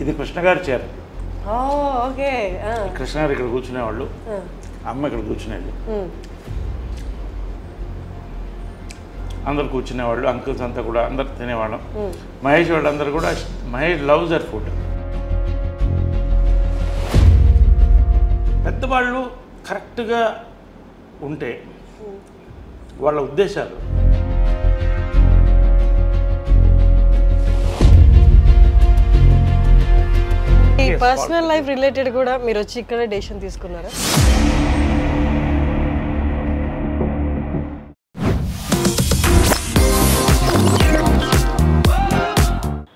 ఇది కృష్ణ గారి చీర. ఓకే. కృష్ణ గారు ఇక్కడ కూర్చునేవాళ్ళు, అమ్మ ఇక్కడ కూర్చునేది, అందరు కూర్చునేవాళ్ళు, అంకుల్స్ అంతా కూడా అందరు తినేవాళ్ళం. మహేష్ వాళ్ళందరూ కూడా, మహేష్ లవ్స్ దర్ ఫుడ్. పెద్దవాళ్ళు కరెక్ట్గా ఉంటే వాళ్ళ ఉద్దేశాలు ఈ పర్సనల్ లైఫ్ రిలేటెడ్ కూడా మీరు వచ్చి ఇక్కడ డెసిషన్ తీసుకున్నారా?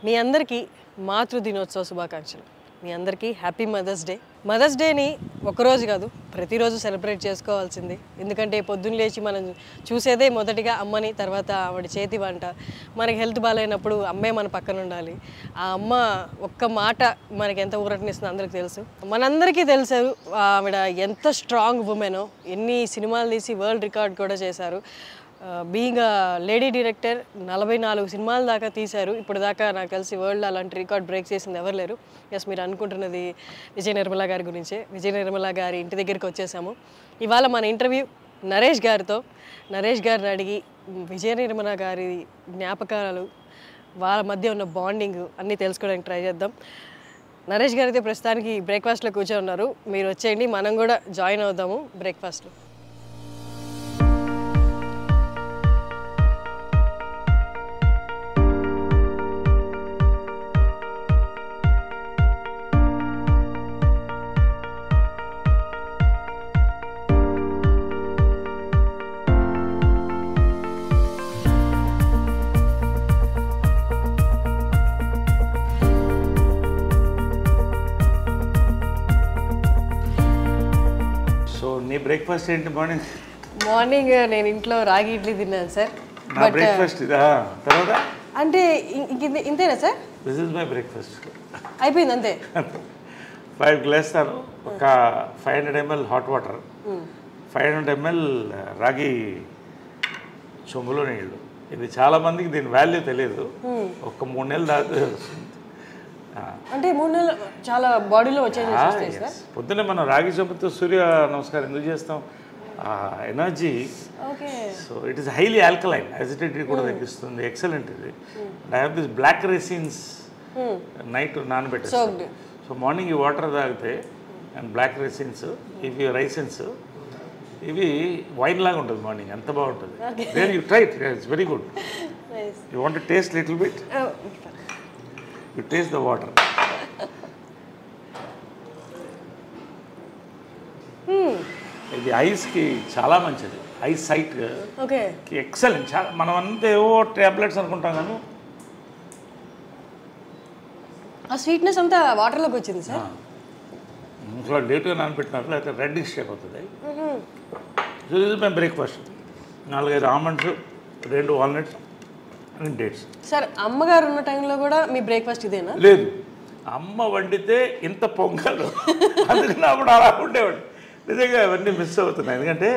మీ అందరికీ మాతృ దినోత్సవ శుభాకాంక్షలు. మీ అందరికీ హ్యాపీ మదర్స్ డే. మదర్స్ డేని ఒకరోజు కాదు, ప్రతిరోజు సెలబ్రేట్ చేసుకోవాల్సింది. ఎందుకంటే పొద్దున్న లేచి మనం చూసేదే మొదటిగా అమ్మని, తర్వాత ఆవిడ చేతి వంట. మనకి హెల్త్ బాగాలేనప్పుడు అమ్మే మన పక్కన ఉండాలి. ఆ అమ్మ ఒక్క మాట మనకి ఎంత ఊరటనిస్తుందో అందరికీ తెలుసు. మనందరికీ తెలుసు ఆవిడ ఎంత స్ట్రాంగ్ ఉమెనో. ఎన్ని సినిమాలు తీసి వరల్డ్ రికార్డ్ కూడా చేశారు. బీయింగ్ లేడీ డైరెక్టర్ 44 సినిమాల దాకా తీశారు. ఇప్పుడు దాకా నాకు తెలిసి వరల్డ్లో అలాంటి రికార్డ్ బ్రేక్ చేసింది ఎవరు లేరు. ఎస్, మీరు అనుకుంటున్నది విజయ నిర్మల గారి గురించే. విజయ నిర్మల గారి ఇంటి దగ్గరికి వచ్చేసాము. ఇవాళ మన ఇంటర్వ్యూ నరేష్ గారితో. నరేష్ గారిని అడిగి విజయ నిర్మల గారి జ్ఞాపకాలు, వాళ్ళ మధ్య ఉన్న బాండింగ్ అన్నీ తెలుసుకోవడానికి ట్రై చేద్దాం. నరేష్ గారు అయితే ప్రస్తుతానికి బ్రేక్ఫాస్ట్లో కూర్చొని ఉన్నారు. మీరు వచ్చేయండి, మనం కూడా జాయిన్ అవుదాము బ్రేక్ఫాస్ట్లో. బ్రేక్ఫాస్ట్ ఏంటి? మార్నింగ్ నేను ఇంట్లో రాగి ఇడ్లీ తిన్నాను సార్. బ్రేక్ఫాస్ట్ ఇదా? తర్వాత అంటే ఇంతేనా sir? This is my breakfast. అయిపోయింది అంతే. 5 గ్లాసులు, ఒక 500 ml హాట్ వాటర్, 500 ml రాగి చెంబులో నీళ్ళు. ఇది చాలా మందికి దీని వాల్యూ తెలియదు. ఒక 3 నెలలు దాకా అంటే 3 నెలలు చాలా బాడీలో వచ్చేది. పొద్దున్నే మనం రాగి చెంబుతో సూర్య నమస్కారం ఎందుకు చేస్తాం? Energy. So it is highly alkaline, acidity కూడా తగ్గిస్తుంది. ఎక్సలెంట్ ఇది. I have this black raisins night నానబెట్టేస్తాను. సో మార్నింగ్ ఈ వాటర్ తాగితే అండ్ బ్లాక్ రైసిన్స్, ఇవి రైసిన్స్, ఇవి వైన్ లాగా ఉంటుంది మార్నింగ్. ఎంత బాగుంటుంది. Then you try it, it's very good. You want to taste little bit? You taste the water. ఇది ఐస్కి చాలా మంచిది. Eyesight excellent. మనం అంతా ఏవో టాబ్లెట్స్ అనుకుంటాం కానీ ఆ స్వీట్నెస్ అంతా వాటర్లోకి వచ్చింది సార్. ఇంట్లో లేట్గా నానబెట్టినట్లు అయితే రెడ్డిష్ అయిపోతుంది. So this is my breakfast. 4-5 almonds, 2 walnuts and dates. Sir అమ్మగారు ఉన్న టైంలో కూడా మీ బ్రేక్ఫాస్ట్ ఇదేనా? లేదు, అమ్మ వండితే ఇంత పొంగలు, అందుకని అప్పుడు అలా ఉండేవాడు. నిజంగా అవన్నీ మిస్ అవుతున్నాయి. ఎందుకంటే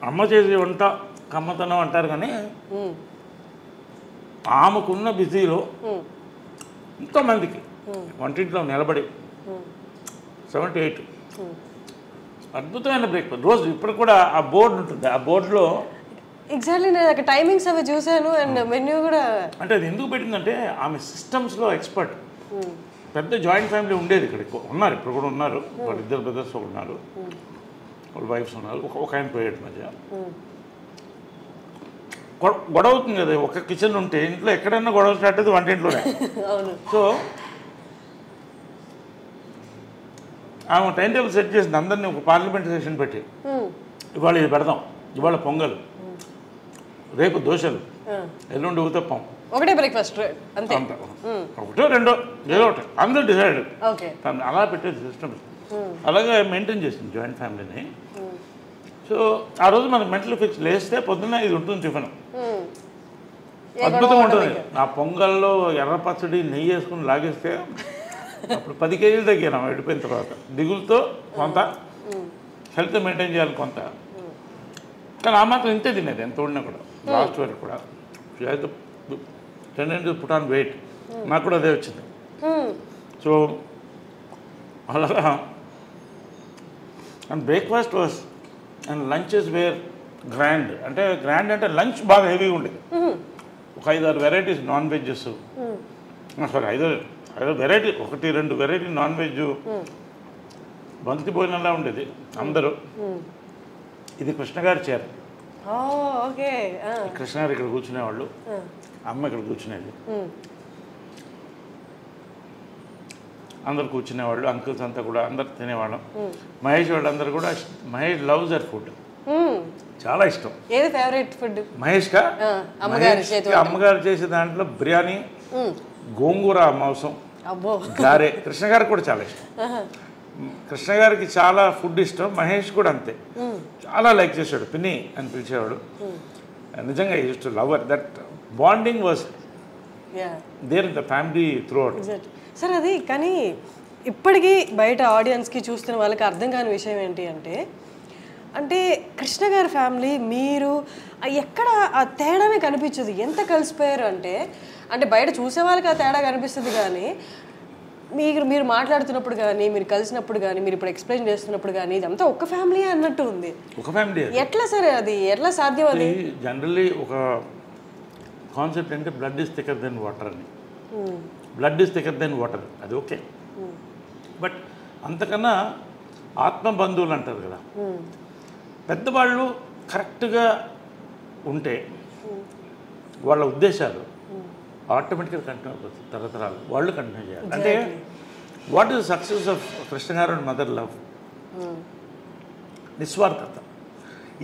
అమ్మ చేసే వంట కమ్మతనం అంటారు కానీ ఆమెకున్న బిజీలో ఎంతోమందికి వంటింట్లో నిలబడి 7 to 8 అద్భుతమైన బ్రేక్ఫాస్ట్ రోజు. ఇప్పుడు కూడా ఆ బోర్డు ఉంటుంది, ఆ బోర్డులో ఎగ్జాక్ట్లీ నేను టైమింగ్స్ అవి చూశాను అండ్ మెన్యూ కూడా. అంటే అది ఎందుకు పెట్టిందంటే ఆమె సిస్టమ్స్లో ఎక్స్పర్ట్. పెద్ద జాయింట్ ఫ్యామిలీ ఉండేది ఇక్కడ, ఉన్నారు ఇప్పుడు కూడా ఉన్నారు. వాళ్ళ 2 బ్రదర్స్ ఉన్నారు, వాళ్ళ వైఫ్స్ ఉన్నారు, ఒక ఆయన పోయాడు మధ్య. గొడవ అవుతుంది కదా ఒక కిచెన్ ఉంటే. ఇంట్లో ఎక్కడైనా గొడవ స్టార్ట్ అయితే వంటింట్లోనే. సో ఆమె టైం టేబుల్ సెట్ చేసింది. అందరినీ ఒక పార్లమెంట్ సెషన్ పెట్టి ఇవాళ ఇది పెడదాం, ఇవాళ పొంగల్, రేపు దోశలు, ఎల్లుండి ఊతప్పం, ఒకటే బ్రేక్ఫాస్ట్ అంతే. ఒకటో రెండో ఏదో ఒకటి అందరూ డిసైడ్. అలా పెట్టేది సిస్టమ్. అలాగే మెయింటైన్ చేసింది జాయింట్ ఫ్యామిలీని. సో ఆ రోజు మనకు మెంటల్ ఫిక్స్ లేస్తే పొద్దున్న ఇది ఉంటుంది టిఫిన్. అద్భుతంగా ఉంటుంది. ఆ పొంగల్లో ఎర్ర పచ్చడి నెయ్యి వేసుకుని లాగేస్తే అప్పుడు 10 kgs తగ్గాను వెళ్ళిపోయిన తర్వాత. దిగులతో కొంత, హెల్త్ మెయింటైన్ చేయాలి కొంత. కానీ ఆ మాత్రం ఇంతే తినేది ఎంత ఉన్నా కూడా. లాస్ట్ వరకు కూడా టెండెన్సీ పుట్ ఆన్ వెయిట్. నాకు కూడా అదే వచ్చింది. సో అలాగా and breakfast was and lunches were grand అంటే లంచ్ బాగా హెవీగా ఉండేది. ఒక 5-6 varieties non vegs, sorry 5 variety 1-2 variety non veg, బంతి భోజనంలా ఉండేది. అందరూ ఇది కృష్ణగారి చీర. కృష్ణగారు ఇక్కడ కూర్చునేవాళ్ళు, అమ్మ ఇక్కడ కూర్చునేది, అందరు కూర్చునేవాళ్ళు, అంకుల్స్ అంతా కూడా అందరు తినేవాళ్ళం. మహేష్ వాళ్ళందరూ కూడా, మహేష్ లవ్స్ దర్ ఫుడ్, చాలా ఇష్టం. ఏది ఫేవరెట్ ఫుడ్ మహేష్గా? అమ్మగారు చేసే దాంట్లో బిర్యానీ, గోంగూర మాంసం, గారే. కృష్ణ గారికి కూడా చాలా ఇష్టం. కృష్ణ గారికి చాలా ఫుడ్ ఇష్టం, మహేష్ కూడా అంతే, చాలా లైక్ చేసాడు. పిన్ని అని పిలిచేవాడు. నిజంగా used to love that bonding was there in the family throughout. Sir అది కానీ ఇప్పటికీ బయట ఆడియన్స్కి చూస్తున్న వాళ్ళకి అర్థం కాని విషయం ఏంటి అంటే కృష్ణ గారి ఫ్యామిలీ మీరు ఎక్కడ ఆ తేడానే కనిపించదు. ఎంత కలిసిపోయారు అంటే బయట చూసే వాళ్ళకి ఆ తేడా కనిపిస్తుంది, కానీ మీరు మాట్లాడుతున్నప్పుడు కానీ, మీరు కలిసినప్పుడు కానీ, మీరు ఇప్పుడు ఎక్స్ప్లెయిన్ చేస్తున్నప్పుడు కానీ ఇదంతా ఒక ఫ్యామిలీ అన్నట్టు ఉంది. ఒక ఫ్యామిలీ ఎట్లా సార్ అది ఎట్లా సాధ్యం? అది జనరల్లీ ఒక కాన్సెప్ట్ అంటే blood is thicker than water అని. Blood is thicker than water, అది ఓకే. బట్ అంతకన్నా ఆత్మ బంధువులు అంటారు కదా, పెద్దవాళ్ళు కరెక్ట్గా ఉంటే వాళ్ళ ఉద్దేశాలు ఆటోమేటిక్గా కంటిన్యూ అవుతుంది. తరతరాలు వాళ్ళు కంటిన్యూ చేయాలి. అంటే what is success of Krishna గారు అండ్ మదర్ లవ్? నిస్వార్థత.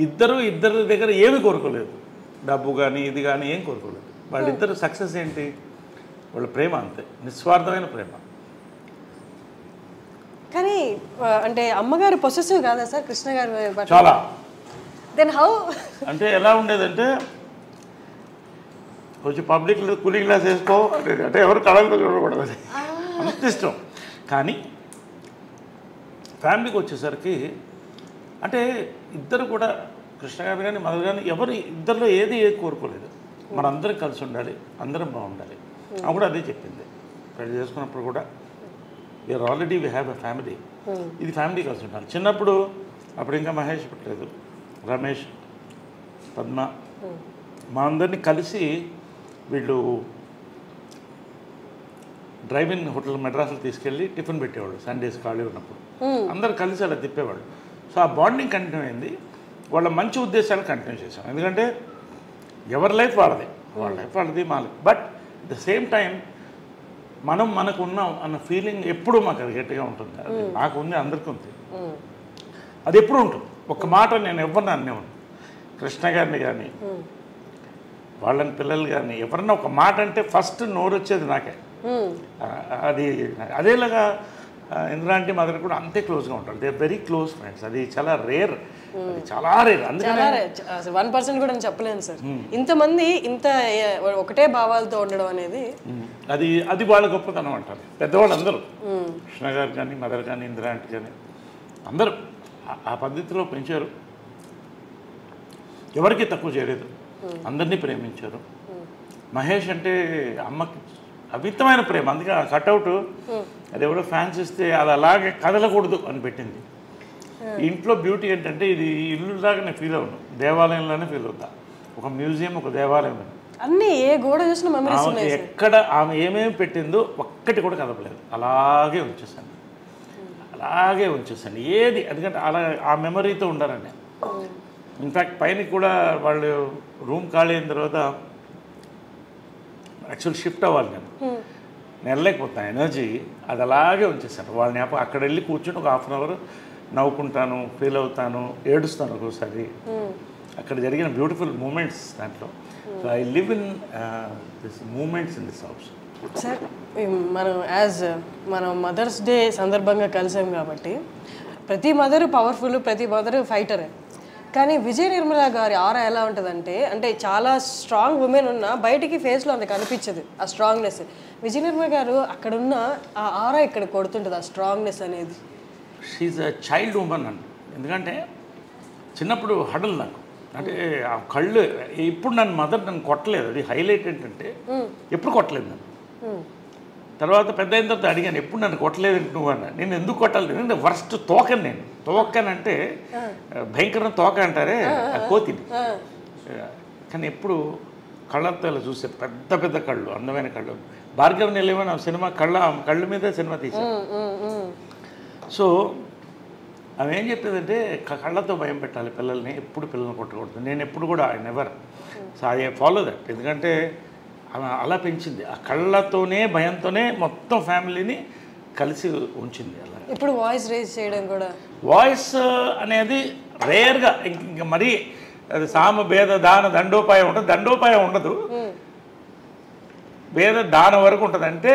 ఇద్దరి దగ్గర ఏమి కోరుకోలేదు, డబ్బు కానీ ఇది కానీ ఏం కోరుకోలేదు. వాళ్ళిద్దరు సక్సెస్ ఏంటి? వాళ్ళ ప్రేమ, అంతే, నిస్వార్థమైన ప్రేమ. కానీ అంటే అమ్మగారు పొసెసివ్ కాదా సార్ కృష్ణ గారు? చాలా. Then how? అంటే ఎలా ఉండేదంటే కొంచెం పబ్లిక్ కూలింగ్ గ్లాస్ వేసుకో అంటే ఎవరు కళలతో చూడకూడదు, అంత ఇష్టం. కానీ ఫ్యామిలీకి వచ్చేసరికి అంటే ఇద్దరు కూడా, కృష్ణ గారు కానీ మదర్ కానీ, ఇద్దరిలో ఏది కోరుకోలేదు. మనందరం కలిసి ఉండాలి, అందరం బాగుండాలి. ఆమె కూడా అదే చెప్పింది. పెళ్లి చేసుకున్నప్పుడు కూడా already we have a family, ఇది ఫ్యామిలీ కలిసి ఉండాలి. చిన్నప్పుడు అప్పుడు ఇంకా మహేష్ పుట్టలేదు, రమేష్, పద్మ, మా అందరినీ కలిసి వీళ్ళు డ్రైవ్-ఇన్ హోటల్ మెడ్రాస్లో తీసుకెళ్ళి టిఫిన్ పెట్టేవాళ్ళు సండేస్ ఖాళీ ఉన్నప్పుడు. అందరు కలిసి అలా తిప్పేవాళ్ళు. సో ఆ బాండింగ్ కంటిన్యూ అయింది. వాళ్ళ మంచి ఉద్దేశాలు కంటిన్యూ చేశాం. ఎందుకంటే ఎవరి లైఫ్ వాళ్ళది, వాళ్ళ లైఫ్ వాళ్ళది, మా life. But at the same time మనకు ఉన్నాం అన్న ఫీలింగ్ ఎప్పుడూ మాకు అది గట్టిగా ఉంటుంది. అది నాకు ఉంది, అందరికీ ఉంది, అది ఎప్పుడు ఉంటుంది. ఒక మాట నేను ఎవరిని అనేవాడిని, కృష్ణ గారిని కానీ వాళ్ళని పిల్లలు కానీ ఎవరన్నా ఒక మాట అంటే ఫస్ట్ నోరు వచ్చేది నాకే. అది అదేలాగా ఇంద్రాంటి మదర్ కూడా అంతే క్లోజ్గా ఉంటారు. They are very close friends. అది చాలా రేర్, చాలా రేర్. అందుకని 1% కూడా చెప్పలేను సార్. ఇంతమంది ఇంత ఒకటే భావాలతో ఉండడం అనేది అది వాళ్ళ గొప్పతనం అంటారు పెద్దవాళ్ళందరూ. కృష్ణ గారు కానీ మదర్ కానీ ఇంద్రాంటి కానీ అందరూ ఆ పద్ధతిలో పెంచారు. ఎవరికి తక్కువ చేయలేదు, అందరినీ ప్రేమించారు. మహేష్ అంటే అమ్మకి అమితమైన ప్రేమ. అందుకే ఆ కట్అవుట్ అది ఎవరో ఫ్యాన్స్ ఇస్తే అది అలాగే కదలకూడదు అని పెట్టింది. ఇంట్లో బ్యూటీ ఏంటంటే ఇది ఇల్లు లాగా నేను ఫీల్ అవును, దేవాలయంలోనే ఫీల్ అవుతా. ఒక మ్యూజియం, ఒక దేవాలయం అన్నీ ఏ గోడ చూసిన మెమరీస్ ఉన్నాయి. ఎక్కడ ఆమె ఏమేమి పెట్టిందో ఒక్కటి కూడా కదపలేదు, అలాగే ఉంచేసాను ఏది. ఎందుకంటే అలా ఆ మెమరీతో ఉండాలండి. ఇన్ఫ్యాక్ట్ పైన కూడా వాళ్ళు రూమ్ ఖాళీ అయిన తర్వాత యాక్చువల్ షిఫ్ట్ అవ్వాలి, నేను వెళ్ళలేకపోతాను. ఎనర్జీ అది అలాగే ఉంచేసాను. వాళ్ళని అక్కడ వెళ్ళి కూర్చొని ఒక 1/2 అవర్ నవ్వుకుంటాను, ఫీల్ అవుతాను, ఏడుస్తాను ఒక్కోసారి. అక్కడ జరిగిన బ్యూటిఫుల్ మూమెంట్స్ దాంట్లో. So I live in this moments in this house. Sir మనం మదర్స్ డే సందర్భంగా కలిసాం కాబట్టి ప్రతి మదర్ పవర్ఫుల్, ప్రతి మదర్ ఫైటరే. కానీ విజయ నిర్మల గారి ఆరా ఎలా ఉంటుందంటే, అంటే చాలా స్ట్రాంగ్ ఉమెన్ ఉన్న బయటికి ఫేస్లో అంత కనిపించదు ఆ స్ట్రాంగ్నెస్. విజయ నిర్మల గారు అక్కడున్న ఆ ఆరా ఇక్కడ కొడుతుంటుంది, ఆ స్ట్రాంగ్నెస్ అనేది. షీఈ్ అ చైల్డ్ ఉమెన్ అండి. ఎందుకంటే చిన్నప్పుడు హడల్ నాకు, అంటే ఆ కళ్ళు ఇప్పుడు నన్ను కొట్టలేదు. అది హైలైట్ ఏంటంటే ఎప్పుడు కొట్టలేదు నన్ను. తర్వాత పెద్ద అయిన తర్వాత అడిగాను, ఎప్పుడు నన్ను కొట్టలేదు నువ్వు అన్న. నేను ఎందుకు కొట్టాలి, నేను వర్స్ట్ తోకని, నేను తోకనంటే భయంకరం తోక అంటారే కోతిని. కానీ ఎప్పుడు కళ్ళతో ఇలా చూసే పెద్ద పెద్ద కళ్ళు, అందమైన కళ్ళు. భార్గవ్ నిలయమని సినిమా కళ్ళ మీద సినిమా తీశాను. సో ఆమె ఏం చెప్తుందంటే కళ్ళతో భయం పెట్టాలి పిల్లల్ని, ఎప్పుడు పిల్లల్ని కొట్టకూడదు. నేను ఎప్పుడు కూడా I never. So I follow that. ఎందుకంటే ఆమె అలా పెంచింది, ఆ కళ్ళతోనే భయంతోనే మొత్తం ఫ్యామిలీని కలిసి ఉంచింది. అలా ఇప్పుడు వాయిస్ రేజ్ చేయడం కూడా, వాయిస్ అనేది రేర్గా, ఇంక మరీ అది సామ భేద దాన దండోపాయం ఉంటుంది. దండోపాయం ఉండదు, భేద దానం వరకు ఉంటుంది. అంటే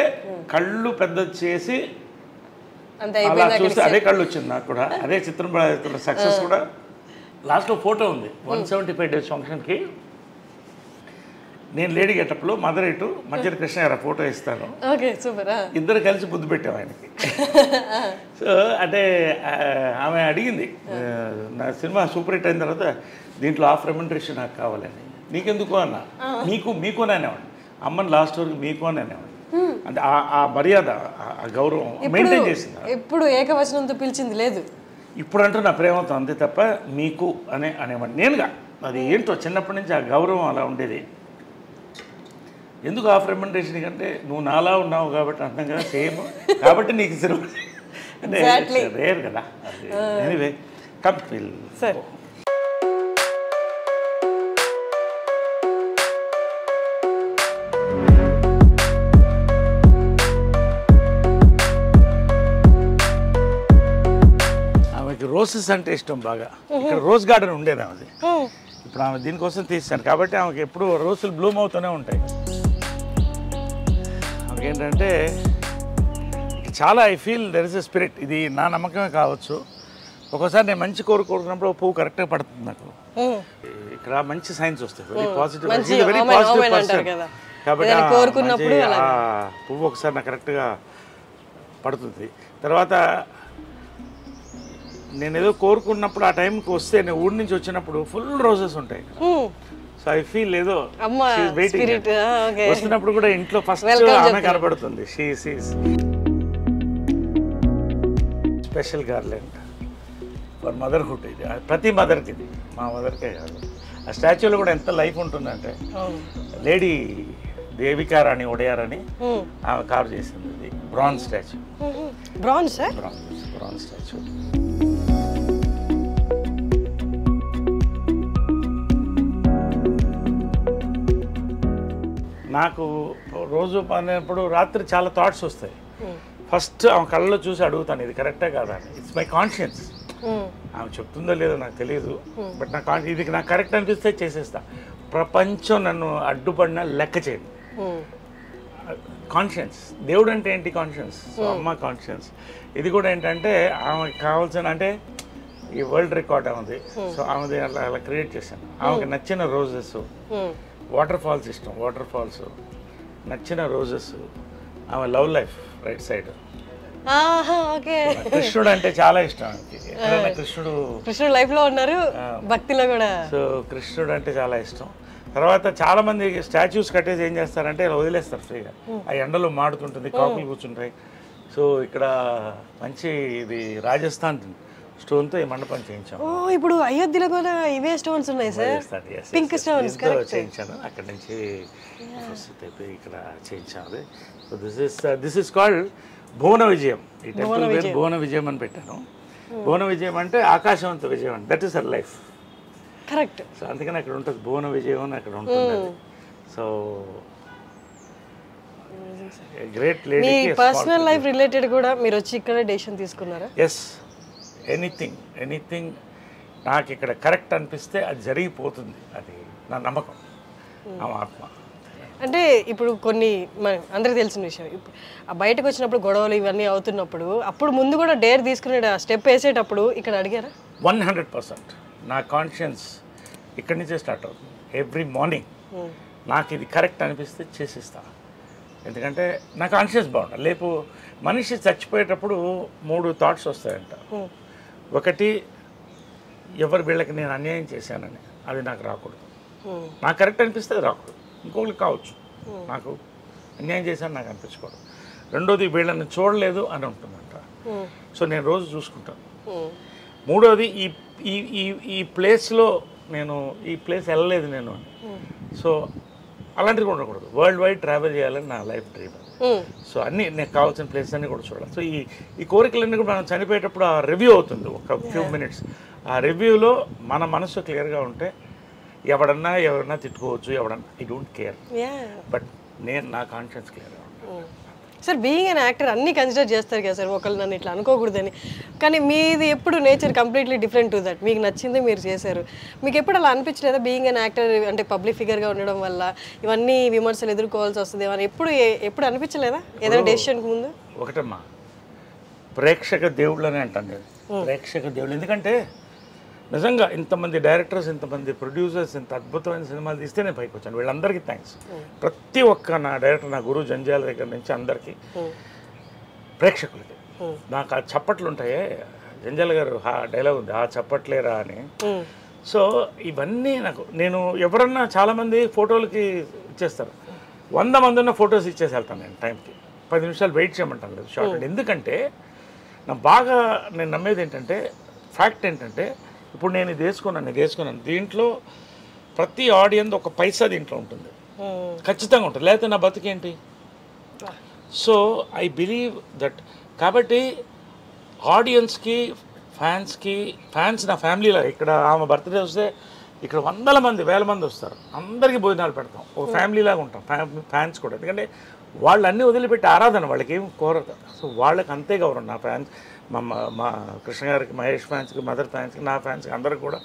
కళ్ళు పెద్ద చేసి అలా చూస్తే అదే కళ్ళు వచ్చింది నాకు కూడా. అదే చిత్రం సక్సెస్ కూడా. లాస్ట్లో ఫోటో ఉంది 175 days ఫంక్షన్కి. నేను లేడీ గెటప్లో మదర్ ఇటు మధ్య కృష్ణ గారు ఫోటో ఇస్తాను. ఇద్దరు కలిసి బుద్ధి పెట్టాం ఆయనకి. సో అంటే ఆమె అడిగింది, నా సినిమా సూపర్ హిట్ అయిన తర్వాత దీంట్లో ఆఫ్ రెమ్యునరేషన్ నాకు కావాలని. నీకెందుకు అన్న, మీకు అని అనేవాడు. అమ్మని లాస్ట్ వరకు మీకు అని అనేవాడు. అంటే ఆ మర్యాద, ఆ గౌరవం మెయింటైన్ చేసింది. ఎప్పుడు ఏకవచనంతో పిలిచింది లేదు. ఇప్పుడు అంటూ నా ప్రేమతో అంతే తప్ప మీకు అనేవాడు నేనుగా. అది ఏంటో చిన్నప్పటి నుంచి ఆ గౌరవం అలా ఉండేది. ఎందుకు ఆఫ్ రెమ్యునరేషన్ కంటే నువ్వు నాలా ఉన్నావు కాబట్టి అంటాం కదా, సేమ్ కాబట్టి నీకు సినిమా అంటే రేర్ కదా. Anyway come feel sir. ఆమెకి రోసెస్ అంటే ఇష్టం బాగా. ఇక్కడ రోజ్ గార్డెన్ ఉండేది ఆమెది. ఇప్పుడు ఆమె దీనికోసం తీసాను కాబట్టి ఆమెకి ఎప్పుడు రోజులు బ్లూమ్ అవుతూనే ఉంటాయి. ఏంటంటే చాలా I feel there is a spirit. ఇది నా నమ్మకమే కావచ్చు. ఒక్కోసారి నేను మంచి కోరుకున్నప్పుడు పువ్వు కరెక్ట్గా పడుతుంది నాకు. ఇక్కడ మంచి సైన్స్ వస్తాయి, very positive, very positive person. కాబట్టి పువ్వు ఒకసారి నాకు కరెక్ట్గా పడుతుంది. తర్వాత నేను ఏదో కోరుకున్నప్పుడు ఆ టైంకి వస్తే, నేను ఊరి నుంచి వచ్చినప్పుడు ఫుల్ రోజెస్ ఉంటాయి. సో ఐ ఫీల్ ఏదో వస్తున్నప్పుడు కూడా ఇంట్లో ఫస్ట్ ఆమె కనబడుతుంది. Special garland for motherhood. ఇది ప్రతి మదర్కి, ఇది మా మదర్కే కాదు. ఆ స్టాచ్యూలో కూడా ఎంత లైఫ్ ఉంటుందంటే, లేడీ దేవికా రాణి ఒడియార్ అని ఆమె కార్వ్ చేసింది. ఇది బ్రాంజ్ స్టాచ్యూ. Bronze statue. నాకు రోజు పడినప్పుడు రాత్రి చాలా థాట్స్ వస్తాయి. ఫస్ట్ ఆమె కళ్ళలో చూసి అడుగుతాను, ఇది కరెక్టే కాదా అని. It's my conscience. ఆమె చెప్తుందో లేదో నాకు తెలియదు, బట్ ఇది నాకు కరెక్ట్ అనిపిస్తే చేసేస్తా. ప్రపంచం నన్ను అడ్డుపడినా లెక్క చేయదు. కాన్షియన్స్. దేవుడు అంటే ఏంటి? కాన్షియన్స్. సో అమ్మ కాన్షియన్స్. ఇది కూడా ఏంటంటే ఆమెకి కావాల్సిన, అంటే ఈ వరల్డ్ రికార్డ్ ఆమెది. సో ఆమెది అలా క్రియేట్ చేశాను. ఆమెకి నచ్చిన రోజెస్, వాటర్ ఫాల్స్ ఇష్టం, వాటర్ ఫాల్స్, నచ్చిన రోజెస్, ఆమె లవ్ లైఫ్ రైట్ సైడ్. కృష్ణుడు అంటే చాలా ఇష్టం. కృష్ణుడు లైఫ్ లో ఉన్నారు, భక్తిలో కూడా. సో కృష్ణుడు అంటే చాలా ఇష్టం. తర్వాత చాలా మంది స్టాచ్యూస్ కట్టేసి ఏం చేస్తారంటే ఇలా వదిలేస్తారు ఫ్రీగా. ఆ ఎండలో మాడుతుంటుంది, కాకులు కూర్చుంటాయి. సో ఇక్కడ మంచి ఇది రాజస్థాన్ స్టోన్తో ఈ మండపం చేయించాం. ఇప్పుడు అయోధ్యలో కూడా ఇవే స్టోన్స్ ఉన్నాయి సార్, పింక్ స్టోన్స్ చేయించాను. అక్కడ నుంచి ఇక్కడ చేయించాను. సో దిస్ ఇస్ కాల్డ్ భువన విజయం. ఈ టెంపుల్ పేరు భువన విజయం అని పెట్టాను. భువన విజయం అంటే ఆకాశవంత విజయం అంటే, that is her life. Correct. So అందుకని అక్కడ ఉంటుంది భువన విజయం అని అక్కడ ఉంటుంది. So great lady. మీ పర్సనల్ లైఫ్ రిలేటెడ్ కూడా మీరు వచ్చి ఇక్కడ డెసిషన్ తీసుకున్నారా? ఎస్. ఎనీథింగ్ నాకు ఇక్కడ కరెక్ట్ అనిపిస్తే అది జరిగిపోతుంది. అది నా నమ్మకం, నా ఆత్మ. అంటే ఇప్పుడు కొన్ని అందరికి తెలిసిన విషయం, బయటకు వచ్చినప్పుడు గొడవలు ఇవన్నీ అవుతున్నప్పుడు అప్పుడు ముందు కూడా డేర్ తీసుకునే స్టెప్ వేసేటప్పుడు ఇక్కడ అడిగారా? 100%. నా కాన్షియన్స్ ఇక్కడి నుంచే స్టార్ట్ అవుతుంది. ఎవ్రీ మార్నింగ్ నాకు ఇది కరెక్ట్ అనిపిస్తే చేసేస్తా. ఎందుకంటే నా కాన్షియస్ బాగుండాలి. లేపు మనిషి చచ్చిపోయేటప్పుడు 3 థాట్స్ వస్తాయంట. ఒకటి, ఎవరు వీళ్ళకి నేను అన్యాయం చేశానని, అది నాకు రాకూడదు. నాకు కరెక్ట్ అనిపిస్తే అది రాకూడదు. ఇంకొకరికి కావచ్చు, నాకు అన్యాయం చేశాను నాకు అనిపించకూడదు. రెండోది వీళ్ళని చూడలేదు అని ఉంటుందంట. సో నేను రోజు చూసుకుంటాను. మూడోది ఈ ఈ ఈ ఈ ప్లేస్లో నేను ఈ ప్లేస్ వెళ్ళలేదు నేను అని. సో అలాంటివి కూడా ఉండకూడదు. వరల్డ్ వైడ్ ట్రావెల్ చేయాలని నా లైఫ్ డ్రీమ్. సో అన్నీ నాకు కావాల్సిన ప్లేసెస్ అన్నీ కూడా చూడాలి. సో ఈ కోరికలన్నీ కూడా మనం చనిపోయేటప్పుడు ఆ రివ్యూ అవుతుంది ఒక ఫ్యూ మినిట్స్. ఆ రివ్యూలో మన మనసు క్లియర్గా ఉంటే ఎవరన్నా తిట్టుకోవచ్చు, ఎవడన్నా ఐ డోంట్ కేర్. బట్ నేను నా కాన్షియన్స్ క్లియర్గా ఉంటాను. సార్ బీయింగ్ అన్ యాక్టర్ అన్నీ కన్సిడర్ చేస్తారు కదా సార్, ఒకళ్ళు నన్ను ఇట్లా అనుకోకూడదని. కానీ మీది ఎప్పుడు nature completely different to that. మీకు నచ్చింది మీరు చేశారు. మీకు ఎప్పుడు అలా అనిపించలేదా బీయింగ్ అన్ యాక్టర్ అంటే పబ్లిక్ ఫిగర్గా ఉండడం వల్ల ఇవన్నీ విమర్శలు ఎదుర్కోవాల్సి వస్తుంది అని ఎప్పుడు అనిపించలేదా ఏదైనా డెసిషన్కి ముందు? ఒకటమ్మా, ప్రేక్షక దేవుళ్ళు అని అంటాను నేను. ప్రేక్షక దేవుళ్ళు ఎందుకంటే నిజంగా ఇంతమంది డైరెక్టర్స్, ఇంతమంది ప్రొడ్యూసర్స్, ఇంత అద్భుతమైన సినిమాలు తీస్తే నేను పైకి వచ్చాను. వీళ్ళందరికీ థ్యాంక్స్. ప్రతి ఒక్క నా డైరెక్టర్, నా గురువు జంజాల దగ్గర నుంచి అందరికీ, ప్రేక్షకులకి. నాకు ఆ చప్పట్లు ఉంటాయే, జంజాల గారు డైలాగ్ ఉంది, ఆ చప్పట్లేరా అని. సో ఇవన్నీ నేను ఎవరన్నా చాలామంది ఫోటోలకి ఇచ్చేస్తారు. 100 మంది ఉన్న ఫొటోస్ ఇచ్చేసి వెళ్తాను నేను టైంకి. 10 నిమిషాలు వెయిట్ చేయమంటాను లేదు షార్ట్. ఎందుకంటే నేను నమ్మేది ఏంటంటే, ఫ్యాక్ట్ ఏంటంటే, ఇప్పుడు నేను ఇది వేసుకున్నాను దీంట్లో ప్రతి ఆడియన్స్ ఒక పైసా దీంట్లో ఉంటుంది, ఖచ్చితంగా ఉంటుంది. లేకపోతే నా బతుకేంటి? So I believe that. కాబట్టి ఆడియన్స్కి, ఫ్యాన్స్ నా ఫ్యామిలీలో. ఇక్కడ ఆమె బర్త్డే వస్తే ఇక్కడ 100 మంది 1000 మంది వస్తారు. అందరికీ భోజనాలు పెడతాం, ఒక ఫ్యామిలీలాగా ఉంటాం. ఫ్యాన్స్ కూడా, ఎందుకంటే వాళ్ళు అన్నీ వదిలిపెట్టి ఆరాధన, వాళ్ళకి ఏం కోరదు. సో వాళ్ళకి అంతే గౌరవం. నా ఫ్యాన్స్, మా కృష్ణ గారికి, మహేష్ ఫ్యాన్స్కి, మదర్ ఫ్యాన్స్కి, నా ఫ్యాన్స్కి అందరికి కూడా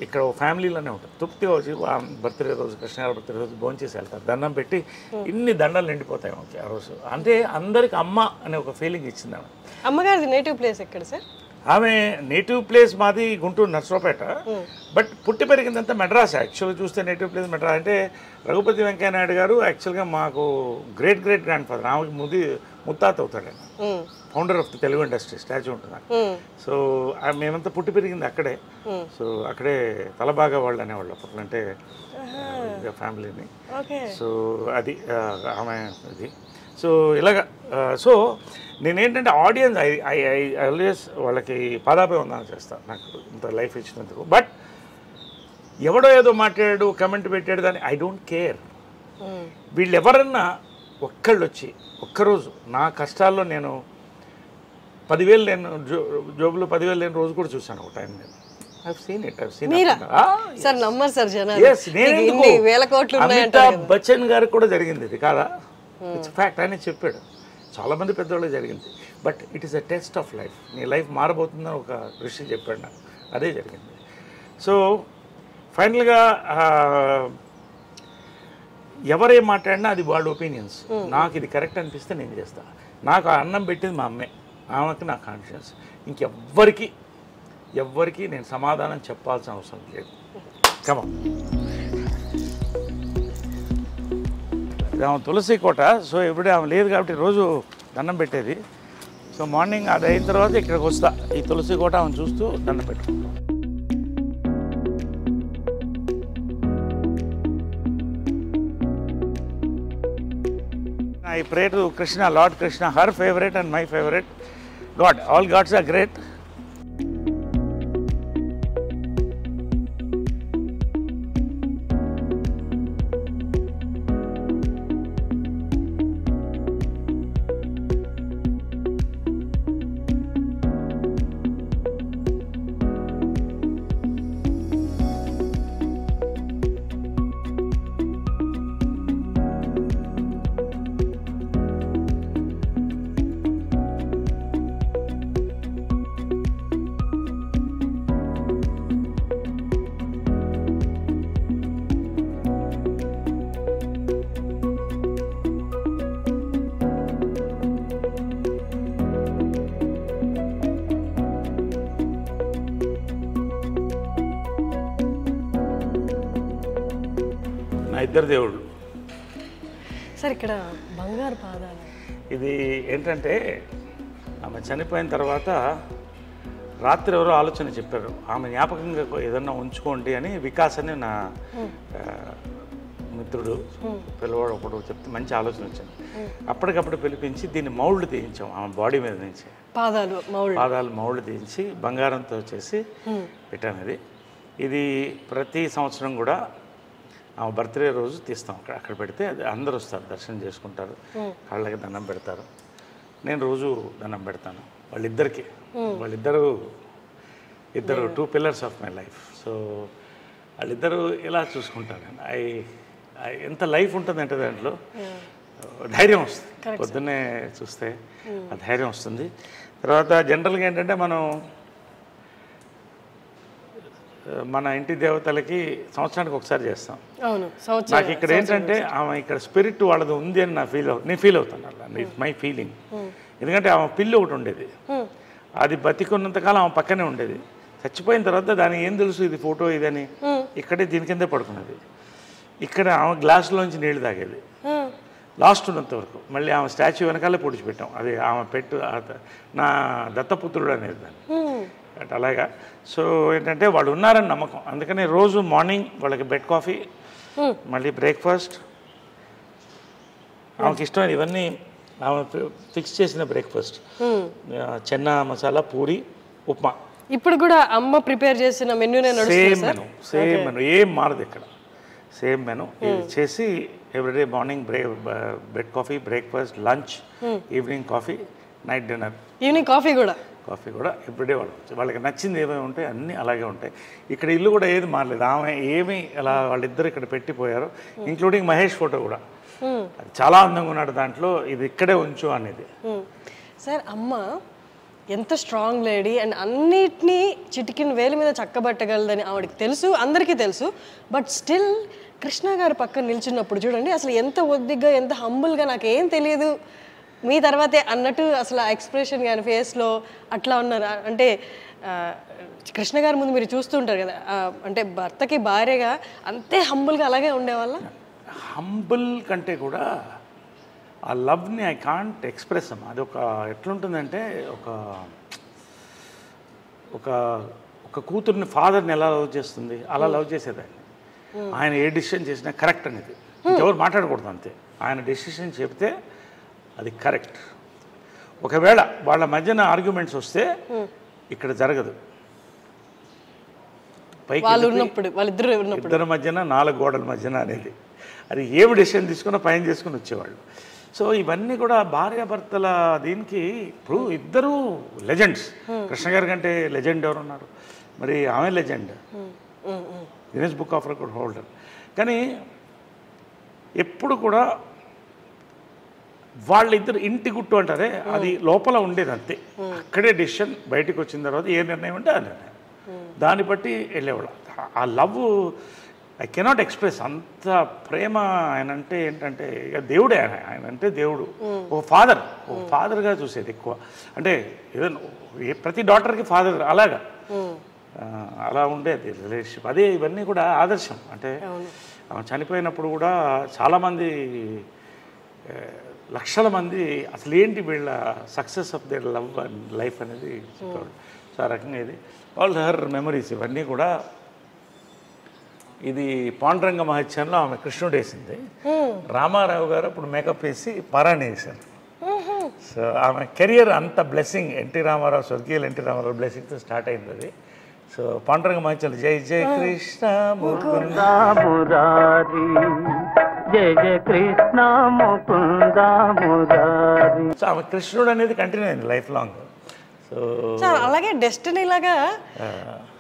ఇక్కడ ఒక ఫ్యామిలీలోనే ఉంటుంది. తృప్తిగా వచ్చి బర్త్డే రోజు, కృష్ణ గారి బర్త్డే రోజు భోంచేసి వెళ్తారు. దండం పెట్టి ఇన్ని దండలు నిండిపోతాయి ఓకే ఆ రోజు. అంటే అందరికి అమ్మ అనే ఒక ఫీలింగ్ ఇచ్చింది ఆమె. అమ్మగారిది నేటివ్ ప్లేస్ ఎక్కడ సార్? ఆమె నేటివ్ ప్లేస్ మాది గుంటూరు నర్సరావుపేట. బట్ పుట్టి పెరిగిందంతా మెడ్రాస్. యాక్చువల్గా చూస్తే నేటివ్ ప్లేస్ మెడ్రాస్. అంటే రఘుపతి వెంకయ్య నాయుడు గారు యాక్చువల్గా మాకు గ్రేట్ గ్రాండ్ ఫాదర్. ఆమెకి ముత్తాత అవుతాడు. Founder of the Telugu industry statue ఉంటుంది. సో మేమంతా పుట్టి పెరిగింది అక్కడే. సో అక్కడే తలబాగా వాళ్ళు అనేవాళ్ళు అప్పట్లో, అంటే ఫ్యామిలీని. సో అది ఆమె అది. సో ఇలాగా. సో నేనేంటంటే ఆడియన్స్ ఐ ఆల్వేస్ వాళ్ళకి పాదాభివందనం చేస్తాను, నాకు ఇంత లైఫ్ ఇచ్చినందుకు. బట్ ఎవడో ఏదో మాట్లాడాడు, కమెంట్ పెట్టాడు, దాన్ని ఐ డోంట్ కేర్. వీళ్ళు ఎవరన్నా ఒక్కళ్ళు వచ్చి ఒక్కరోజు నా కష్టాల్లో నేను 10,000 లేను జోబులో 10,000 లేని రోజు కూడా చూశాను ఒక టైం. నేను అమితాబ్ బచ్చన్ గారికి కూడా జరిగింది ఇది కాదా? It's fact. ఆయన చెప్పాడు, చాలామంది పెద్దవాళ్ళకి జరిగింది. But it is a test of life. నీ లైఫ్ మారబోతుందని ఒక ఋషి చెప్పాడు నాకు, అదే జరిగింది. సో ఫైనల్గా ఎవరేం మాట్లాడినా అది వాళ్ళ ఒపీనియన్స్. నాకు ఇది కరెక్ట్ అనిపిస్తే నేను చేస్తాను. నాకు ఆ అన్నం పెట్టింది మా అమ్మే, ఆమెకి నా కాన్షియన్స్. ఎవ్వరికి నేను సమాధానం చెప్పాల్సిన అవసరం లేదు. కమా ఆమె తులసి కోట. సో ఇప్పుడు ఆమె లేదు కాబట్టి రోజు దండం పెట్టేది. సో మార్నింగ్ అది అయిన తర్వాత ఇక్కడికి వస్తా, ఈ తులసి కోట ఆమె చూస్తూ దండం పెట్టుకుంటాం. I pray to Krishna, Lord Krishna, her favorite and my favorite God. All gods are great. నా ఇద్దరు దేవుళ్ళు సార్. ఇక్కడ బంగారు పాదాలు. ఇది ఏంటంటే ఆమె చనిపోయిన తర్వాత రాత్రి ఎవరో ఆలోచన చెప్పారు, ఆమె జ్ఞాపకంగా ఏదన్నా ఉంచుకోండి అని. వికాస్ అని నా మిత్రుడు పిల్లవాడు ఒకడు చెప్తే మంచి ఆలోచన వచ్చింది. అప్పటికప్పుడు పిలిపించి దీన్ని మౌల్డ్ తీయించాం ఆమె బాడీ మీద నుంచి. పాదాలు మౌల్డ్ తీయించి బంగారంతో చేసి పెట్టాను. ఇది ప్రతి సంవత్సరం కూడా ఆమె బర్త్డే రోజు తీస్తాం. అక్కడ పెడితే అది అందరూ వస్తారు, దర్శనం చేసుకుంటారు, కాళ్ళకి దండం పెడతారు. నేను రోజు దండం పెడతాను వాళ్ళిద్దరికి. ఇద్దరు 2 pillars of my life. So వాళ్ళిద్దరూ ఇలా చూసుకుంటాను. ఎంత లైఫ్ ఉంటుందంటే దాంట్లో ధైర్యం వస్తుంది. పొద్దున్నే చూస్తే ఆ ధైర్యం వస్తుంది. తర్వాత జనరల్గా ఏంటంటే మన ఇంటి దేవతలకి సంవత్సరానికి ఒకసారి చేస్తాం. నాకు ఇక్కడ ఏంటంటే ఆమె ఇక్కడ స్పిరిట్ వాళ్ళది ఉంది అని నేను ఫీల్ అవుతాను. అలా ఇట్స్ మై ఫీలింగ్. ఎందుకంటే ఆమె పిల్లి ఒకటి ఉండేది, అది బతికున్నంతకాలం ఆమె పక్కనే ఉండేది. చచ్చిపోయిన తర్వాత దానికి ఏం తెలుసు ఇది ఫోటో ఇదని, ఇక్కడే దీని కిందే పడుకున్నది. ఇక్కడ ఆమె గ్లాసులోంచి నీళ్లు తాగేది లాస్ట్ ఉన్నంత వరకు. మళ్ళీ ఆమె స్టాచ్యూ వెనకాలే పొడిచిపెట్టాం. అది ఆమె నా దత్తపుత్రుడు అనేది దాన్ని. అలాగా. సో ఏంటంటే వాళ్ళు ఉన్నారని నమ్మకం. అందుకని రోజు మార్నింగ్ వాళ్ళకి బెడ్ కాఫీ, మళ్ళీ బ్రేక్ఫాస్ట్. ఆమెకి ఇష్టమైన ఇవన్నీ ఆమె ఫిక్స్ చేసిన బ్రేక్ఫాస్ట్, చెన్నా మసాలా, పూరి, ఉప్మా. ఇప్పుడు కూడా అమ్మ ప్రిపేర్ చేసిన మెనూనే నడుస్తుంది. సేమ్ మెనూ, ఏం మారదు ఇక్కడ. సేమ్ మెనూ చేసి everyday morning bed coffee, breakfast, lunch, evening coffee, night dinner. Evening coffee కూడా ఎవ్రీడే వాళ్ళకి నచ్చింది ఏమేమి ఉంటాయి అన్నీ అలాగే ఉంటాయి. ఇక్కడ ఇల్లు కూడా ఏది మారలేదు. ఆమె ఏమి అలా వాళ్ళిద్దరు ఇక్కడ పెట్టిపోయారు, ఇంక్లూడింగ్ మహేష్ ఫోటో కూడా. చాలా అందంగా ఉన్నాడు దాంట్లో, ఇది ఇక్కడే ఉంచు అనేది. సార్ అమ్మ ఎంత స్ట్రాంగ్ లేడీ అండ్ అన్నిటినీ చిటికిన వేలు మీద చక్కబట్టగలదని ఆవిడకి తెలుసు, అందరికీ తెలుసు. బట్ స్టిల్ కృష్ణ గారు పక్కన నిల్చున్నప్పుడు చూడండి అసలు ఎంత ఒద్దిగ్గా, ఎంత హంబుల్గా, నాకేం తెలియదు మీ తర్వాతే అన్నట్టు అసలు ఆ ఎక్స్ప్రెషన్ కానీ ఫేస్లో అట్లా ఉన్నారు. అంటే కృష్ణ గారి ముందు మీరు చూస్తుంటారు కదా, అంటే భర్తకి భార్యగా అంతే హంబుల్గా అలాగే ఉండేవాళ్ళ. హంబుల్ కంటే కూడా ఆ లవ్ని ఐ కాంట్ ఎక్స్ప్రెస్ అమ్మా. అది ఎట్లుంటుందంటే ఒక కూతుర్ని ఫాదర్ని ఎలా లవ్ చేస్తుంది అలా లవ్ చేసేదాన్ని. ఆయన ఏ డిసిషన్ చేసినా కరెక్ట్ అనేది, ఎవరు మాట్లాడకూడదు అంతే. ఆయన డెసిషన్ చెప్తే అది కరెక్ట్. ఒకవేళ వాళ్ళ మధ్యన ఆర్గ్యుమెంట్స్ వస్తే ఇక్కడ జరగదు. ఇద్దరి మధ్యన 4 గోడల మధ్యన అనేది, అది ఏమి డెసిషన్ తీసుకున్నా పైన చేసుకుని వచ్చేవాళ్ళు. సో ఇవన్నీ కూడా భార్యాభర్తల దీనికి. ఇప్పుడు ఇద్దరు లెజెండ్స్. కృష్ణ గారి కంటే లెజెండ్ ఎవరున్నారు? మరి ఆమె legend, Guinness book of record holder. కానీ ఎప్పుడు కూడా వాళ్ళిద్దరు ఇంటి గుట్టు అంటారే, అది లోపల ఉండేది అంతే. అక్కడే డెసిషన్, బయటకు వచ్చిన తర్వాత ఏ నిర్ణయం ఉంటే ఆ నిర్ణయం, దాన్ని బట్టి వెళ్ళేవాళ్ళు. ఆ లవ్ ఐ కెనాట్ ఎక్స్ప్రెస్. అంత ప్రేమ ఆయన అంటే ఏంటంటే ఇక దేవుడే. ఆయన అంటే దేవుడు, ఒక ఫాదర్గా చూసేది ఎక్కువ. అంటే ఏదైనా ప్రతి డాటర్కి ఫాదర్ అలాగా, అలా ఉండేది రిలేషన్షిప్. అదే ఇవన్నీ కూడా ఆదర్శం. అంటే చనిపోయినప్పుడు కూడా చాలామంది, లక్షల మంది అసలు ఏంటి వీళ్ళ success of their love and life అనేది చెప్పారు. సో ఆ రకంగా ఇది ఆల్ హర్ మెమరీస్ ఇవన్నీ కూడా. ఇది పాండురంగ మహత్యంలో ఆమె కృష్ణుడు వేసింది. రామారావు గారు అప్పుడు మేకప్ వేసి పారాయణ వేశారు. సో ఆమె కెరియర్ అంత బ్లెస్సింగ్, ఎన్టీ రామారావు, స్వర్గీయులు ఎన్టీ రామారావు బ్లెస్సింగ్తో స్టార్ట్ అయింది అది. సో పాండురంగ మహత్యంలో జై జై కృష్ణ ముకుంద మురారి, జయ జయ కృష్ణ ముకుంద మురారి. సో ఆమె కృష్ణుడు అనేది కంటిన్యూ అయింది లైఫ్ లాంగ్. సో అలాగే డెస్టినీ లాగా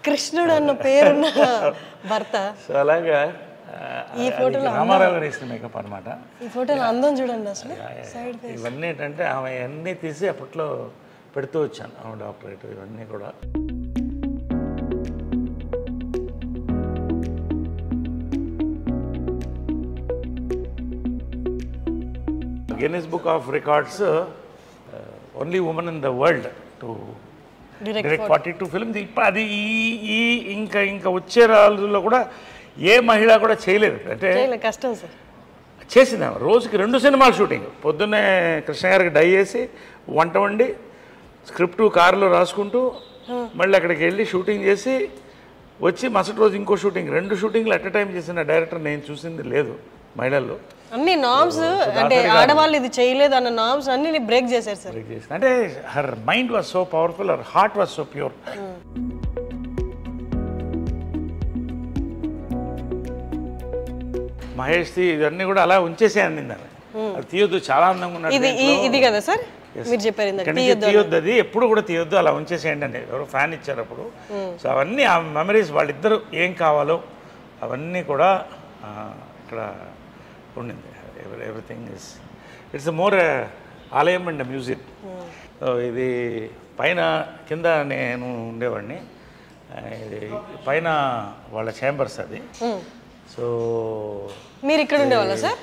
కృష్ణుడు అన్న పేరున్న భర్త. సో అలాగా ఈ ఫోటోలో రామారావు గారు వేసిన మేకప్ అనమాట. ఈ ఫోటోలో అందం చూడండి అసలు. ఇవన్నీ ఏంటంటే ఆమె అన్నీ తీసి అప్పట్లో పెడుతూ వచ్చాను, ఆమె డాక్టరేట్ ఇవన్నీ కూడా. Guinness book of records only women in the world to direct 42 films. అది ఇంకా వచ్చే రోజుల్లో కూడా ఏ మహిళ కూడా చేయలేదు. అంటే కష్టం సార్. చేసింది ఆమె. రోజుకి 2 సినిమాలు షూటింగ్. పొద్దున్నే కృష్ణ గారికి డై చేసి వంట వండి స్క్రిప్ట్ కారులో రాసుకుంటూ మళ్ళీ అక్కడికి వెళ్ళి షూటింగ్ చేసి వచ్చి మరుసటి రోజు ఇంకో షూటింగ్. 2 షూటింగ్లు అట్ ఎ టైం చేసిన డైరెక్టర్ నేను చూసింది లేదు. మహిళల్లో అన్ని నామ్స్ అంటే ఆడవాళ్ళు ఇది చేయలేదు అన్న నామ్స్ అన్ని బ్రేక్ చేశారు సార్. అంటే her mind was so powerful, her heart was so pure. మహేష్ది ఇవన్నీ కూడా అలా ఉంచేసే అందింది ఆమె. అది తీయొద్దు, చాలా అందంగా ఉన్నాడు. ఇది కదా సార్ మీరు చెప్పారు తీయొద్దు, అది ఎప్పుడు కూడా తీయొద్దు, అలా ఉంచేసేయండి అని ఎవరో ఫ్యాన్ ఇచ్చారు అప్పుడు. సో అవన్నీ ఆ మెమరీస్, వాళ్ళిద్దరు ఏం కావాలో అవన్నీ కూడా ఇక్కడ ఉండింది. ఎవ్రీథింగ్ ఇస్ ఇట్స్ మోర్ ఆలయం అండ్ మ్యూజియం. సో ఇది పైన కింద నేను ఉండేవాడిని, ఇది పైన వాళ్ళ ఛాంబర్స్ అది. సో మీరు ఇక్కడ ఉండేవాళ్ళ సార్?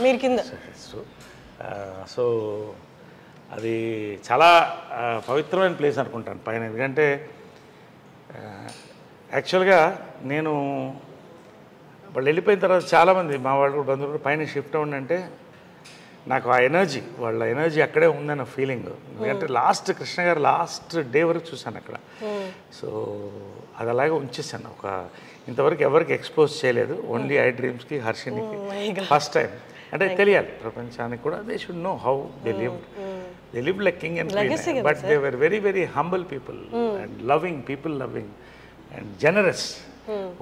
మీరు కింద. సో అది చాలా పవిత్రమైన ప్లేస్ అనుకుంటాను పైన. ఎందుకంటే యాక్చువల్గా నేను వాళ్ళు వెళ్ళిపోయిన తర్వాత చాలామంది మా వాళ్ళు కూడా బంధువులు పైన షిఫ్ట్ అవ్వండి, నాకు ఆ ఎనర్జీ, వాళ్ళ ఎనర్జీ అక్కడే ఉందన్న ఫీలింగ్. ఎందుకంటే లాస్ట్ కృష్ణ గారు లాస్ట్ డే వరకు చూశాను అక్కడ. సో అది అలాగే ఉంచేసాను. ఇంతవరకు ఎవరికి ఎక్స్పోజ్ చేయలేదు, ఓన్లీ ఐ డ్రీమ్స్కి, హర్షినికి ఫస్ట్ టైం. అంటే తెలియాలి ప్రపంచానికి కూడా, they should know how they live like king and queen, but they were very very humble people and loving people, loving and generous.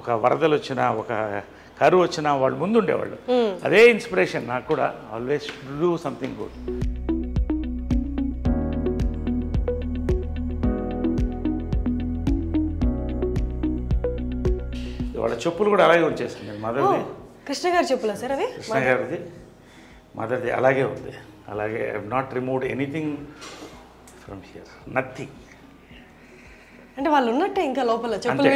ఒక వరదలు వచ్చినా, ఒక కరువు వచ్చినా వాళ్ళు ముందు ఉండేవాళ్ళు. అదే ఇన్స్పిరేషన్ నాకు కూడా, ఆల్వేస్ డూ సంథింగ్ గుడ్. వాళ్ళ చెప్పులు కూడా అలాగే వచ్చేసింది మదర్ది. కృష్ణ గారి చెప్పులా సార్ అవి? కృష్ణ గారిది, మదర్ది అలాగే ఉంది. అలాగే I have not removed anything from here, nothing. అంటే వాళ్ళు ఉన్నట్టే ఇంకా లోపల చెప్పులు.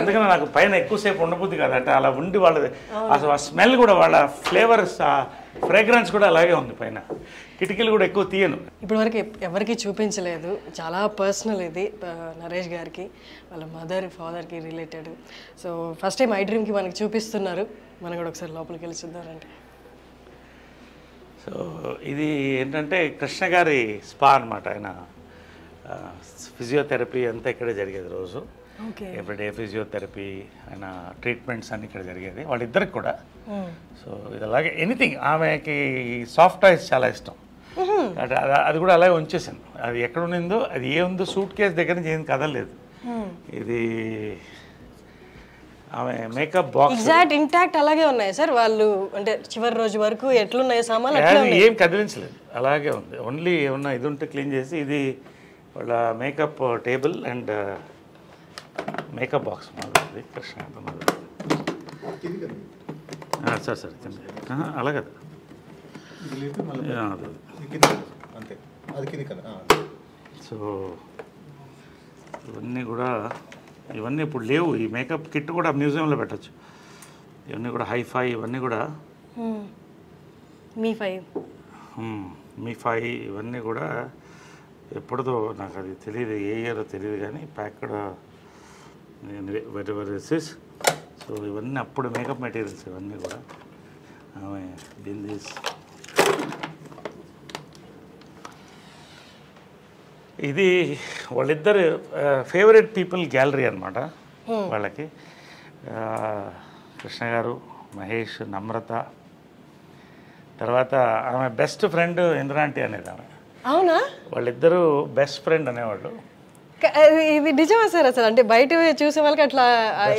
అందుకని నాకు పైన ఎక్కువసేపు ఉండబుద్ది కాదు. అంటే అలా ఉండి వాళ్ళది అసలు ఆ స్మెల్ కూడా, వాళ్ళ ఫ్లేవర్స్, ఆ ఫ్రేగ్రెన్స్ కూడా అలాగే ఉంది పైన. కిటికీలు కూడా ఎక్కువ తీయను. ఇప్పటి వరకు ఎవరికి చూపించలేదు, చాలా పర్సనల్ ఇది నరేష్ గారికి, వాళ్ళ మదర్ ఫాదర్కి రిలేటెడ్. సో ఫస్ట్ టైం ఐ డ్రీమ్కి మనకి చూపిస్తున్నారు, మనం కూడా ఒకసారి లోపలికి వెళ్ళి చూద్దామంటే. సో ఇది ఏంటంటే కృష్ణ గారి స్పా అనమాట. ఆయన ఫిజియోథెరపీ అంతా ఇక్కడే జరిగేది రోజు. ఎవ్రీడే ఫిజియోథెరపీ, ఆయన ట్రీట్మెంట్స్ అన్నీ ఇక్కడ జరిగేది వాళ్ళిద్దరికి కూడా. సో ఇది అలాగే ఎనీథింగ్, ఆమెకి సాఫ్ట్ టాయ్స్ చాలా ఇష్టం. అంటే అది కూడా అలాగే ఉంచేసాను. అది ఎక్కడ ఉండిందో, అది ఏముందో సూట్ కేసు దగ్గర నుంచి ఏం కదలలేదు. ఇది ఆమె మేకప్ బాక్స్ ఎగ్జాక్ట్ ఇంటాక్ట్ అలాగే ఉన్నాయి సార్. వాళ్ళు అంటే చివరి రోజు వరకు ఎట్లున్నాయి సామాన్లు ఏం కదిలించలేదు, అలాగే ఉంది. ఓన్లీ ఏమన్నా ఇది ఉంటే క్లీన్ చేసి, ఇది వాళ్ళ makeup table and makeup box మాది కృష్ణ సార్. సార్ అలా కదా, సో ఇవన్నీ ఇప్పుడు లేవు. ఈ మేకప్ కిట్ కూడా మ్యూజియంలో పెట్టచ్చు. ఇవన్నీ కూడా హైఫై, ఇవన్నీ కూడా మీ ఫై ఇవన్నీ కూడా ఎప్పుడుదో నాకు అది తెలియదు, ఏ ఇయరో తెలియదు, కానీ ప్యాక్డ్ వెరివరిసిస్. సో ఇవన్నీ అప్పుడు మేకప్ మెటీరియల్స్ ఇవన్నీ కూడా. ఆమె బిందీస్, ఇది వాళ్ళిద్దరు ఫేవరెట్ పీపుల్ గ్యాలరీ అనమాట వాళ్ళకి. కృష్ణ గారు, మహేష్, నమ్రత, తర్వాత ఆమె బెస్ట్ ఫ్రెండ్ ఇంద్రాంటి అనేది ఆమె. అవునా? వాళ్ళిద్దరూ బెస్ట్ ఫ్రెండ్ అనేవాళ్ళు. ఇది నిజమా సార్? అసలు అంటే బయట చూసే వాళ్ళకి అట్లా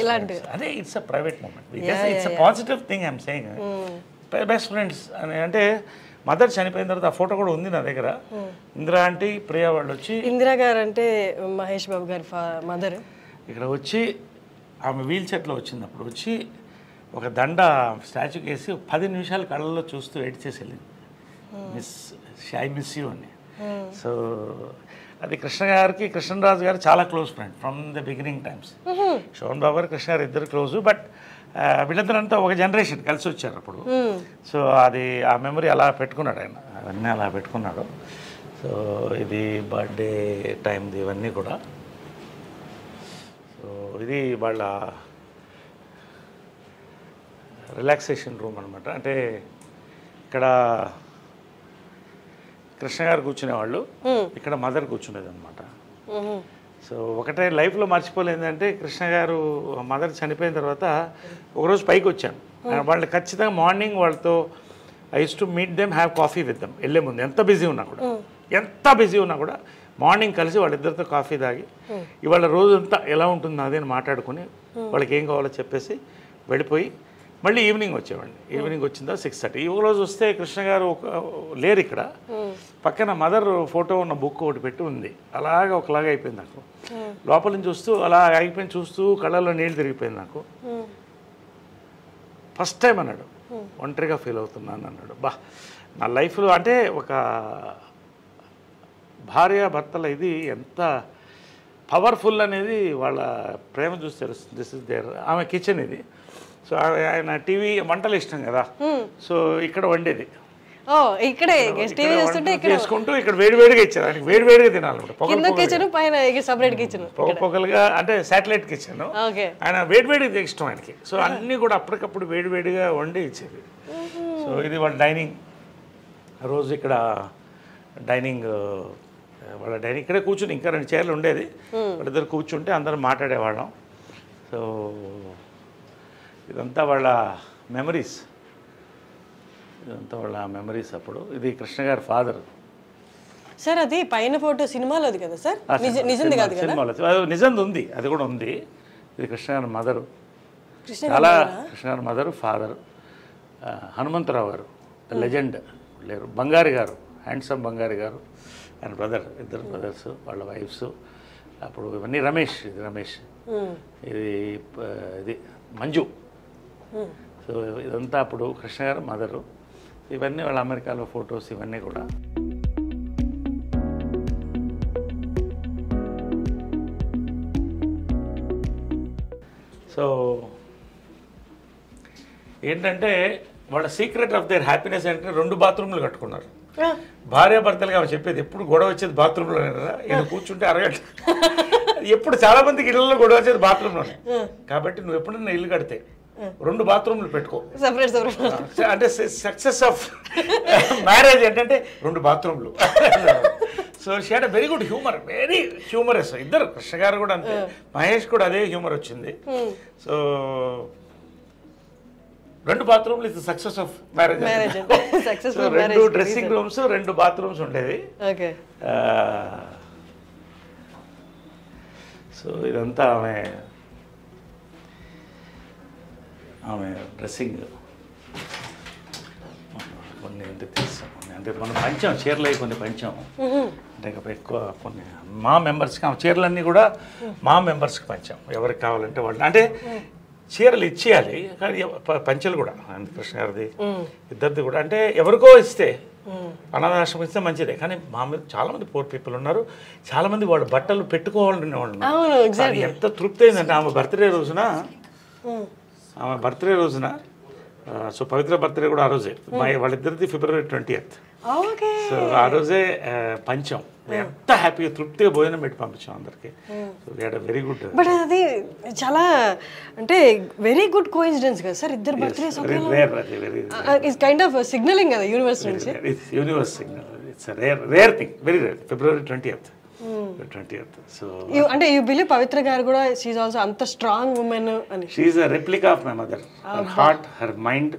ఇలాంటి, అదే it's a private moment, it's a positive thing I'm saying. Best friends అని అంటే మదర్ చనిపోయిన తర్వాత ఆ ఫోటో కూడా ఉంది నా దగ్గర. ఇందిరా ఆంటీ, ప్రియా వాళ్ళు వచ్చి, ఇందిరా గారు అంటే మహేష్ బాబు గారి మదర్, ఇక్కడ వచ్చి ఆమె వీల్ చైర్లో వచ్చింది. అప్పుడు వచ్చి ఒక దండ స్టాచ్యూకి వేసి 10 నిమిషాలు కళ్ళల్లో చూస్తూ ఎడిట్ చేసి వెళ్ళింది, ఐ మిస్ యూ అని. సో అది కృష్ణ గారికి, కృష్ణరాజు గారు చాలా close friend from the beginning times. Shoban Babu గారు, కృష్ణ గారు ఇద్దరు క్లోజు. బట్ వీళ్ళందరంతా ఒక జనరేషన్ కలిసి వచ్చారు అప్పుడు. సో అది ఆ మెమరీ అలా పెట్టుకున్నాడు ఆయన, అవన్నీ అలా పెట్టుకున్నాడు. సో ఇది బర్త్డే టైంది ఇవన్నీ కూడా. సో ఇది వాళ్ళ రిలాక్సేషన్ రూమ్ అనమాట. అంటే ఇక్కడ కృష్ణ గారు కూర్చునేవాళ్ళు, ఇక్కడ మదర్ కూర్చునేది అనమాట. సో ఒకటే లైఫ్లో మర్చిపోలేదు అంటే, కృష్ణ గారు మదర్ చనిపోయిన తర్వాత ఒకరోజు పైకి వచ్చాను వాళ్ళు ఖచ్చితంగా మార్నింగ్ వాళ్ళతో I use to meet them, have coffee with them. వెళ్ళే ముందు ఎంత బిజీ ఉన్నా కూడా మార్నింగ్ కలిసి వాళ్ళిద్దరితో కాఫీ తాగి ఇవాళ రోజంతా ఎలా ఉంటుంది అదే మాట్లాడుకుని వాళ్ళకి ఏం కావాలో చెప్పేసి వెళ్ళిపోయి మళ్ళీ ఈవినింగ్ వచ్చేవాడిని. ఈవినింగ్ వచ్చిందా 6:30. ఒక రోజు వస్తే కృష్ణ గారు లేరు ఇక్కడ, పక్కన మదర్ ఫోటో ఉన్న బుక్ ఒకటి పెట్టి ఉంది. అలాగా ఒకలాగా అయిపోయింది నాకు. లోపల నుంచి చూస్తూ అలా అయిపోయింది, చూస్తూ కళ్ళల్లో నీళ్ళు తిరిగిపోయింది నాకు. ఫస్ట్ టైం అన్నాడు ఒంటరిగా ఫీల్ అవుతున్నాను అన్నాడు. నా లైఫ్లో అంటే ఒక భార్య భర్తల ఇది ఎంత పవర్ఫుల్ అనేది వాళ్ళ ప్రేమ చూసి తెలుస్తుంది. This is there. ఆమె కిచెన్ ఇది. సో ఆయన టీవీ వంటలు ఇష్టం కదా, సో ఇక్కడ వండేది ఇక్కడే చేసుకుంటూ ఇక్కడ వేడివేడిగా ఇచ్చారు. ఆయనకి వేడివేడిగా తినాలన్నమాట. పొగలుగా అంటే శాటిలైట్ కిచెన్. ఆయన వేడివేడిగా ఇష్టం ఆయనకి. సో అన్నీ కూడా అప్పటికప్పుడు వేడివేడిగా వండి ఇచ్చేది. సో ఇది వాళ్ళ డైనింగ్. రోజు ఇక్కడ డైనింగ్ వాళ్ళ డైనింగ్ ఇక్కడే కూర్చుని, ఇంకా 2 చైర్లు ఉండేది, వాళ్ళిద్దరు కూర్చుంటే అందరం మాట్లాడేవాళ్ళం. సో ఇదంతా వాళ్ళ మెమరీస్, అప్పుడు. ఇది కృష్ణ గారి ఫాదర్ సార్. అది పైన ఫోటో సినిమాలోది కదా సార్, నిజంది కాదు కదా? సినిమాలో నిజంది ఉంది, అది కూడా ఉంది. ఇది కృష్ణ గారి మదరు, చాలా కృష్ణ గారి మదరు, ఫాదర్. హనుమంతరావు గారు లెజెండ్ లేరు. బంగారి గారు, హ్యాండ్సమ్ బంగారి గారు, ఆయన బ్రదర్, ఇద్దరు బ్రదర్స్, వాళ్ళ వైఫ్స్. అప్పుడు ఇవన్నీ రమేష్, ఇది రమేష్, ఇది మంజు. సో ఇదంతా అప్పుడు కృష్ణ గారు మదరు. ఇవన్నీ వాళ్ళ అమెరికాలో ఫొటోస్, ఇవన్నీ కూడా. సో ఏంటంటే వాళ్ళ సీక్రెట్ ఆఫ్ దేర్ హ్యాపీనెస్ అంటే 2 బాత్రూమ్లు కట్టుకున్నారు. భార్యాభర్తలుగా ఆమె చెప్పేది, ఎప్పుడు గొడవ వచ్చేది బాత్రూంలోనే కదా. ఈయన కూర్చుంటే అరగంట. ఎప్పుడు చాలా మందికి ఇళ్లలో గొడవ వచ్చేది బాత్రూంలోనే. కాబట్టి నువ్వు ఎప్పుడన్నా ఇల్లు కడితే 2 బాత్రూమ్లు పెట్టుకో. అంటే సక్సెస్ ఆఫ్ మ్యారేజ్ ఏంటంటే 2 బాత్రూమ్లు. So she had very good humour, very humorous. ఇద్దరు, కృష్ణ గారు కూడా అంతే, మహేష్ కూడా అదే హ్యూమర్ వచ్చింది. సో 2 బాత్రూమ్లు is success of marriage. 2 dressing rooms, 2 bathrooms ఉండేవి. సో ఇదంతా ఆమె డ్రెస్సింగ్. కొన్ని అంటే తెలుసు, అంటే మనం పంచాం చీరలు, కొన్ని పంచాం. అంటే ఎక్కువ కొన్ని మా మెంబర్స్కి ఆ చీరలన్నీ కూడా మా మెంబర్స్కి పంచాం. ఎవరికి కావాలంటే వాళ్ళు, అంటే చీరలు ఇచ్చేయాలి కానీ పంచలు కూడా. కృష్ణ గారిది, ఇద్దరిది కూడా. అంటే ఎవరికో ఇస్తే, అనాథాశ్రమం ఇస్తే మంచిదే, కానీ మా మీద చాలామంది పూర్ పీపుల్ ఉన్నారు. చాలామంది వాళ్ళు బట్టలు పెట్టుకోవాలనే వాళ్ళు ఉన్నారు. ఎంత తృప్తి అయిందంటే ఆమె బర్త్డే రోజున, సో పవిత్ర బర్త్డే కూడా ఆ రోజే. వాళ్ళిద్దరిది February 20th. సో ఆ రోజే పంచాం. ఎంత హ్యాపీగా తృప్తిగా భోజనం పెట్టి పంపించాం అందరికి. Very good. బట్ అది చాలా అంటే వెరీ గుడ్ కోఇన్సిడెన్స్ కదా సార్, ఇద్దరు birthdays it's kind of signalling కదా యూనివర్స్ నుంచి. Universe signal. It's rare thing, very rare. February 20th. So అంటే యు బిలీవ్ పవిత్ర గారు కూడా షీ ఇస్ ఆల్సో అంత స్ట్రాంగ్ వుమెన్ అని? She is a replica of my mother. Her heart, her mind,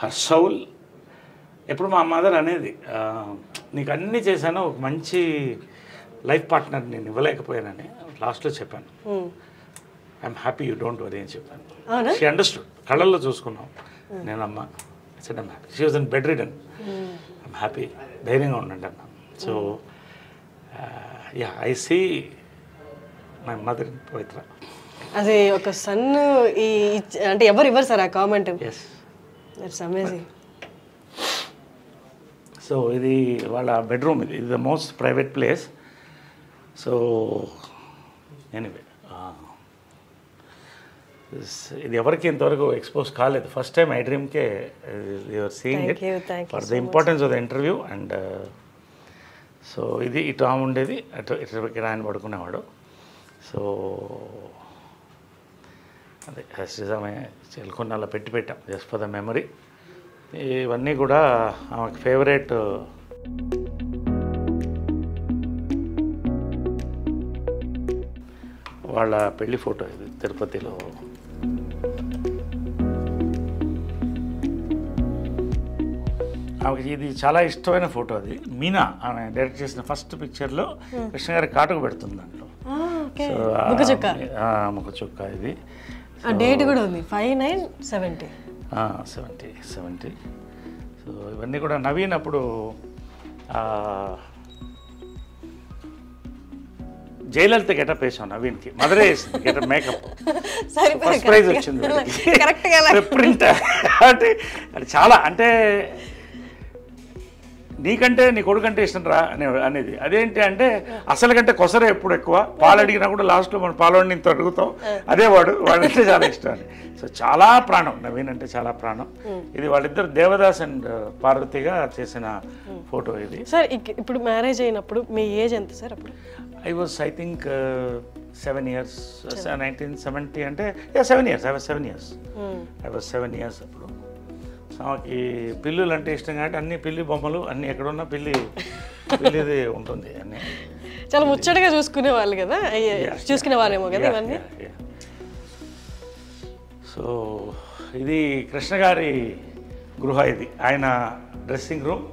her soul. ఎప్పుడు మా mother అనేది, నీకు అన్నీ చేశాను, ఒక మంచి లైఫ్ పార్ట్నర్ నేను ఇవ్వలేకపోయానని లాస్ట్లో చెప్పాను. I'm happy, you don't worry అని చెప్పాను. She understood. కళ్ళల్లో చూసుకున్నాం. నేనమ్మా I'm happy. She was in bed ridden. I'm happy, ధైర్యంగా ఉండండి అన్నా. So I see my mother in Pavitra. అది ఒక సన్ అంటే ఎవరు ఇవ్వరు సార్ ఆ కామెంట్. It's amazing. సో ఇది వాళ్ళ బెడ్రూమ్. ఇది the most private place. So anyway ఇది ఎవరికి ఇంతవరకు ఎక్స్పోజ్ కాలేదు. ఫస్ట్ టైం ఐ డ్రీమ్కే you're seeing it for the importance of the interview. And so ఇది ఇటు ఆమె ఉండేది, అటు ఇటు ఆయన పడుకునేవాడు. సో అదే ఆమె చెల్కొని అలా పెట్టాం జస్ట్ ఫర్ ద మెమరీ. ఇవన్నీ కూడా ఆమెకు ఫేవరెట్. వాళ్ళ పెళ్లి ఫోటో ఇది తిరుపతిలో. ఆమెకి ఇది చాలా ఇష్టమైన ఫోటో. అది మీనా ఆమె డైరెక్ట్ చేసిన ఫస్ట్ పిక్చర్లో కృష్ణ గారి కాటుకు పెడుతుంది దాంట్లో. ముఖ చుక్క. ఇది డేట్ కూడా ఉంది 5970. 70. సో ఇవన్నీ కూడా నవీన్ అప్పుడు జయలలిత గెటప్ వేసాం నవీన్కి. మదరే వేసింది గెటప్, మేకప్. ఫస్ట్ ప్రైజ్ వచ్చింది ప్రింట్. అంటే అది చాలా, అంటే నీకంటే నీ కొడుకంటే ఇష్టం రా అనేది. అదేంటి అంటే అసలు కంటే కొసరే ఎప్పుడు ఎక్కువ. పాలు అడిగినా కూడా లాస్ట్లో మనం పాలోడిని ఇంత అడుగుతాం, అదే వాడంటే చాలా ఇష్టం అని. సో చాలా ప్రాణం నవీన్ అంటే, చాలా ప్రాణం. ఇది వాళ్ళిద్దరు దేవదాస్ అండ్ పార్వతిగా చేసిన ఫోటో ఇది. సార్ ఇప్పుడు మ్యారేజ్ అయినప్పుడు మీ ఏజ్ ఎంత సార్ అప్పుడు? I was, I think, 7 years. 1970 అంటే 7 years. I was 7 years. I was 7 years అప్పుడు. ఆమెకి పిల్లులు అంటే ఇష్టం కాబట్టి అన్ని పిల్లి బొమ్మలు అన్ని ఎక్కడున్నా పిల్లిది ఉంటుంది అన్ని. చాలా ముచ్చటగా చూసుకునే వాళ్ళు కదా, చూసుకునే వాళ్ళేమో కదా ఇవన్నీ. సో ఇది కృష్ణ గారి గృహ. ఇది ఆయన డ్రెస్సింగ్ రూమ్,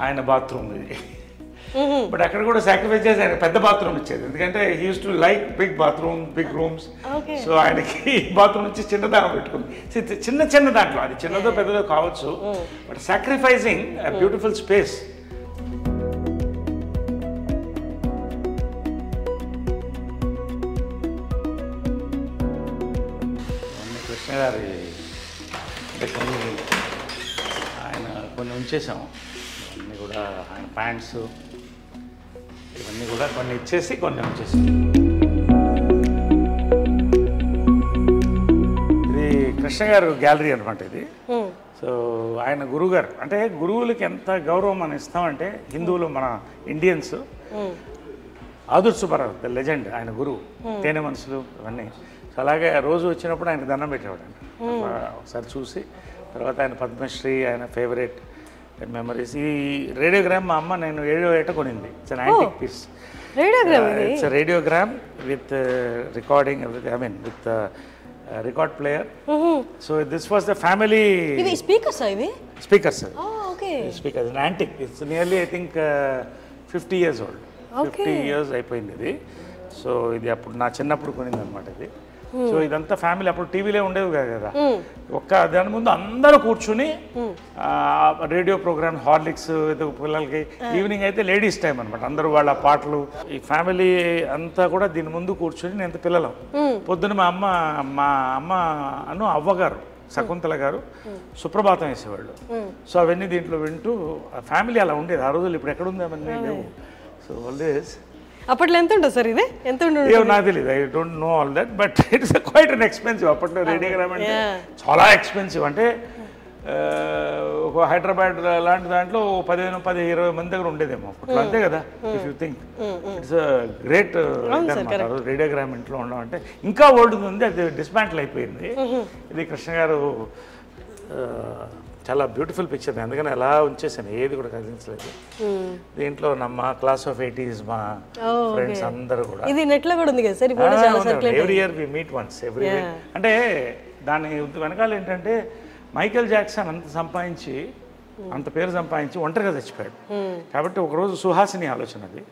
ఆయన బాత్రూమ్ ఇది. బట్ అక్కడ కూడా సాక్రిఫైస్ చేసి ఆయన పెద్ద బాత్రూమ్ ఇచ్చేది, ఎందుకంటే he use to like big bathroom, big rooms. So ఆయనకి బాత్రూమ్ నుంచి చిన్నదానం పెట్టుకుంది, చిన్న దాంట్లో. అది చిన్నదో పెద్దదో కావచ్చు, but sacrificing beautiful space. Krishna గారి అంటే కొన్ని ఉంచేసాము. ఇవన్నీ కూడా ఆయన ప్యాంట్స్ ఇవన్నీ కూడా కొన్ని ఇచ్చేసి కొన్ని ఉంచేసాం. ఇది కృష్ణ గారు గ్యాలరీ అనమాట ఇది. సో ఆయన గురువుగారు, అంటే గురువులకి ఎంత గౌరవం మనం ఇస్తామంటే, హిందువులు మన ఇండియన్స్, ఆదుర్ సుబ్బారావు ద లెజెండ్, ఆయన గురువు, తేనె మనుషులు ఇవన్నీ. సో అలాగే రోజు వచ్చినప్పుడు ఆయన దండం పెట్టేవాడు అండి. ఒకసారి చూసి తర్వాత ఆయన పద్మశ్రీ, ఆయన ఫేవరెట్ మెమరీస్. ఈ రేడియోగ్రామ్ మా అమ్మ నేను 7వ ఏట కొనింది. It's an antique piece. It's radiogram with recording everything, I mean with record player. So this was the family speakers. Speakers speakers antique. It's nearly I think 50 years old. 50 years అయిపోయింది ఇది. So ఇది అప్పుడు నా చిన్నప్పుడు కొనింది అనమాట ఇది. So ఇదంతా family. అప్పుడు టీవీలే ఉండేవి కదా, ఒక్క దాని ముందు అందరూ కూర్చుని రేడియో ప్రోగ్రామ్, హార్లిక్స్ పిల్లలకి. ఈవినింగ్ అయితే లేడీస్ టైం అనమాట, అందరూ వాళ్ళ పాటలు. ఈ ఫ్యామిలీ అంతా కూడా దీని ముందు కూర్చుని నేను పిల్లలం. పొద్దున మా అమ్మ అవ్వగారు శకుంతల గారు సుప్రభాతం వేసేవాళ్ళు. సో అవన్నీ దీంట్లో వింటూ ఫ్యామిలీ అలా ఉండేది ఆ రోజులు. ఇప్పుడు ఎక్కడుంది అవన్నీ లేవు. So always. అప్పట్లో ఎంత ఉంటుంది సార్ ఇది? ఎంత ఉంటుంది నాకు తెలియదు, I don't know all that, but it's quite an expensive. అప్పట్లో రేడియోగ్రామ్ అంటే చాలా ఎక్స్పెన్సివ్. అంటే ఒక హైదరాబాద్ లాంటి దాంట్లో 15-20 మంది దగ్గర ఉండేదేమో అప్పట్లో, అంతే కదా. If you think it's great radiogram ఇంట్లో ఉండడం అంటే. ఇంకా ఓల్డ్ ఉంది, అది డిస్మాంటిల్ అయిపోయింది. ఇది కృష్ణ గారు చాలా బ్యూటిఫుల్ పిక్చర్, అందుకని అలా ఉంచేసాను, ఏది కూడా కదిలించలేదు. దీంట్లో మా క్లాస్ ఆఫ్ 80s మా ఫ్రెండ్స్ అందరూ కూడా. ఇది నెట్లో కూడా ఉంది కదా sir? Every year we meet once every year. అంటే దాని వెనకాల ఏంటంటే, మైకేల్ జాక్సన్ అంత పేరు సంపాదించి ఒంటరిగా చచ్చిపోయాడు. కాబట్టి ఒకరోజు సుహాసిని ఆలోచన అది,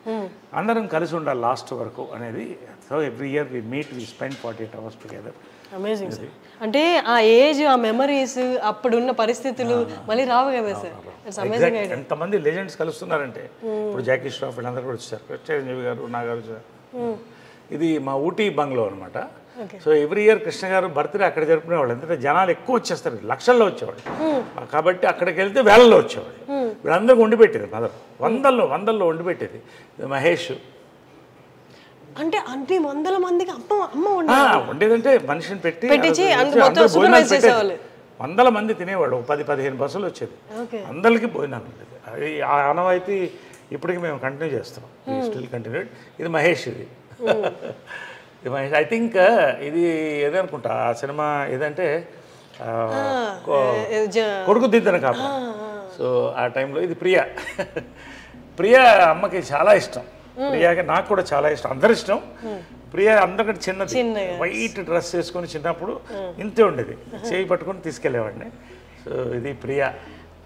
అందరం కలిసి ఉండాలి లాస్ట్ వరకు అనేది. So every year we meet, we spend 48 hours together. Amazing sir. అంటే ఆ ఏజ్, ఆ మెమరీస్, అప్పుడున్న పరిస్థితులు మళ్ళీ రావు కదా సార్? ఎంతమంది లెజెండ్స్ కలుస్తున్నారంటే, ఇప్పుడు జాకీ ష్రాఫ్ వీళ్ళందరూ కూడా వచ్చారు, చిరంజీవి గారు, నాగారు. ఇది మా ఊటీ బంగ్లో అనమాట. సో ఎవ్రీ ఇయర్ కృష్ణ గారు బర్త్డే అక్కడ జరుపుకునేవాళ్ళు. ఎందుకంటే జనాలు ఎక్కువ వచ్చేస్తారు, లక్షల్లో వచ్చేవాళ్ళు. కాబట్టి అక్కడికి వెళ్తే వేలల్లో వచ్చేవాళ్ళు. వీళ్ళందరికీ వండి పెట్టేది మదర్, వందల్లో వండి పెట్టేది. మహేష్ అంటే అన్ని 100 మందికి అమ్మ వండేదంటే మనిషిని పెట్టి 100 మంది తినేవాడు. 10-15 బస్సులు వచ్చేది, అందరికీ భోజనాలు ఉండేది. అది ఆ ఆనవాయితీ ఇప్పటికి మేము కంటిన్యూ చేస్తాం, స్టిల్ కంటిన్యూడ్. ఇది మహేష్, ఇది మహేష్. ఐ థింక్ ఇది ఏదనుకుంటా ఆ సినిమా ఏదంటే కొడుకు దిద్దన కాప. సో ఆ టైంలో ఇది ప్రియా అమ్మకి చాలా ఇష్టం. ప్రియాకి నాకు కూడా చాలా ఇష్టం, అందరి ఇష్టం. ప్రియా అందరికంటే చిన్నది, వైట్ డ్రెస్ వేసుకొని చిన్నప్పుడు ఇంతే ఉండేది, చేయి పట్టుకొని తీసుకెళ్ళేవాడిని. సో ఇది ప్రియా.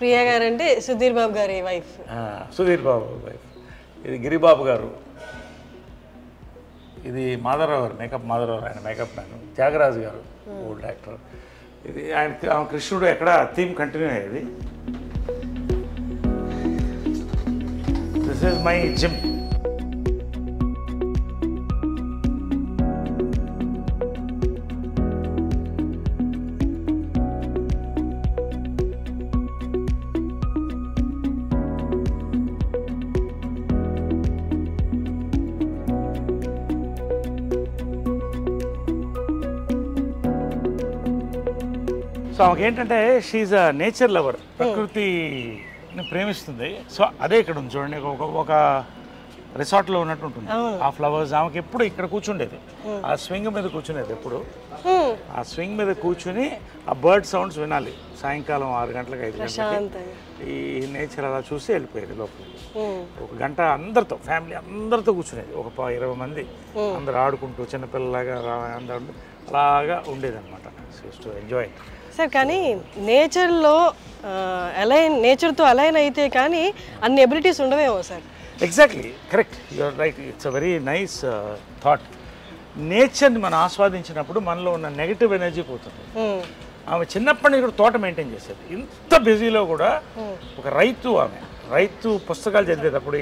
ప్రియా గారు అంటే సుధీర్ బాబు గారి వైఫ్. సుధీర్ బాబు వైఫ్. ఇది గిరిబాబు గారు. ఇది మాధవరావు గారు, మేకప్ మాధవరావు, ఆయన మేకప్ మ్యాన్. త్యాగరాజు గారు ఓల్డ్ యాక్టర్. ఇది ఆయన కృష్ణుడు ఎక్కడ థీమ్ కంటిన్యూ అయ్యేది. This is my gym. So ఆమెకి ఏంటంటే షీఈ్ అ నేచర్ లవర్, ప్రకృతిని ప్రేమిస్తుంది. సో అదే ఇక్కడ ఉంది చూడండి, ఒక రిసార్ట్లో ఉన్నట్టు ఉంటుంది ఆ ఫ్లవర్స్. ఆమెకి ఎప్పుడు ఇక్కడ కూర్చుండేది, ఆ స్వింగ్ మీద కూర్చునేది ఎప్పుడు. ఆ స్వింగ్ మీద కూర్చుని ఆ బర్డ్ సౌండ్స్ వినాలి సాయంకాలం 6 గంటలకు 5 గంటలకి. ఈ నేచర్ అలా చూసి వెళ్ళిపోయేది లోపలికి. 1 గంట అందరితో, ఫ్యామిలీ అందరితో కూర్చునేది. ఒక 20 మంది అందరు ఆడుకుంటూ చిన్నపిల్లలాగా అందరూ అలాగా ఉండేదన్నమాట. To enjoy sir. కానీ నేచర్లో నేచర్తో అలైన్ అయితే కానీ అన్ని ఎబిలిటీస్ ఉండవేమో sir. Exactly correct, you're right. It's a very nice thought. నేచర్ని మనం ఆస్వాదించినప్పుడు మనలో ఉన్న నెగిటివ్ ఎనర్జీ పోతుంది. ఆమె చిన్నప్పటి నుంచి కూడా తోట మెయింటైన్ చేసేది. ఇంత బిజీలో కూడా ఒక రైతు, ఆమె రైతు పుస్తకాలు చదివేటప్పుడు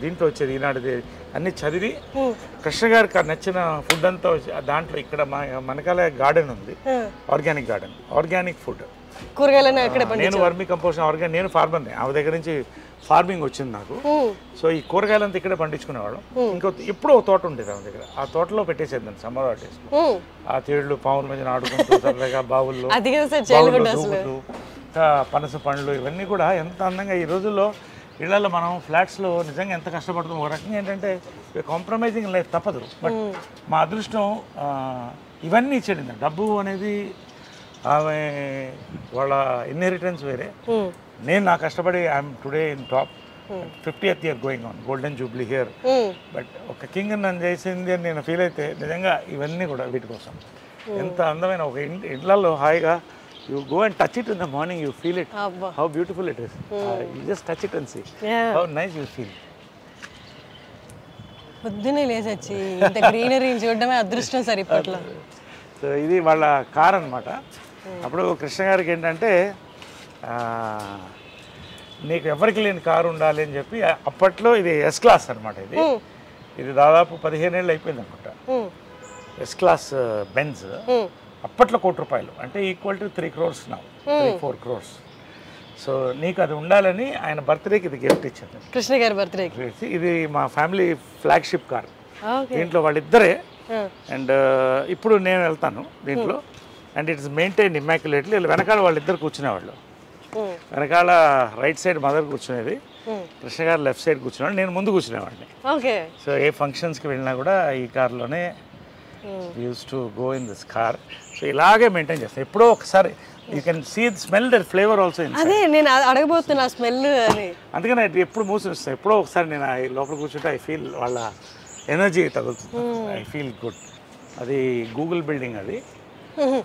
దీంట్లో వచ్చేది ఈనాడుది అన్ని చదివి కృష్ణ గారికి నచ్చిన ఫుడ్ అంతా దాంట్లో ఇక్కడ మనకాల గార్డెన్ ఉంది, ఆర్గానిక్ గార్డెన్, ఆర్గానిక్ ఫుడ్. కూరగాయలు నేను వర్మీ కంపోస్ట్ ఆర్గానిక్, నేను ఫార్మర్ని, ఆమె దగ్గర నుంచి ఫార్మింగ్ వచ్చింది నాకు. సో ఈ కూరగాయలంతా ఇక్కడే పండించుకునేవాళ్ళం. ఇంకో ఎప్పుడో తోట ఉండేది ఆమె దగ్గర, ఆ తోటలో పెట్టేసేది దాన్ని సమ్మర్ హాలిడేస్. ఆ తేళ్లు పావుల మధ్యన ఆడుకుంటూ సరదాగా బావుల్లో దూకుతూ పనస పండ్లు ఇవన్నీ కూడా ఎంత అందంగా. ఈ రోజుల్లో ఇళ్లలో మనం ఫ్లాట్స్లో నిజంగా ఎంత కష్టపడుతాం. ఒక రకంగా ఏంటంటే కాంప్రమైజింగ్ లైఫ్ తప్పదు. బట్ మా అదృష్టం ఇవన్నీ ఇచ్చేది. డబ్బు అనేది ఆమె వాళ్ళ ఇన్హెరిటెన్స్ వేరే. నేను నా కష్టపడి I'm today in top, 50th year going on, golden Jubilee here. But ఒక కింగ్ నన్ను చేసింది అని నేను ఫీల్ అయితే నిజంగా ఇవన్నీ కూడా వీటి కోసం. ఎంత అందమైన ఒక ఇళ్లలో హాయిగా you go and touch it in the morning, you feel it, how beautiful it is. You just touch it and see how nice you feel. పొద్దున్నే లేచొచ్చి ఇంత గ్రీనరీని చూడడమే అదృష్టం సార్ ఇప్పట్లో. సో ఇది వాళ్ళ కార్ అనమాట. అప్పుడు కృష్ణ గారికి ఏంటంటే నీకు ఎవరికి లేని కారు ఉండాలి అని చెప్పి అప్పట్లో ఇది ఎస్ క్లాస్ అనమాట. ఇది దాదాపు 15 ఏళ్ళు అయిపోయింది అనుకుంటా. ఎస్ క్లాస్ బెంజ్ అప్పట్లో ₹1,00,00,000 అంటే equal to 3 crores now, 3-4 crores. So నీకు అది ఉండాలని ఆయన బర్త్డేకి ఇది గిఫ్ట్ ఇచ్చాను, కృష్ణ గారి బర్త్డేకి. ఇది మా ఫ్యామిలీ ఫ్లాగ్షిప్ కార్. దీంట్లో వాళ్ళిద్దరే. అండ్ ఇప్పుడు నేను వెళ్తాను దీంట్లో. And it's maintain immaculately. వెనకాల వాళ్ళిద్దరు కూర్చునేవాళ్ళు. వెనకాల రైట్ సైడ్ మదర్ కూర్చునేది, కృష్ణ గారు లెఫ్ట్ సైడ్ కూర్చునేవాడు, నేను ముందు కూర్చునేవాడిని. సో ఏ ఫంక్షన్స్కి వెళ్ళినా కూడా ఈ కార్లోనే used to go in this car. So ఇలాగే మెయింటైన్ చేస్తాను. ఎప్పుడో ఒకసారి you can see the smell, that flavour also. అదే నేను అడగబోతున్నా స్మెల్ అని. అందుకని ఎప్పుడు మూసి వస్తాయి. ఎప్పుడో ఒకసారి నేను లోపల కూర్చుంటే ఐ ఫీల్ వాళ్ళ ఎనర్జీ తగులుతుంది. I feel good. అది గూగుల్ బిల్డింగ్, అది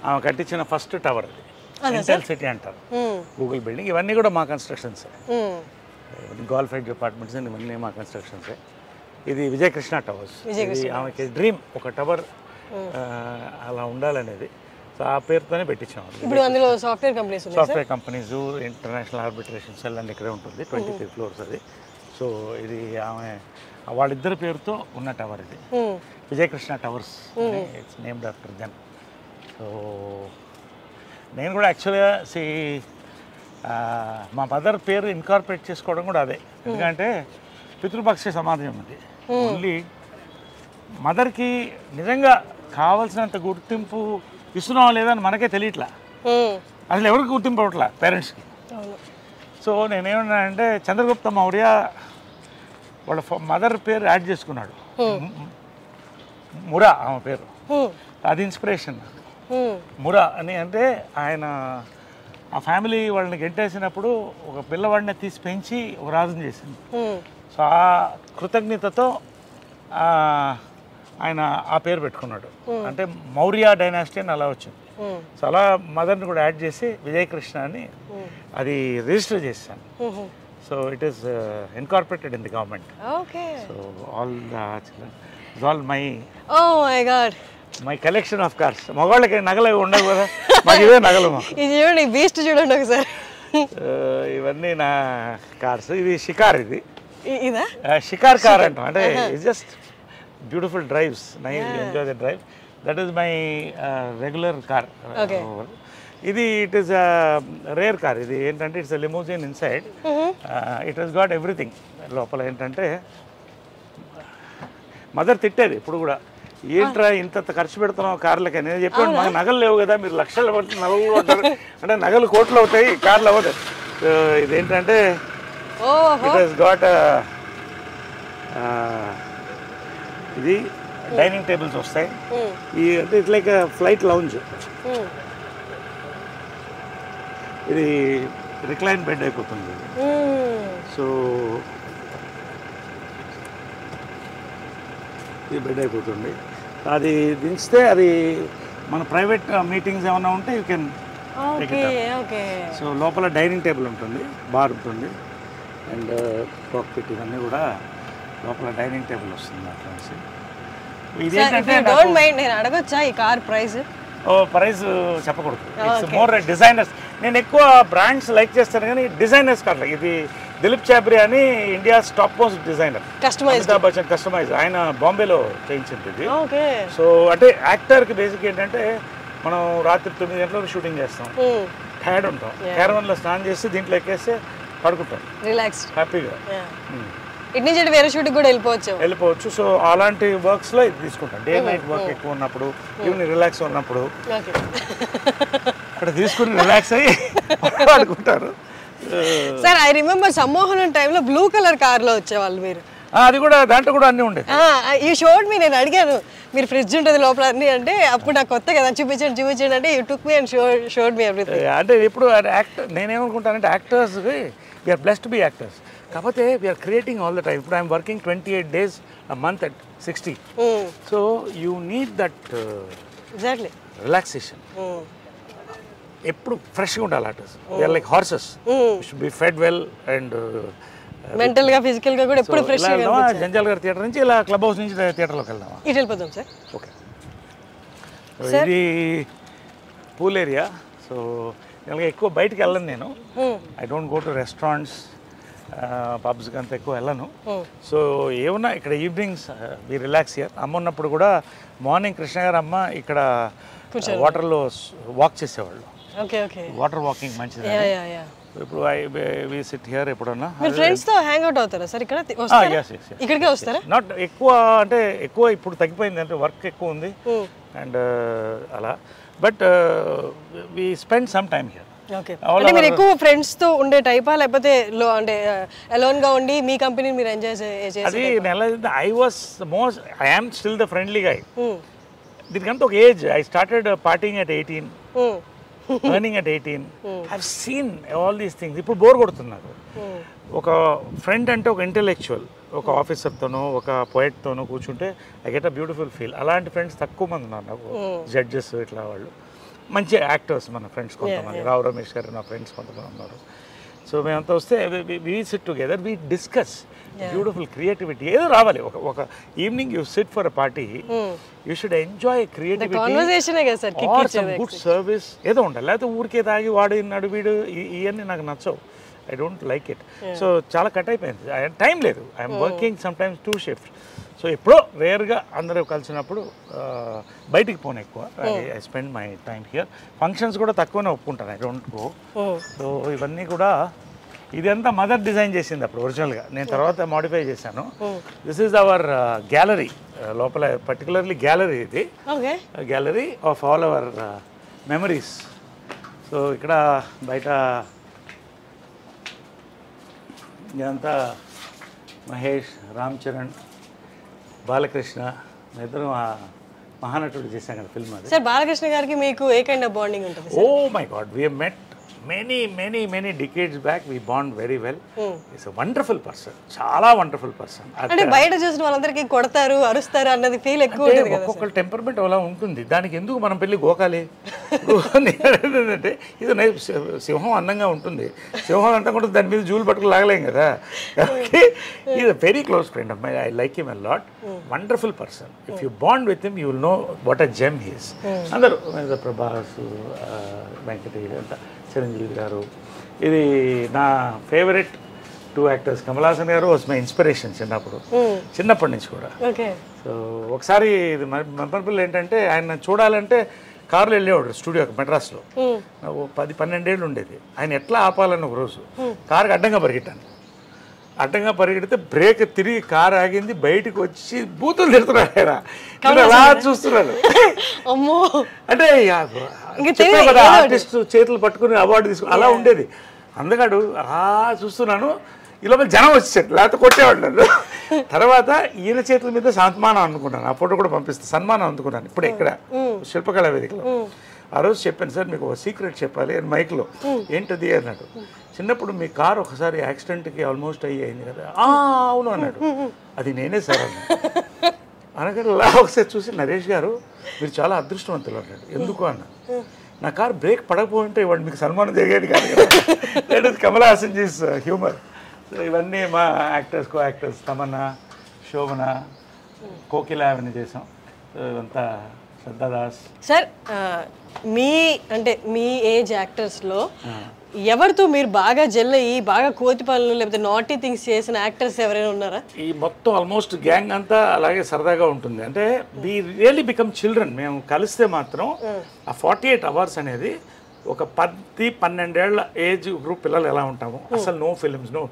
ఆమె కట్టించిన ఫస్ట్ టవర్. అది ఇంటెల్ సిటీ అంటారు గూగుల్ బిల్డింగ్. ఇవన్నీ కూడా మా కన్స్ట్రక్షన్స్, గోల్ఫైడ్ డిపార్ట్మెంట్స్ ఇవన్నీ మా కన్స్ట్రక్షన్సే. ఇది విజయకృష్ణ టవర్స్. ఇది ఆమెకి డ్రీమ్, ఒక టవర్ అలా ఉండాలనేది. సో ఆ పేరుతోనే పెట్టించాము. ఇప్పుడు అందులో software companies, companies, international arbitration cell అని ఇక్కడే ఉంటుంది. 23 floors అది. సో ఇది ఆమె వాళ్ళిద్దరి పేరుతో ఉన్న టవర్ ఇది, Vijayakrishna towers. It's named after them. So నేను కూడా యాక్చువల్గా మా మదర్ పేరు ఇన్కార్పొరేట్ చేసుకోవడం కూడా అదే. ఎందుకంటే పితృపక్ష సమాజం ఉంది. ఓన్లీ మదర్కి నిజంగా కావాల్సినంత గుర్తింపు ఇస్తున్నావా లేదా అని మనకే తెలియట్లా. అసలు ఎవరికి గుర్తింపు అవ్వట్లా పేరెంట్స్కి. సో నేనేమన్నానంటే చంద్రగుప్త మౌర్య వాళ్ళ మదర్ పేరు యాడ్ చేసుకున్నాడు, మురా ఆమె పేరు. అది ఇన్స్పిరేషన్ నాకు. మురా అని అంటే ఆయన ఆ ఫ్యామిలీ వాళ్ళని గెంటేసినప్పుడు ఒక పిల్లవాడిని తీసి పెంచి ఒక రాజుని చేసింది. సో ఆ కృతజ్ఞతతో ఆయన ఆ పేరు పెట్టుకున్నాడు. అంటే మౌర్య డైనాసిటీ అని అలా వచ్చింది. సో అలా మదర్ని కూడా యాడ్ చేసి విజయకృష్ణ అని అది రిజిస్టర్ చేశాను. So it is incorporated in the government. So all my collection of cars. మగవాళ్ళకి నగలు ఉండవు కదా, మాకు ఇవే నగలు. ఇది చూడండి, బీస్ట్ చూడండి ఒకసారి. ఇవన్నీ నా కార్స్. ఇది షికార్, ఇది ఇదా షికార్ కార్ అంటాం. అంటే it's just beautiful drives, enjoy the drive. That is my regular car. ఇది ఇట్ ఈస్ రేర్ కార్. ఇది ఏంటంటే it's limousine inside. It has got everything. లోపల ఏంటంటే మదర్ తిట్టేది ఇప్పుడు కూడా, ఏంట్రా ఇంత ఖర్చు పెడుతున్నావు కార్లకి. నేను చెప్పాను మాకు నగలు లేవు కదా, మీరు లక్షలు పడుతు నగలు కొంటారు అంటే నగలు కోట్లు అవుతాయి, కార్లు అవ్వదు. ఇదేంటంటే ఇట్ హస్ గాట్ ఇది డైనింగ్ టేబుల్స్ వస్తాయి. ఈ అంటే ఇట్స్ లైక్ ఫ్లైట్ లౌంజ్. ఇది రిక్లైన్ బెడ్ అయిపోతుంది. సో ఇది బెడ్ అయిపోతుంది. అది దించితే అది మన ప్రైవేట్ మీటింగ్స్ ఏమైనా ఉంటే యూ కెన్. సో లోపల డైనింగ్ టేబుల్ ఉంటుంది, బార్ ఉంటుంది, అండ్ కాక్పిట్ ఇవన్నీ కూడా లోపల డైనింగ్ టేబుల్ వస్తుంది అట్లా. ఇదేంటంటే నేను అడగొచ్చా ఈ కార్ ప్రైస్? ప్రైస్ చెప్పకూడదు. It's more designers. నేను ఎక్కువ బ్రాండ్స్ లైక్ చేస్తాను కానీ డిజైనర్స్ కాదు. ఇది దిలీప్ చాబ్రి అని India's top most designer, Amitabh Bachchan customize. ఆయన బాంబేలో చేయించింది ఇది. సో అంటే యాక్టర్కి బేసిక్ ఏంటంటే మనం రాత్రి 9 గంటలకు షూటింగ్ చేస్తాం, టైర్డ్ ఉంటాం, క్యారవన్లో స్నానం చేసి దీంట్లో ఎక్కేస్తే పడుకుంటాం రిలాక్స్ హ్యాపీగా. ఇటు నుంచి వేరే షూటింగ్ కూడా వెళ్ళిపోవచ్చు. సో అలాంటి వర్క్స్లో ఇది తీసుకుంటాం. డే నైట్ వర్క్ ఎక్కువ ఉన్నప్పుడు, ఈవినింగ్ రిలాక్స్ ఉన్నప్పుడు అక్కడ తీసుకుని రిలాక్స్ అయ్యి పడుకుంటారు. సార్ ఐ రిమెంబర్ సమ్మోహనం టైంలో బ్లూ కలర్ కార్లో వచ్చేవాళ్ళు మీరు. అది కూడా దాంట్లో కూడా అన్నీ ఉండేది. ఈ షోడ్ మీ నేను అడిగాను మీరు ఫ్రిడ్జ్ ఉంటుంది లోపల అన్ని అంటే, అప్పుడు నాకు కొత్త కదా చూపించండి అంటే you took me and showed me everything. అంటే ఇప్పుడు యాక్టర్ నేనేమనుకుంటానంటే actors we're blessed to be actors. కాకపోతే we're creating all the time. ఇప్పుడు I'm working 28 days a month at 60. So you need that exactly relaxation. ఎప్పుడు ఫ్రెష్గా ఉండాలి artist. We're like horses, should be fed well and mental గా physical గా కూడా ఎప్పుడు fresh గా. జంజాల్ గారి థియేటర్ నుంచి ఇలా క్లబ్ హౌస్ నుంచి థియేటర్లోకి వెళ్దాం. ఇటు వెళ్ళిపోదాం సార్. ఓకే. ఇది పూల్ ఏరియా. సో ఇలాగ ఎక్కువ బయటికి వెళ్ళను నేను. I don't go to restaurants, పబ్స్కి అంత ఎక్కువ వెళ్ళను. సో ఏమన్నా ఇక్కడ ఈవినింగ్స్ వి రిలాక్స్ హియర్. అమ్మ ఉన్నప్పుడు కూడా మార్నింగ్ కృష్ణ గారు అమ్మ ఇక్కడ వాటర్లో వాక్ చేసేవాళ్ళు. వాటర్ వాకింగ్ మంచిది. ఇప్పుడు వి సిట్ హియర్. ఎప్పుడన్నా ఫ్రెండ్స్ తో హ్యాంగ్ అవుట్ అవుతారా సార్ ఇక్కడ? ఇక్కడికే వస్తారా? నాట్ ఎక్కువ, అంటే ఎక్కువ ఇప్పుడు తగ్గిపోయింది, అంటే వర్క్ ఎక్కువ ఉంది అండ్ అలా. But we spend some time here. అంటే మీరు ఎక్కువ ఫ్రెండ్స్ తో ఉండే టైపా, లేకపోతే అంటే అలోన్ గా ఉండి మీ కంపెనీని మీరు ఎంజాయ్ చేసే? అది I was most, I am still the friendly guy. దీనికంతా ఒక age. I started partying at 18, earning at 18. I've seen all these things. ఇప్పుడు బోర్ కొడుతుంది నాకు. ఒక ఫ్రెండ్ అంటే ఒక ఇంటెలెక్చువల్, ఒక ఆఫీసర్తోనో ఒక పోయెట్తోనో కూర్చుంటే I get a beautiful feel. అలాంటి ఫ్రెండ్స్ తక్కువ మంది ఉన్నారు నాకు. జడ్జెస్ ఇట్లా వాళ్ళు మంచి యాక్టర్స్ మన ఫ్రెండ్స్ కొంతమంది. రావు రమేష్ గారు నా ఫ్రెండ్స్ కొంతమంది ఉన్నారు. సో మేమంతా వస్తే we sit together, we discuss beautiful creativity. ఏదో రావాలి. ఒక evening you sit for a party, you should enjoy creativity or some good service ఏదో ఉండాలి. లేకపోతే ఊరికే తాగి వాడు ఇన్నాడు వీడు ఇవన్నీ నాకు నచ్చవు. I don't like it. So చాలా కట్ అయిపోయింది, టైం లేదు. I'm working some times 2 shifts. So ఎప్పుడో రేర్గా అందరూ కలిసినప్పుడు బయటికి పోను ఎక్కువ. I spend my time here. Functions కూడా తక్కువనే ఒప్పుకుంటాను, ఐ డోంట్ గో. సో ఇవన్నీ కూడా ఇదంతా మదర్ డిజైన్ చేసింది అప్పుడు ఒరిజినల్గా. నేను తర్వాత మాడిఫై చేశాను. This is our gallery. లోపల పర్టికులర్లీ గ్యాలరీ ఇది, gallery of all our memories. So ఇక్కడ బయట ఇదంతా మహేష్, రామ్ చరణ్, బాలకృష్ణ, ఇద్దరు మహానటుడు చేశాం కదా ఫిల్మ్. అది సార్ బాలకృష్ణ గారికి మీకు ఏ కైండ్ ఆఫ్ బాండింగ్ ఉంటుంది? Oh my god, we met many decades back we bond very well. He's a wonderful person, చాలా వండర్ఫుల్ పర్సన్. అంటే బయట చూసిన వాళ్ళందరికీ కొడతారు అరుస్తారు అన్నది ఫీల్ ఎక్కువ ఉంటుంది కదా. ఒక్కొక్కరు టెంపర్మెంట్ అలా ఉంటుంది, దానికి ఎందుకు మనం పెళ్ళి గోకాలి? ఏంటంటే ఇది సింహం అందంగా ఉంటుంది, సింహం అంతా కూడా దాని మీద జూలు పట్టుకుని లాగలేం కదా. కాబట్టి is a very close friend of my. I like him a lot. Wonderful person. If you bond with him you will know what a gem he is. అందరూ ప్రభాస్, వెంకటేష్ అంతా, చిరంజీవి గారు. ఇది నా ఫేవరెట్ 2 యాక్టర్స్. కమల్ హాసన్ గారు వాజ్ మై ఇన్స్పిరేషన్ చిన్నప్పటి నుంచి కూడా. So ఒకసారి ఇది మెమరబుల్ ఏంటంటే, ఆయన చూడాలంటే కారులో వెళ్ళేవాడు స్టూడియోకి మెడ్రాస్లో. 10-12 ఏళ్ళు ఉండేది. ఆయన ఎట్లా ఆపాలని ఒక రోజు కారుకి అడ్డంగా పరిగెట్టాను. అడ్డంగా పరిగెడితే బ్రేక్ తిరిగి కారు ఆగింది, బయటకు వచ్చి బూతులు తిడుతున్నాడు. ఆయన అలా చూస్తున్నాడు. అంటే కదా ఆర్టిస్ట్ చేతులు పట్టుకుని అవార్డు తీసుకుని అలా ఉండేది. అందుకడు అలా చూస్తున్నాను. ఈ లోపల జనం వచ్చేసాడు, లేకపోతే కొట్టేవాడు నన్ను. తర్వాత ఈయన చేతుల మీద సన్మానం అనుకున్నాను. ఆ ఫోటో కూడా పంపిస్తాను. సన్మానం అందుకున్నాను ఇప్పుడే ఇక్కడ శిల్పకళా వేదికలో. ఆ రోజు చెప్పాను, సార్ మీకు ఒక సీక్రెట్ చెప్పాలి అని మైక్లో. ఏంటది అన్నాడు. చిన్నప్పుడు మీ కారు ఒకసారి యాక్సిడెంట్కి ఆల్మోస్ట్ అయింది కదా. అవును అన్నాడు. అది నేనే సార్ అన్నాడు. అనగానే ఒకసారి చూసి, నరేష్ గారు మీరు చాలా అదృష్టవంతులు అన్నాడు. ఎందుకు అన్నాడు. నా కారు బ్రేక్ పడకపోయింటే ఇవాడు మీకు సన్మానం జరిగేది కాదు కదా. That is Kamal Haasan ji's humour. So ఇవన్నీ మా actors, co actors Tamannaah, Shobana, Kokila అవన్నీ చేసాం. సో ఇవంతా శ్రద్ధాదాస్. సార్ మీ ఏజ్ యాక్టర్స్లో ఎవరితో మీరు బాగా జెల్ అయ్యి బాగా కోతి పనులు లేకపోతే నాటీ థింగ్స్ చేసిన యాక్టర్స్ ఎవరైనా ఉన్నారా? ఈ మొత్తం ఆల్మోస్ట్ గ్యాంగ్ అంతా అలాగే సరదాగా ఉంటుంది. అంటే వి రియల్లీ బికమ్ చిల్డ్రన్. మేము కలిస్తే మాత్రం ఆ 48 అవర్స్ అనేది ఒక 10-12 ఏళ్ల ఏజ్ గ్రూప్ పిల్లలు ఎలా ఉంటాము, అసలు no films, no,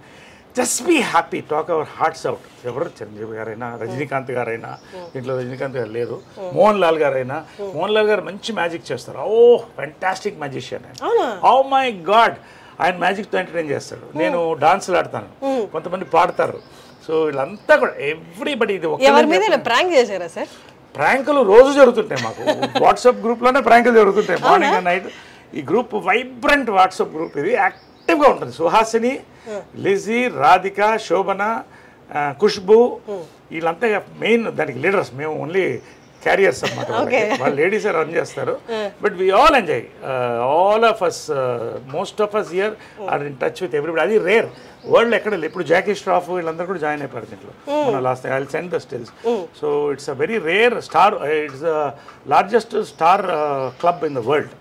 just be happy, talk our hearts out. ఎవరు చిరంజీవి గారైనా, రజనీకాంత్ గారైనా, దీంట్లో రజనీకాంత్ గారు లేరు, మోహన్ లాల్ గారైనా. మోహన్ లాల్ గారు మంచి మ్యాజిక్ చేస్తారు. ఓ ఫ్యాంటాస్టిక్ మ్యాజిషియన్ ఆయన. ఓ మై గాడ్, ఆయన మ్యాజిక్తో ఎంటర్టైన్ చేస్తాడు. నేను డాన్సులు ఆడతాను, కొంతమంది పాడతారు. సో వీళ్ళంతా కూడా ఎవ్రీబడి. ఇది ప్రాంక్ చేశారా సార్? ప్రాంకులు రోజు జరుగుతుంటాయి మాకు. వాట్సాప్ గ్రూప్లోనే ప్రాంకులు జరుగుతుంటాయి మార్నింగ్ అండ్ నైట్. ఈ గ్రూప్ వైబ్రెంట్ వాట్సాప్ గ్రూప్. ఇది యాక్టివ్గా ఉంటుంది. సుహాసిని, లిజీ, రాధిక, శోభన, ఖుష్బు, వీళ్ళంతా మెయిన్ దానికి లీడర్స్. మేము ఓన్లీ క్యారియర్స్ అన్నమాట. వాళ్ళు లేడీసే రన్ చేస్తారు. But we all enjoy. All of us, most of us here are in touch with everybody. అది రేర్ వరల్డ్ ఎక్కడ లేదు. ఇప్పుడు జాకీ ష్రాఫ్ వీళ్ళందరూ కూడా జాయిన్ అయిపోయారు దీంట్లో. మన last I will send the stills. So it's a very rare star. It's the largest star club in the world.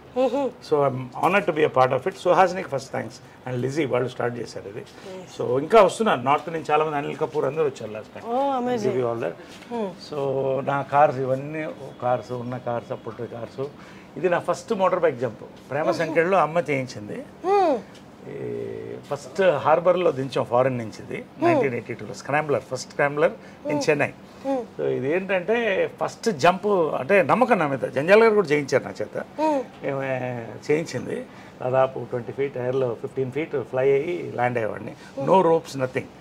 So I'm honoured to be a part of it. సుహాసినికి first thanks. And Lizzy వాళ్ళు start చేశారు ఇది. So ఇంకా వస్తున్నారు north నుంచి చాలా మంది. అనిల్ కపూర్ అందరూ వచ్చారు last time. All that. So నా కార్స్ ఇవన్నీ కార్స్ ఉన్న కార్స్, అప్పుడు కార్స్. ఇది నా ఫస్ట్ మోటార్ బైక్ జంప్ ప్రేమ సంఖ్యలో అమ్మ చేయించింది. ఫస్ట్ హార్బర్లో దించాం ఫారెన్ నుంచి. ఇది 1982లో scrambler, first scrambler in Chennai. So ఇది ఏంటంటే ఫస్ట్ జంప్ అంటే నమ్మకం నా మీద. జంజాల్ గారు కూడా చేయించారు నా చేత. చేయించింది. దాదాపు 20 feet ఎయిర్లో 15 feet ఫ్లై అయ్యి ల్యాండ్ అయ్యేవాడిని. No ropes, nothing.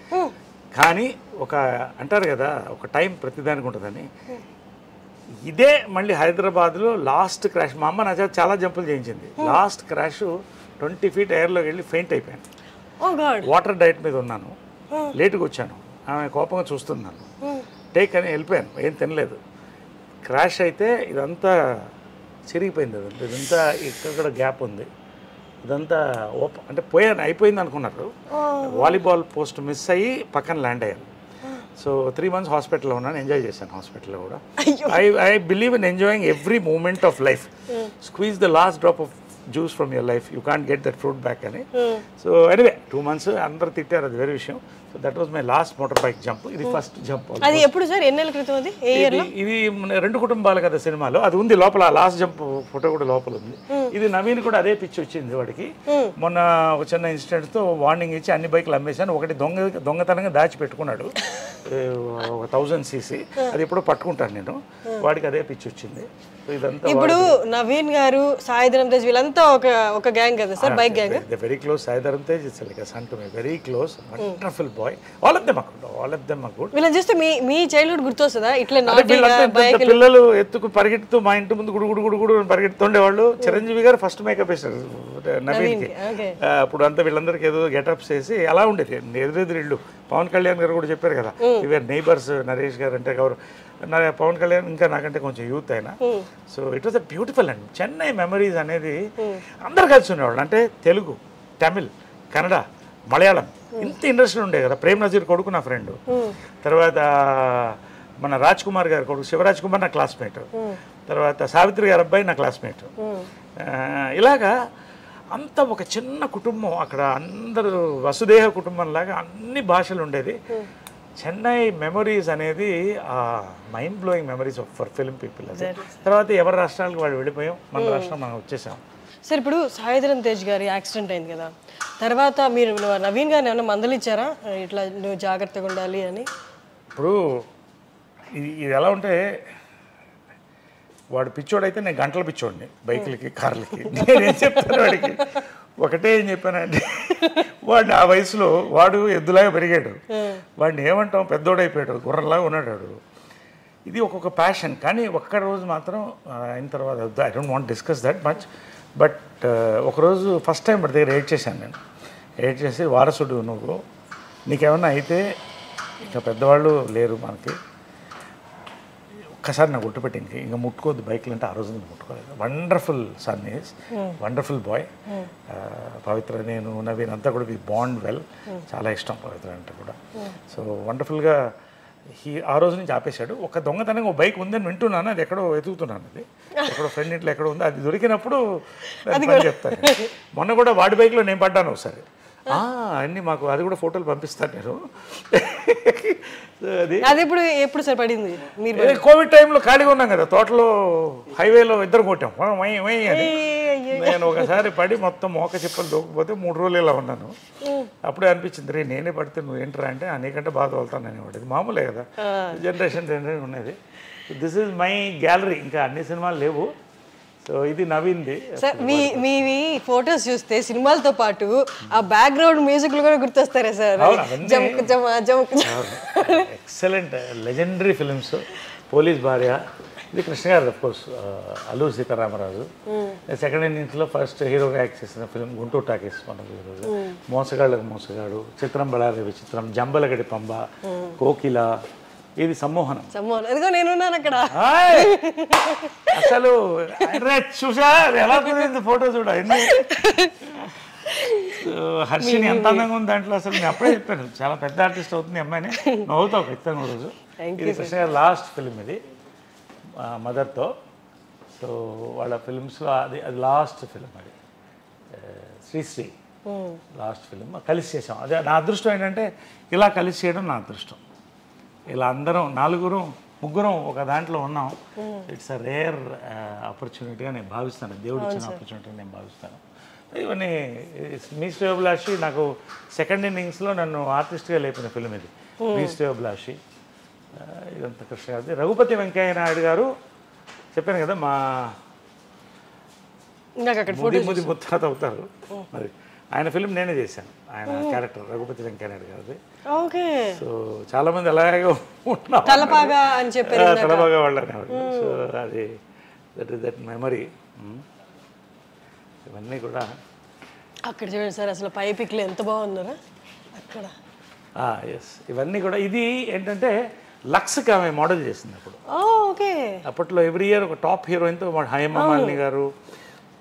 కానీ ఒక అంటారు కదా, ఒక టైం ప్రతిదానికి ఉంటుందని. ఇదే మళ్ళీ హైదరాబాద్లో లాస్ట్ క్రాష్. మా అమ్మ నా చేత చాలా జంపులు చేయించింది. లాస్ట్ క్రాష్ 20 feet ఎయిర్లోకి వెళ్ళి ఫెయింట్ అయిపోయాను. వాటర్ డైట్ మీద ఉన్నాను, లేటుగా వచ్చాను. ఆమె కోపంగా చూస్తున్నాను. టేక్ అని వెళ్ళిపోయాను, ఏం తినలేదు. క్రాష్ అయితే ఇదంతా చిరిగిపోయింది. ఇదంతా ఇక్కడ గ్యాప్ ఉంది. ఇదంతా అంటే పోయాను, అయిపోయింది అనుకున్నారు. వాలీబాల్ పోస్ట్ మిస్ అయ్యి పక్కన ల్యాండ్ అయ్యాను. సో 3 months హాస్పిటల్లో ఉన్నాను. ఎంజాయ్ చేశాను హాస్పిటల్లో కూడా. I believe in enjoying every moment of life. Squeeze the last drop of juice from your life. You can't get that fruit back అని. సో ఎనీవే 2 months అందరు తిట్టారు, అది వేరే విషయం. So that was my last motor bike jump. ఇది first jump. అది ఎప్పుడు sir? ఎన్ని నెలల క్రితం? అది ఇది 2 కుటుంబాలు కదా సినిమాలో. అది ఉంది లోపల, లాస్ట్ జంప్ ఫోటో కూడా లోపల ఉంది. ఇది నవీన్ కూడా అదే పిచ్చి వచ్చింది వాడికి. మొన్న ఒక చిన్న ఇన్సిడెంట్తో వార్నింగ్ ఇచ్చి అన్ని బైకులు అమ్మేశాను. ఒకటి దొంగతనంగా దాచిపెట్టుకున్నాడు, 1000 cc. అది ఎప్పుడో పట్టుకుంటాను నేను. వాడికి అదే పిచ్చి వచ్చింది. ఇప్పుడు నవీన్ గారు, సాయి ధరమ్ తేజ్ వీళ్ళంతా ఒక గ్యాంగ్ కదా sir, bike gang. They very close. Sai Dharam Tej it's like a son to me, very close, wonderful boy. All of them are good. వీళ్ళని చూస్తే మీ చైల్డ్హుడ్ గుర్తొస్తుందా? ఇట్లా పిల్లలు ఎత్తుకు పరిగెడుతూ మా ఇంటి ముందు గుడు పరిగెడుతుండేవాళ్ళు. చిరంజీవి గారు ఫస్ట్ మేకప్ వేశారు నవీన్కి. అప్పుడు అంతా వీళ్ళందరికీ ఏదో గెటప్స్ వేసి అలా ఉండేది. ఎదురెదురు ఇళ్ళు. పవన్ కళ్యాణ్ గారు కూడా చెప్పారు కదా, ఇవే నైబర్స్. నరేష్ గారు అంటే ఎవరు, పవన్ కళ్యాణ్ ఇంకా నాకంటే కొంచెం యూత్ అయినా. So it was a beautiful and Chennai memories అనేది అందరు కలిసి ఉండేవాళ్ళు. అంటే తెలుగు, తమిళ్, కన్నడ, మలయాళం ఇంత ఇండస్ట్రీ ఉండే కదా. ప్రేమ్ నజీర్ కొడుకు నా ఫ్రెండ్, తర్వాత మన రాజ్ కుమార్ గారి కొడుకు శివరాజ్ కుమార్ నా క్లాస్మేట్, తర్వాత సావిత్రి గారి అబ్బాయి నా క్లాస్మేట్. ఇలాగా అంత ఒక చిన్న కుటుంబం అక్కడ, అందరూ వసుదేహ కుటుంబంలాగా అన్ని భాషలు ఉండేది. చెన్నై మెమరీస్ అనేది mind blowing memories for film people. అది తర్వాత ఎవరి రాష్ట్రాలకు వాళ్ళు వెళ్ళిపోయాం, మన రాష్ట్రం మనం వచ్చేసాం. సార్ ఇప్పుడు సాయిధరం తేజ్ గారి యాక్సిడెంట్ అయింది కదా, తర్వాత మీరు నవీన్ గారిని ఏమైనా మందలిచ్చారా ఇట్లా నువ్వు జాగ్రత్తగా ఉండాలి అని? ఇప్పుడు ఇది ఎలా ఉంటే, వాడు పిచ్చోడైతే నేను గంటల పిచ్చోడిని, బైకులకి కార్లకి. నేనేం చెప్తాను వాడికి, ఒకటే ఏం చెప్పానంటే, వాడిని ఆ వయసులో వాడు ఎద్దులాగా పెరిగాడు, వాడిని ఏమంటాం పెద్దోడైపోయాడు, గుర్రంలాగా ఉన్నాడు వాడు. ఇది ఒక్కొక్క ప్యాషన్. కానీ ఒక్క రోజు మాత్రం అయిన తర్వాత I don't want discuss that much, but ఒకరోజు ఫస్ట్ టైం వాడి దగ్గర ఎయిడ్ చేశాను నేను. ఎయిడ్ చేసి, వారసుడు నువ్వు, నీకేమన్నా అయితే ఇంకా పెద్దవాళ్ళు లేరు మనకి, ఒక్కసారి నాకు గుర్తుపెట్టి ఇంకా ముట్టుకోవద్దు బైక్లు అంటే. ఆ రోజు నేను ముట్టుకోలేదు. Wonderful son is, wonderful boy. Pavitra, నేను, నవీన్ అంతా కూడా వి బాండ్ వెల్. చాలా ఇష్టం పవిత్ర అంటే కూడా. సో వండర్ఫుల్గా ఆ రోజు నుంచి ఆపేశాడు. ఒక దొంగతనంగా ఒక బైక్ ఉందని వింటున్నాను, అది ఎక్కడో వెతుకుతున్నాను, అది ఎక్కడో ఫ్రెండ్ ఇంట్లో ఎక్కడో ఉంది, అది దొరికినప్పుడు చెప్తాను. మొన్న కూడా వాడి బైక్లో నేను పడ్డాను ఒకసారి. అన్నీ మాకు అది కూడా ఫోటోలు పంపిస్తాను నేను. అది ఎప్పుడు సార్ పడింది? మీరు కోవిడ్ టైంలో ఖాళీగా ఉన్నాం కదా, తోటలో హైవేలో ఇద్దరు కొట్టాం అని. నేను ఒకసారి పడి మొత్తం మోక చిప్పలు దూకపోతే 3 రోజులు ఇలా ఉన్నాను. అప్పుడే అనిపించింది, రే నేనే పడితే నువ్వు ఏంటరా అంటే, నీకంటే బాగా తోలుతాను అనేవాడు. ఇది మామూలే కదా, జనరేషన్ ఉన్నది. This is my gallery. ఇంకా అన్ని సినిమాలు లేవు. సో ఇది నవీన్ది. సార్ మీ ఫొటోస్ చూస్తే సినిమాలతో పాటు ఆ బ్యాక్గ్రౌండ్ మ్యూజిక్లు కూడా గుర్తొస్తారా sir? Excellent legendary films. Police భార్య, ఇది కృష్ణ గారు of course, Alluri Sitaramaraju. Second ఇన్నింగ్స్లో ఫస్ట్ హీరోగా యాక్ట్ చేసిన ఫిలిం గుంటూరు టాకీస్ మనకు ఈరోజు. మోసగాళ్ళకు మోసగాడు, చిత్రం బళారి విచిత్రం, జంబలగడి పంబ, కోకిల, ఇది సమ్మోహనం. అదిగో నేనున్నాను అక్కడ. అసలు చూసా ఎలా కుదిరింది ఫోటో చూడ. హర్షిని ఎంత అందంగా ఉంది దాంట్లో. అసలు నేను అప్పుడే చెప్పాను, చాలా పెద్ద ఆర్టిస్ట్ అవుతుంది అమ్మాయిని. నవ్వుతావు ఖచ్చితంగా రోజు. ఇది కృష్ణ గారి లాస్ట్ ఫిలిం, ఇది మదర్తో. సో వాళ్ళ ఫిలిమ్స్లో అది లాస్ట్ ఫిలిం. అది శ్రీశ్రీ లాస్ట్ ఫిలిం కలిసి చేసాం. అదే నా అదృష్టం ఏంటంటే, ఇలా కలిసి చేయడం నా అదృష్టం. ఇలా అందరం ముగ్గురం ఒక దాంట్లో ఉన్నాం. ఇట్స్ అ రేర్ ఆపర్చునిటీగా నేను భావిస్తాను, దేవుడు ఇచ్చిన ఆపర్చునిటీగా నేను భావిస్తాను. ఇవన్నీ మీ శ్రేయోభిలాషి నాకు సెకండ్ ఇన్నింగ్స్లో నన్ను ఆర్టిస్ట్గా లేపిన ఫిలిం ఇది, మీ శ్రేయోభిలాషి. ఇదంతా కృష్ణ గారిది. రఘుపతి వెంకయ్య నాయుడు గారు చెప్పాను కదా, మా ముది ముత్తాత అవుతారు. మరి ఆయన ఫిలిం నేనే చేశాను, ఆయన క్యారెక్టర్ రఘుపతి వెంకయ్య నాయుడు గారిది. సో చాలా మంది అలాగే తలపాగా అని చెప్పారు, తలపాగా వాళ్ళు అనేవాళ్ళు. సో అది దట్ మెమరీ. ఇవన్నీ కూడా అక్కడ చూడండి సార్, అసలు పై పిక్లు ఎంత బాగున్నారా అక్కడ. ఎస్, ఇవన్నీ కూడా. ఇది ఏంటంటే లక్స్కి ఆమె మోడల్ చేసింది అప్పుడు. ఓకే. అప్పట్లో ఎవ్రీ ఇయర్ ఒక టాప్ హీరోయిన్తో హేమమాలిని గారు,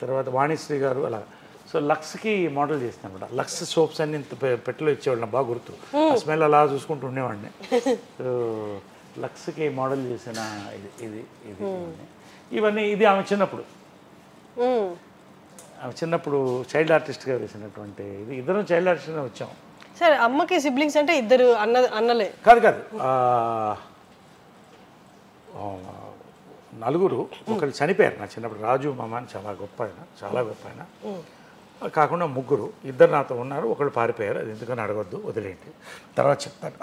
తర్వాత వాణిశ్రీ గారు, అలా. సో లక్స్కి మోడల్ చేస్తాను అనమాట. లక్స్ సోప్స్ అన్ని ఇంత పెట్టెలో ఇచ్చేవాళ్ళు, నాకు బాగా గుర్తు. ఆ స్మెల్ అలా చూసుకుంటూ ఉండేవాడిని. సో లక్స్కి మోడల్ చేసిన ఇది ఇవన్నీ. ఇది ఆమె చిన్నప్పుడు చైల్డ్ ఆర్టిస్ట్గా వేసినటువంటి ఇది. ఇద్దరం చైల్డ్ ఆర్టిస్ట్గా వచ్చాం. సార్ అమ్మకి సిబ్లింగ్స్ అంటే ఇద్దరు అన్నలే? కాదు, నలుగురు. ఒకళ్ళు చనిపోయారు నా చిన్నప్పుడు. రాజు మామ అని చాలా గొప్ప ఆయన. కాకుండా ముగ్గురు, ఇద్దరు నాతో ఉన్నారు, ఒకళ్ళు పారిపోయారు. అది ఎందుకని అడగొద్దు, వదిలేండి, తర్వాత చెప్తాను.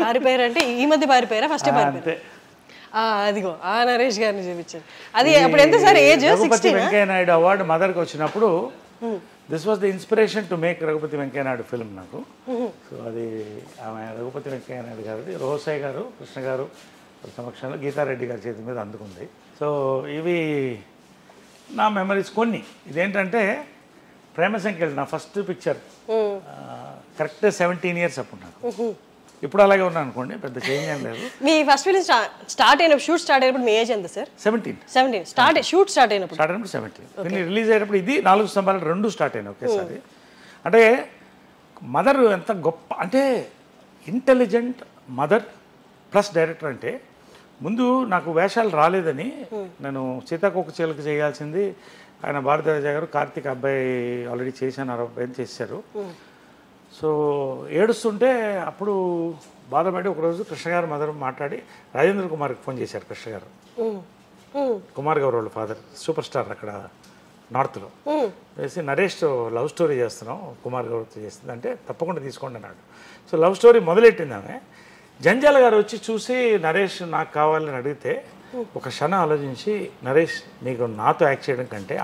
పారిపోయారు అంటే ఈ మధ్య పారిపోయారా? ఫస్ట్ అంతే. అదిగో ఆ నరేష్ గారిని చూపించారు. అది అప్పుడు ఎంత sir age? Raghupathi Venkaiah Naidu award మదర్కి వచ్చినప్పుడు this was the inspiration to make Raghupathi Venkaiah Naidu film నాకు. సో అది ఆమె రఘుపతి వెంకయ్య నాయుడు గారిది. రోసయ్య గారు, కృష్ణ గారు సమక్షంలో గీతారెడ్డి గారి చేతి మీద అందుకుంది. సో ఇవి నా మెమరీస్ కొన్ని. ఇదేంటంటే ప్రేమ సంఖ్యలు నా ఫస్ట్ పిక్చర్ కరెక్ట్ 17 years అప్పుడు నాకు. ఇప్పుడు అలాగే ఉన్నాను అనుకోండి, పెద్ద చేంజ్ ఏం లేదు. మీ ఫస్ట్ ఫిల్మ్ స్టార్ట్ అయినప్పుడు షూట్ స్టార్ట్ అయినప్పుడు మీ ఏజ్ ఎంత సార్? 17 షూట్ స్టార్ట్ అయినప్పుడు 17 రిలీజ్ అయ్యేటప్పుడు ఇది 4 స్తంభాలు 2 స్టార్ట్ అయినాయి ఒకేసారి. అంటే మదర్ ఎంత గొప్ప అంటే ఇంటెలిజెంట్ మదర్ ప్లస్ డైరెక్టర్. అంటే ముందు నాకు వేషాలు రాలేదని నేను సీతాకోక చిలుక చేయాల్సింది ఆయన భారతరాజ గారు కార్తీక్ అబ్బాయి ఆల్రెడీ చేశాను, 60 చేశారు. సో ఏడుస్తుంటే అప్పుడు బాధపడి ఒకరోజు కృష్ణ గారు మదర్ మాట్లాడి రాజేంద్ర కుమార్కి ఫోన్ చేశారు. కృష్ణ గారు కుమార్ గౌర్ వాళ్ళ ఫాదర్ సూపర్ స్టార్ అక్కడ నార్త్లో వేసి, నరేష్ లవ్ స్టోరీ చేస్తున్నాం కుమార్ గౌర్తో చేస్తుంది అంటే తప్పకుండా తీసుకోండి అన్నాడు. సో లవ్ స్టోరీ మొదలెట్టింది ఆమె. జంజాల గారు వచ్చి చూసి నరేష్ నాకు కావాలని అడిగితే ఒక క్షణం ఆలోచించి, నరేష్ నీకు నాతో యాక్ట్ చేయడం కంటే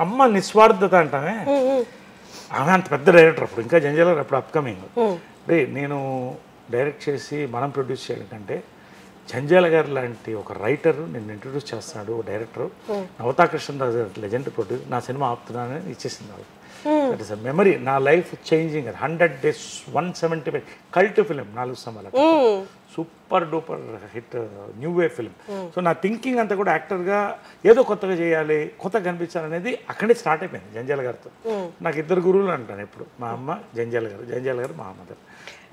అమ్మ నిస్వార్థత అంటామే, ఆమె అంత పెద్ద డైరెక్టర్ అప్పుడు, ఇంకా జంజాల గారు అప్పుడు అప్కమింగ్. రే నేను డైరెక్ట్ చేసి మనం ప్రొడ్యూస్ చేయడం కంటే జంజాల గారు లాంటి ఒక రైటర్ నేను ఇంట్రొడ్యూస్ చేస్తున్నాడు director, Navatha Krishnaraju legend produce, నా సినిమా ఆపుతున్నానని ఇచ్చేసింది వాళ్ళు. That is a memory. నా life changing. 100 days 175 cult film 4 స్తంభాలు, super duper hit new way film. So నా థింకింగ్ అంతా కూడా యాక్టర్గా ఏదో కొత్తగా చేయాలి, కొత్తగా కనిపించాలనేది అక్కడే స్టార్ట్ అయిపోయింది జంజాల గారితో. నాకు 2 గురువులు అంటాను ఎప్పుడు, మా అమ్మ జంజాల గారు మా మదర్,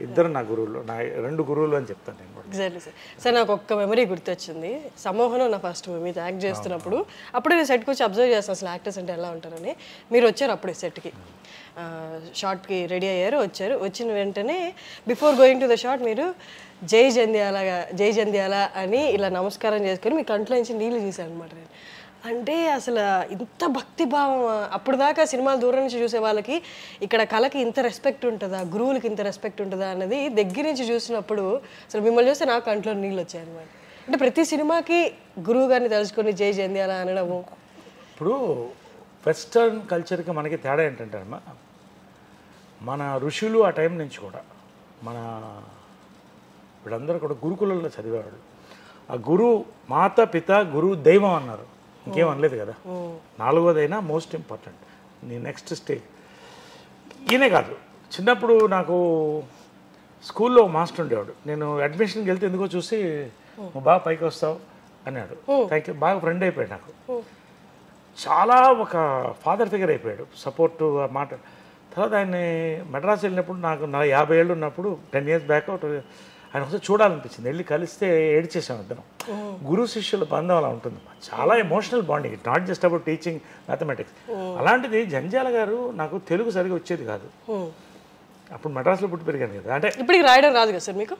ఇద్దరు నా గురువులు, నా 2 గురువులు అని చెప్తాను నేను కూడా. Exactly sir. సార్ నాకు ఒక్క మెమరీ గుర్తొచ్చింది. సమోహనం నా ఫస్ట్ మూవీ యాక్ట్ చేస్తున్నప్పుడు అప్పుడే నేను సెట్కి వచ్చి అబ్జర్వ్ చేస్తాను అసలు యాక్టర్స్ అంటే ఎలా ఉంటారని. మీరు వచ్చారు అప్పుడే సెట్కి, షార్ట్కి రెడీ అయ్యారు, వచ్చారు. వచ్చిన వెంటనే before going to the short మీరు జై జంధ్యాల అని ఇలా నమస్కారం చేసుకొని మీ కంట్లో నుంచి నీళ్ళు చూశాను అనమాట. అంటే అసలు ఇంత భక్తిభావం, అప్పుడు దాకా సినిమాలు దూరం నుంచి చూసే వాళ్ళకి ఇక్కడ కళకి ఇంత రెస్పెక్ట్ ఉంటుందా, గురువులకి ఇంత రెస్పెక్ట్ ఉంటుందా అన్నది దగ్గర నుంచి చూసినప్పుడు అసలు మిమ్మల్ని చూస్తే నాకు కంట్లో నీళ్ళు వచ్చాయి అనమాట. అంటే ప్రతి సినిమాకి గురువు గారిని తలుచుకొని జై జంధ్యాల అనడము. ఇప్పుడు వెస్టర్న్ కల్చర్కి మనకి తేడా ఏంటంటే అమ్మా, మన ఋషులు ఆ టైం నుంచి కూడా మన వీళ్ళందరూ కూడా గురుకులంలో చదివేవాళ్ళు. ఆ గురువు మాత పిత గురువు దైవం అన్నారు, ఇంకేం అనలేదు కదా. 4వదైనా మోస్ట్ ఇంపార్టెంట్ నీ నెక్స్ట్ స్టేజ్. ఈయనే కాదు, చిన్నప్పుడు నాకు స్కూల్లో మాస్టర్ ఉండేవాడు. నేను అడ్మిషన్కి వెళ్తే ఎందుకో చూసి నువ్వు బాగా పైకి వస్తావు అన్నాడు. Thank you. బాగా ఫ్రెండ్ అయిపోయాడు నాకు. చాలా ఒక ఫాదర్ ఫిగర్ అయిపోయాడు, సపోర్టు మాట. తర్వాత ఆయన్ని మెడ్రాస్ వెళ్ళినప్పుడు నాకు 50 ఏళ్ళు ఉన్నప్పుడు 10 years బ్యాక్ ఆయన ఒకసారి చూడాలనిపించింది. వెళ్ళి కలిస్తే ఏడ్చేసాం ఇద్దరం. గురు శిష్యుల బంధం అలా ఉంటుంది, చాలా emotional bonding. It not just about teaching mathematics. అలాంటిది జంజాల గారు నాకు తెలుగు సరిగా వచ్చేది కాదు, అప్పుడు మెడ్రాస్లో పుట్టి పెరిగాను కదా. అంటే ఇప్పటికి రాయడం రాదు కదా సార్ మీకు,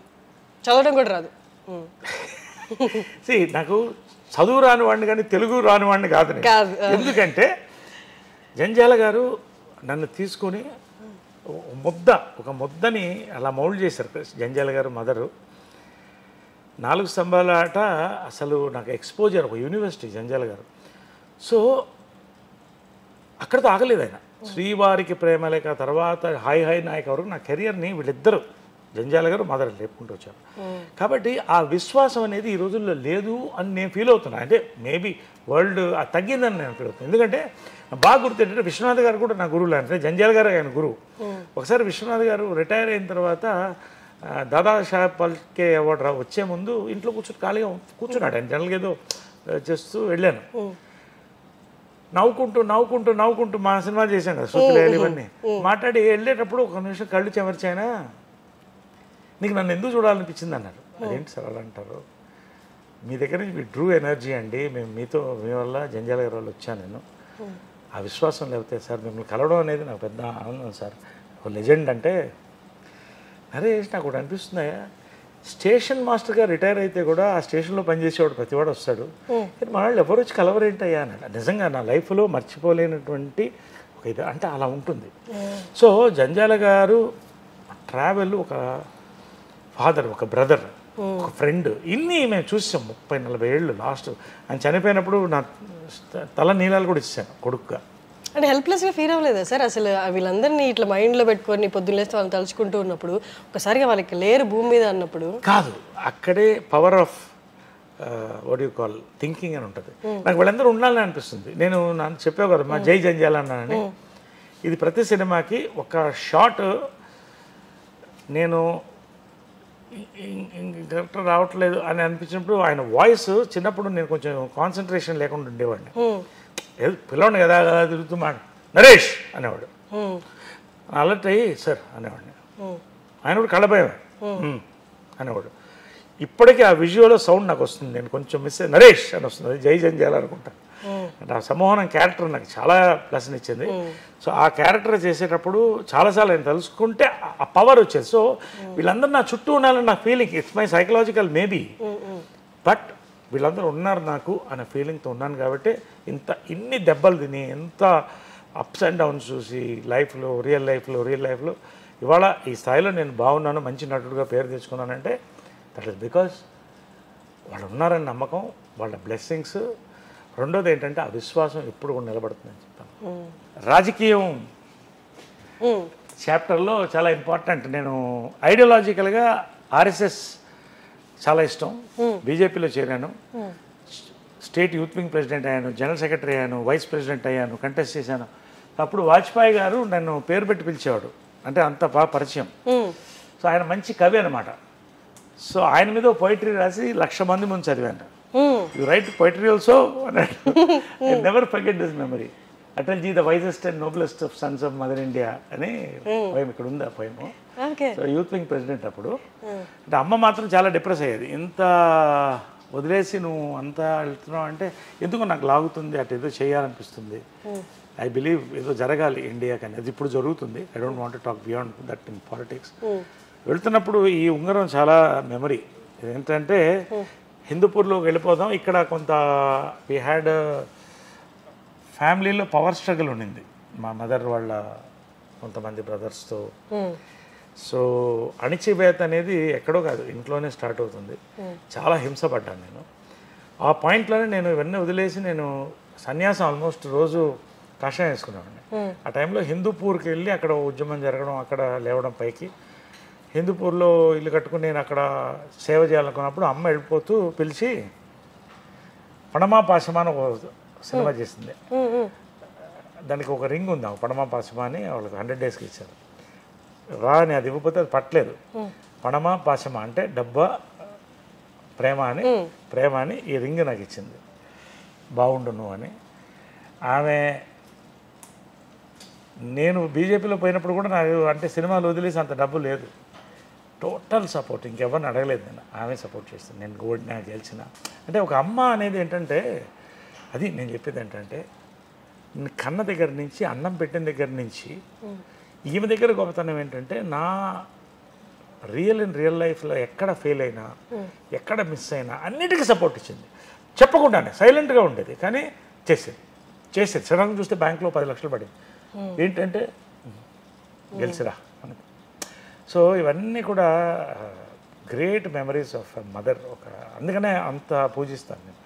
చదవడం కూడా రాదు. నాకు చదువు రానివాడిని కానీ తెలుగు రానివాడిని కాదు. ఎందుకంటే జంజాల గారు నన్ను తీసుకొని ఒక ముద్దని అలా మౌల్డ్ చేశారు జంజాల గారు మదరు. 4 స్తంభాల ఆట అసలు నాకు ఎక్స్పోజర్, ఒక యూనివర్సిటీ జంజాల గారు. సో అక్కడితో ఆగలేదు ఆయన. శ్రీవారికి ప్రేమలేక తర్వాత హాయ్ హాయ్ నాయక్ వరకు నా కెరియర్ని వీళ్ళిద్దరు జంజాల గారు మదర్ లేపుకుంటూ వచ్చారు. కాబట్టి ఆ విశ్వాసం అనేది ఈ రోజుల్లో లేదు అని నేను ఫీల్ అవుతున్నాను. అంటే మేబీ వరల్డ్ తగ్గిందని నేను ఫీల్ అవుతున్నాను. ఎందుకంటే బాగా గుర్తు ఏంటంటే విశ్వనాథ్ గారు కూడా నా గురువులు, అంటే జంజాల గారు ఆయన గురువు. ఒకసారి విశ్వనాథ్ గారు రిటైర్ అయిన తర్వాత దాదాసాహెబ్ ఫాల్కే అవార్డు వచ్చే ముందు ఇంట్లో ఖాళీగా కూర్చున్నాడు. ఆయన జనరల్గా ఏదో చేస్తూ వెళ్ళాను. నవ్వుకుంటూ మా సినిమా చేశాను కదా సూతులేయాలి ఇవన్నీ మాట్లాడి వెళ్ళేటప్పుడు ఒక నిమిషం కళ్ళు చెమర్చాయినా, నీకు నన్ను ఎందుకు చూడాలనిపించింది అన్నాడు. అదేంటి సార్ అలా అంటారు, మీ దగ్గర నుంచి మీ ట్రూ ఎనర్జీ అండి, మీ వల్ల జంజాల గారి వాళ్ళు వచ్చాను నేను. ఆ విశ్వాసం లేకపోతే సార్ మిమ్మల్ని కలవడం అనేది నాకు పెద్ద ఆనందం సార్. ఒక లెజెండ్ అంటే అరే నాకు కూడా అనిపిస్తున్నాయా, స్టేషన్ మాస్టర్గా రిటైర్ అయితే కూడా ఆ స్టేషన్లో పనిచేసేవాడు ప్రతివాడు వస్తాడు, కానీ మన వాళ్ళు ఎవరు వచ్చి కలవరేంటయ్యా అన్నాడు. నిజంగా నా లైఫ్లో మర్చిపోలేనటువంటి ఒక ఇది అంటే అలా ఉంటుంది. సో జంజాల గారు ట్రావెల్, ఒక ఫాదర్, ఒక బ్రదర్, ఒక ఫ్రెండ్, ఇన్ని మేము చూసాం 30-40 ఏళ్ళు. లాస్ట్ ఆయన చనిపోయినప్పుడు నా తల నీళ్ళాలు కూడా ఇచ్చాను కొడుకుగా. అంటే హెల్ప్లెస్గా ఫీల్ అవ్వలేదా సార్ అసలు? వీళ్ళందరినీ ఇట్లా మైండ్లో పెట్టుకొని పొద్దున్నేస్తే వాళ్ళని తలుచుకుంటూ ఉన్నప్పుడు ఒకసారిగా వాళ్ళకి లేరు భూమి మీద అన్నప్పుడు? కాదు, అక్కడే power of what you call thinking అని ఉంటుంది. నాకు వీళ్ళందరూ ఉండాలని అనిపిస్తుంది. నేను నన్ను చెప్పావు కదా మా జై జంజాల అన్నానని, ఇది ప్రతి సినిమాకి ఒక షాట్ నేను డైరెక్టర్ రావట్లేదు అని అనిపించినప్పుడు ఆయన వాయిస్ చిన్నప్పుడు నేను కొంచెం కాన్సన్ట్రేషన్ లేకుండా ఉండేవాడిని. పిల్లవాడిని కదా కదా తిరుగుతూ నరేష్ అనేవాడు, అలర్ట్ అయ్యి సార్ అనేవాడిని. ఆయన కూడా కళ్ళభయం అనేవాడు. ఇప్పటికీ ఆ విజువల్ సౌండ్ నాకు వస్తుంది, నేను కొంచెం మిస్ అయ్యి నరేష్ అని వస్తుంది, అది జై జంజాల అనుకుంటాను. అంటే ఆ సమ్మోహనం క్యారెక్టర్ నాకు చాలా ప్లస్ని ఇచ్చింది. సో ఆ క్యారెక్టర్ చేసేటప్పుడు చాలాసార్లు నేను తెలుసుకుంటే ఆ పవర్ వచ్చేది. సో వీళ్ళందరూ నా చుట్టూ ఉండాలని నా feeling, it's my psychological maybe, but వీళ్ళందరూ ఉన్నారు నాకు అనే ఫీలింగ్తో ఉన్నాను కాబట్టి ఇన్ని దెబ్బలు తిని ఎంత అప్స్ అండ్ డౌన్స్ చూసి రియల్ లైఫ్లో ఇవాళ ఈ స్థాయిలో నేను బాగున్నాను, మంచి నటుడుగా పేరు తెచ్చుకున్నానంటే దట్ ఈస్ బికాజ్ వాళ్ళు ఉన్నారని నమ్మకం, వాళ్ళ బ్లెస్సింగ్స్. రెండోది ఏంటంటే ఆ విశ్వాసం ఎప్పుడు కూడా నిలబడుతుందని చెప్తాను. రాజకీయం చాప్టర్లో చాలా ఇంపార్టెంట్. నేను ఐడియాలజికల్గా ఆర్ఎస్ఎస్ చాలా ఇష్టం, బీజేపీలో చేరాను, స్టేట్ యూత్ వింగ్ ప్రెసిడెంట్ అయ్యాను, జనరల్ సెక్రటరీ అయ్యాను, వైస్ ప్రెసిడెంట్ అయ్యాను, కంటెస్ట్ చేశాను. అప్పుడు వాజ్పేయి గారు నన్ను పేరు పెట్టి పిలిచేవాడు, అంటే అంత బాగా పరిచయం. సో ఆయన మంచి కవి అనమాట. సో ఆయన మీద పోయిటరీ రాసి 1,00,000 మంది ముందు చదివాను. యూ రైట్ పోయిటరీ ఆల్సో అన్నాడు. I never forget this memory. Atalji the wisest and noblest of sons of mother India అని పోయం ఇక్కడ ఉంది. ఆ పోయము. సో యూత్ వింగ్ ప్రెసిడెంట్ అప్పుడు. అంటే అమ్మ మాత్రం చాలా డిప్రెస్ అయ్యేది, ఇంత వదిలేసి నువ్వు అంతా వెళ్తున్నావు అంటే ఎందుకు నాకు లాగుతుంది, అటు ఏదో చేయాలనిపిస్తుంది. ఐ బిలీవ్ ఏదో జరగాలి ఇండియాకి అనేది, ఇప్పుడు జరుగుతుంది. I don't want to talk beyond that in politics. వెళ్తున్నప్పుడు ఈ ఉంగరం చాలా మెమరీ. ఏంటంటే హిందూపూర్లోకి వెళ్ళిపోదాం, ఇక్కడ కొంత వీ హ్యాడ్ ఫ్యామిలీలో పవర్ స్ట్రగుల్ ఉండింది మా మదర్ వాళ్ళ కొంతమంది బ్రదర్స్తో. సో అణిచివేత అనేది ఎక్కడో కాదు, ఇంట్లోనే స్టార్ట్ అవుతుంది. చాలా హింసపడ్డాను నేను. ఆ పాయింట్లోనే నేను ఇవన్నీ వదిలేసి నేను సన్యాసం ఆల్మోస్ట్ రోజు కషాయం వేసుకునేవాడిని. ఆ టైంలో హిందూపూర్కి వెళ్ళి అక్కడ ఉద్యమం జరగడం, అక్కడ లేవడం పైకి, హిందూపూర్లో ఇల్లు కట్టుకుని నేను అక్కడ సేవ చేయాలనుకున్నప్పుడు అమ్మ వెళ్ళిపోతూ పిలిచి పడమా పాశమా అని ఒక సినిమా చేసింది. దానికి ఒక రింగ్ ఉంది, పడమా పాశమా అని వాళ్ళకి 100 daysకి ఇచ్చారు. రా అని అది ఇవ్వకపోతే అది పట్టలేదు. పడమా పాశమా అంటే డబ్బా ప్రేమ అని ఈ రింగ్ నాకు ఇచ్చింది, బాగుండు నువ్వు అని. ఆమె నేను బీజేపీలో పోయినప్పుడు కూడా నాకు అంటే సినిమాలు వదిలేసి అంత డబ్బు లేదు, టోటల్ సపోర్ట్, ఇంకెవరిని అడగలేదు నేను, ఆమె సపోర్ట్ చేస్తుంది. నేను ఓడినా గెలిచిన అంటే ఒక అమ్మ అనేది ఏంటంటే, అది నేను చెప్పేది ఏంటంటే కన్న దగ్గర నుంచి అన్నం పెట్టిన దగ్గర నుంచి ఈమె దగ్గర గొప్పతనం ఏంటంటే నా రియల్ లైఫ్లో ఎక్కడ ఫెయిల్ అయినా ఎక్కడ మిస్ అయినా అన్నిటికీ సపోర్ట్ ఇచ్చింది. చెప్పకుండానే సైలెంట్గా ఉండేది, కానీ చేసేది. సడన్గా చూస్తే బ్యాంక్లో 10 లక్షలు పడింది, ఏంటంటే గెలిచిరా అని. సో ఇవన్నీ కూడా గ్రేట్ మెమరీస్ ఆఫ్ మదర్. అందుకనే అంత పూజిస్తాను నేను.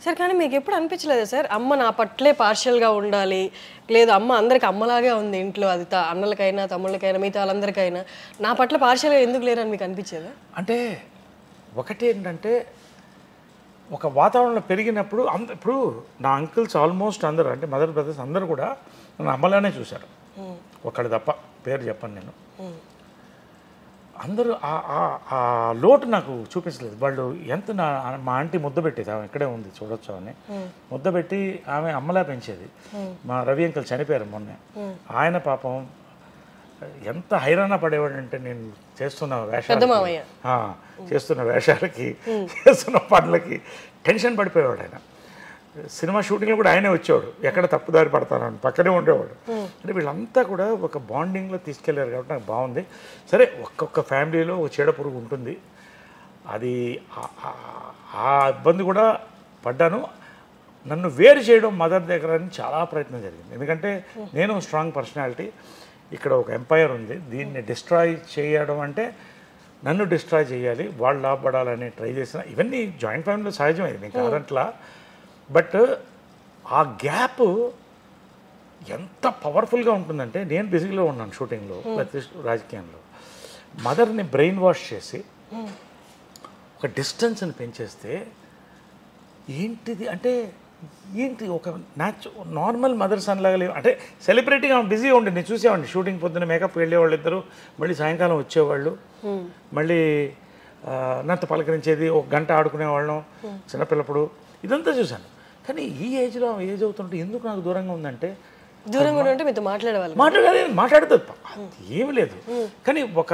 సార్ కానీ మీకు ఎప్పుడు అనిపించలేదు సార్ అమ్మ నా పట్లే పార్షియల్గా ఉండాలి, లేదు అమ్మ అందరికి అమ్మలాగే ఉంది ఇంట్లో, అది అన్నలకైనా తమ్ముళ్ళకైనా మిగతా వాళ్ళందరికైనా, నా పట్ల పార్షియల్గా ఎందుకు లేరని మీకు అనిపించేదా? అంటే ఒకటి ఏంటంటే ఒక వాతావరణంలో పెరిగినప్పుడు ఇప్పుడు నా అంకుల్స్ ఆల్మోస్ట్ అందరూ అంటే మదర్ బ్రదర్స్ అందరూ కూడా నన్ను అమ్మలానే చూశారు, ఒకటి తప్ప పేరు చెప్పను నేను. అందరూ ఆ లోటు నాకు చూపించలేదు. వాళ్ళు ఎంత మా ఆంటీ ముద్ద పెట్టేది, ఆమె ఇక్కడే ఉంది చూడొచ్చు అని, ముద్ద పెట్టి ఆమె అమ్మలా పెంచేది. మా రవి అంకుల్ చనిపోయారు మొన్నే, ఆయన పాపం ఎంత హైరాణ పడేవాడు అంటే నేను చేస్తున్న వేషాలకి చేస్తున్న పనులకి టెన్షన్ పడిపోయేవాడు. ఆయన సినిమా షూటింగ్లో కూడా ఆయనే వచ్చేవాడు, ఎక్కడ తప్పుదారి పడతానని పక్కనే ఉండేవాడు. అంటే వీళ్ళంతా కూడా ఒక బాండింగ్లో తీసుకెళ్ళారు కాబట్టి నాకు బాగుంది. సరే ఒక్కొక్క ఫ్యామిలీలో ఒక చీడ పురుగు ఉంటుంది, అది ఆ ఇబ్బంది కూడా పడ్డాను. నన్ను వేరు చేయడం మదర్ దగ్గర అని చాలా ప్రయత్నం జరిగింది. ఎందుకంటే నేను స్ట్రాంగ్ పర్సనాలిటీ, ఇక్కడ ఒక ఎంపైర్ ఉంది, దీన్ని డిస్ట్రాయ్ చేయడం అంటే నన్ను డిస్ట్రాయ్ చేయాలి, వాళ్ళు లాభపడాలని ట్రై చేసిన. ఇవన్నీ జాయింట్ ఫ్యామిలీలో సహజమైంది, నేను కాదంట్లా. బట్ ఆ గ్యాప్ ఎంత పవర్ఫుల్గా ఉంటుందంటే, నేను బిజీలో ఉన్నాను షూటింగ్లో, ప్రతి రాజకీయంలో, మదర్ని బ్రెయిన్ వాష్ చేసి ఒక డిస్టెన్స్ని పెంచేస్తే ఏంటిది అంటే ఏంటి ఒక నార్మల్ మదర్ సన్ లాగా లేవు అంటే సెలబ్రిటీగా బిజీగా ఉండి నేను చూసేవాడిని షూటింగ్ పొద్దున్న మేకప్ వెళ్ళేవాళ్ళు ఇద్దరు మళ్ళీ సాయంకాలం వచ్చేవాళ్ళు మళ్ళీ నాతో పలకరించేది ఒక గంట ఆడుకునేవాళ్ళం చిన్నపిల్లప్పుడు ఇదంతా చూశాను కానీ ఈ ఏజ్లో ఏజ్ అవుతుంటే ఎందుకు నాకు దూరంగా ఉందంటే దూరంగా ఉంటే మీతో మాట్లాడేవాళ్ళు మాట్లాడుతుంది ఏమి లేదు కానీ ఒక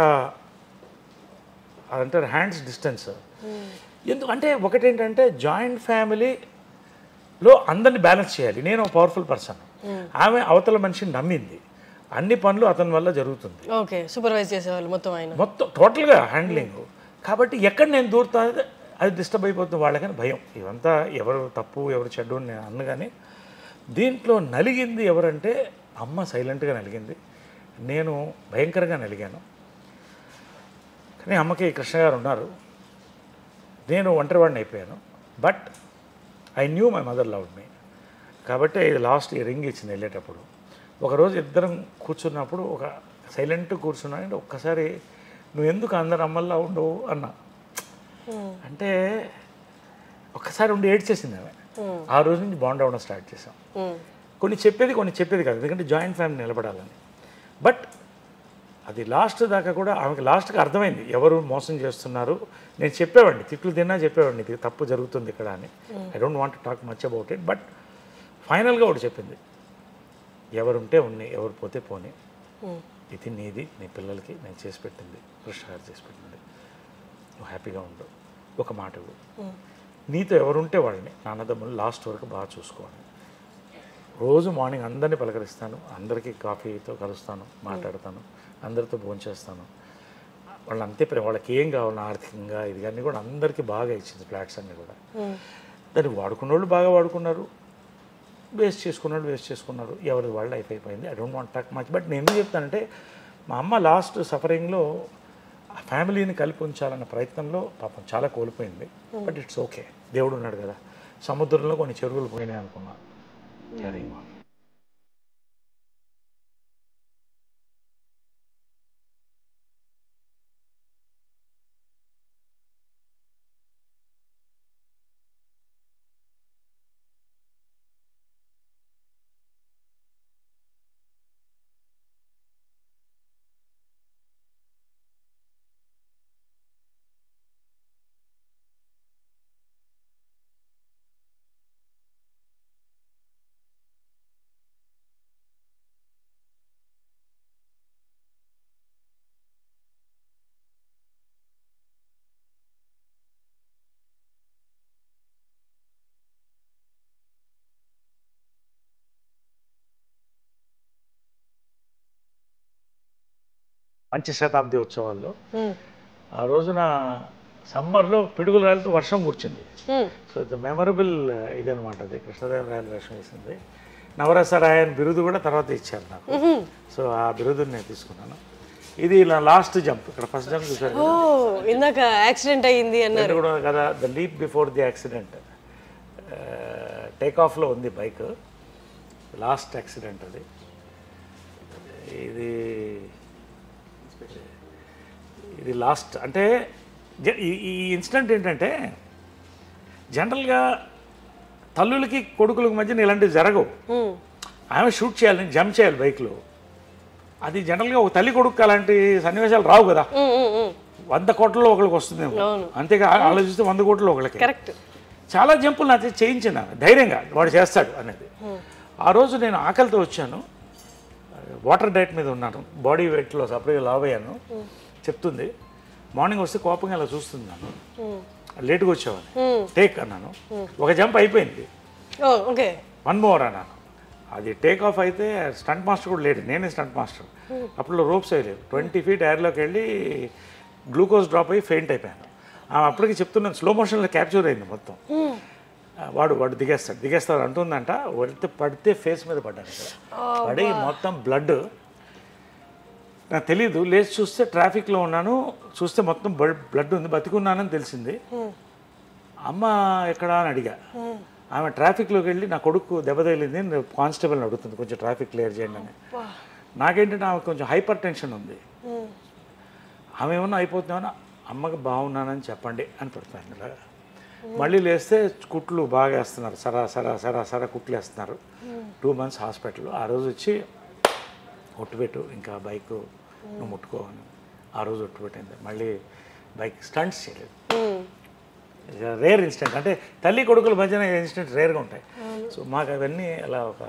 అదంటారు హ్యాండ్స్ డిస్టెన్స్ ఎందుకంటే ఒకటేంటంటే జాయింట్ ఫ్యామిలీలో అందరిని బ్యాలెన్స్ చేయాలి నేను ఒక పవర్ఫుల్ పర్సన్ ఆమె అవతల మనిషిని నమ్మింది అన్ని పనులు అతని వల్ల జరుగుతుంది ఓకే సూపర్వైజ్ చేసేవాళ్ళు మొత్తం టోటల్గా హ్యాండ్లింగ్ కాబట్టి ఎక్కడ నేను దూరుతా అది డిస్టర్బ్ అయిపోతుంది వాళ్ళకని భయం ఇవంతా ఎవరు తప్పు ఎవరు చెడ్డు నేను అన్నగానే దీంట్లో నలిగింది ఎవరంటే అమ్మ సైలెంట్గా నలిగింది నేను భయంకరంగా నలిగాను కానీ అమ్మకి కృష్ణ గారు ఉన్నారు నేను ఒంటరివాడిని అయిపోయాను but I knew my mother love మీ కాబట్టి ఇది లాస్ట్ ఈ రింగ్ ఇచ్చింది వెళ్ళేటప్పుడు ఒకరోజు ఇద్దరం కూర్చున్నప్పుడు ఒక సైలెంట్ కూర్చున్నానంటే ఒక్కసారి నువ్వు ఎందుకు అందరు అమ్మల్లా ఉండవు అన్నా అంటే ఒక్కసారి ఉండి ఏడ్చేసింది ఆమె ఆ రోజు నుంచి బాండ్ అవ్వడం స్టార్ట్ చేసాం కొన్ని చెప్పేది కాదు ఎందుకంటే జాయింట్ ఫ్యామిలీ నిలబడాలని బట్ అది లాస్ట్ దాకా కూడా ఆమెకి లాస్ట్కి అర్థమైంది ఎవరు మోసం చేస్తున్నారు నేను చెప్పేవాడిని తిట్లు తిన్నా చెప్పేవాడిని ఇది తప్పు జరుగుతుంది ఇక్కడ అని I don't want talk much about it but ఫైనల్గా ఒకటి చెప్పింది ఎవరుంటే ఉన్నాయి ఎవరు పోతే పోనీ ఇది నీది నీ పిల్లలకి నేను చేసి పెట్టింది కృష్ణ గారు చేసి పెట్టింది నువ్వు హ్యాపీగా ఉండు ఒక మాట నీతో ఎవరుంటే వాళ్ళని నాన్నదమ్ములు లాస్ట్ వరకు బాగా చూసుకోవాలి రోజు మార్నింగ్ అందరినీ పలకరిస్తాను అందరికీ కాఫీతో కలుస్తాను మాట్లాడతాను అందరితో భోంచేస్తాను వాళ్ళు అంతే వాళ్ళకి ఏం కావాలి ఆర్థికంగా ఇది కానీ కూడా అందరికీ బాగా ఇచ్చింది ఫ్లాట్స్ అన్నీ కూడా దాన్ని వాడుకున్న వాళ్ళు బాగా వాడుకున్నారు వేస్ట్ చేసుకున్నారు ఎవరి వాళ్ళ లైఫ్ అయిపోయింది I don't want talk much but నేను ఎందుకు చెప్తానంటే మా అమ్మ లాస్ట్ సఫరింగ్లో ఆ ఫ్యామిలీని కలిపి ఉంచాలన్న ప్రయత్నంలో పాపం చాలా కోల్పోయింది బట్ ఇట్స్ ఓకే దేవుడు ఉన్నాడు కదా సముద్రంలో కొన్ని చెరువులు పోయినాయి అనుకున్నా అది పంచశతాబ్ది ఉత్సవాల్లో ఆ రోజున సమ్మర్లో పిడుగుల రాయలతో వర్షం కూర్చుంది సో ఇట్స్ మెమరబుల్ ఇదనమాట అది కృష్ణదేవరాయలు వేషం వేసింది నవరసరాయన్ బిరుదు కూడా తర్వాత ఇచ్చారు నాకు సో ఆ బిరుదుని నేను తీసుకున్నాను ఇది ఇలా లాస్ట్ జంప్ ఇక్కడ ఫస్ట్ జంప్ చూసారు ఇందాక యాక్సిడెంట్ అయ్యింది అన్నారు కూడా కదా the leap before the accident take ఆఫ్లో ఉంది బైక్ లాస్ట్ యాక్సిడెంట్ అది ఇది లాస్ట్ అంటే ఈ ఇన్సిడెంట్ ఏంటంటే జనరల్గా తల్లులకి కొడుకులకి మధ్యన ఇలాంటివి జరగవు ఆమె షూట్ చేయాలి జంప్ చేయాలి బైక్లో అది జనరల్గా ఒక తల్లి కొడుకు అలాంటి సన్నివేశాలు రావు కదా 100 కోట్లలో ఒకరికి వస్తుంది అంతేగా ఆలోచిస్తే 100 కోట్లలో ఒకరికి చాలా జంపులు నాకు చేయించింది ఆమె ధైర్యంగా వాడు చేస్తాడు అనేది ఆ రోజు నేను ఆకలితో వచ్చాను వాటర్ డైట్ మీద ఉన్నాను బాడీ వెయిట్లో సపరేట్గా లావ్ అయ్యాను చెప్తుంది మార్నింగ్ వస్తే కోపంగా ఇలా చూస్తుంది నన్ను లేట్గా వచ్చేవాడిని టేక్ అన్నాను ఒక జంప్ అయిపోయింది 1 మోర్ అన్నాను అది టేక్ ఆఫ్ అయితే స్టంట్ మాస్టర్ కూడా లేడు నేనే స్టంట్ మాస్టర్ అప్పుడు రోప్స్ వేయలేవు 20 feet ఎయిర్లోకి వెళ్ళి గ్లూకోజ్ డ్రాప్ అయ్యి ఫెయింట్ అయిపోయాను అప్పటికి చెప్తున్నాను స్లో మోషన్లో క్యాప్చర్ అయింది మొత్తం వాడు దిగేస్తాడు అంటుందంట వెళ్తే పడితే ఫేస్ మీద పడ్డాను ఇక్కడ పడి మొత్తం బ్లడ్ నాకు తెలీదు లేచి చూస్తే ట్రాఫిక్లో ఉన్నాను చూస్తే మొత్తం బ్లడ్ ఉంది బతికున్నానని తెలిసింది అమ్మ ఎక్కడా అని అడిగా ఆమె ట్రాఫిక్లోకి వెళ్ళి నా కొడుకు దెబ్బ తగిలింది కానిస్టేబుల్ని అడుగుతుంది కొంచెం ట్రాఫిక్ క్లియర్ చేయండి అని నాకేంటంటే ఆమె కొంచెం హైపర్ టెన్షన్ ఉంది ఆమె ఏమన్నా అయిపోతున్నామని అమ్మకి బాగున్నానని చెప్పండి అని పెడతాను ఇలాగా మళ్ళీ లేస్తే కుట్లు బాగా వేస్తున్నారు, సరా కుట్లు వేస్తున్నారు. 2 months హాస్పిటల్. ఆ రోజు వచ్చి ఒట్టుపెట్టు, ఇంకా బైక్ నువ్వు ముట్టుకోవని ఆ రోజు ఒట్టుపెట్టింది. మళ్ళీ బైక్ స్టంట్స్ చేయలేదు. రేర్ ఇన్సిడెంట్, అంటే తల్లి కొడుకుల మధ్యన ఇన్సిడెంట్ రేర్గా ఉంటాయి. సో మాకు అవన్నీ అలా ఒక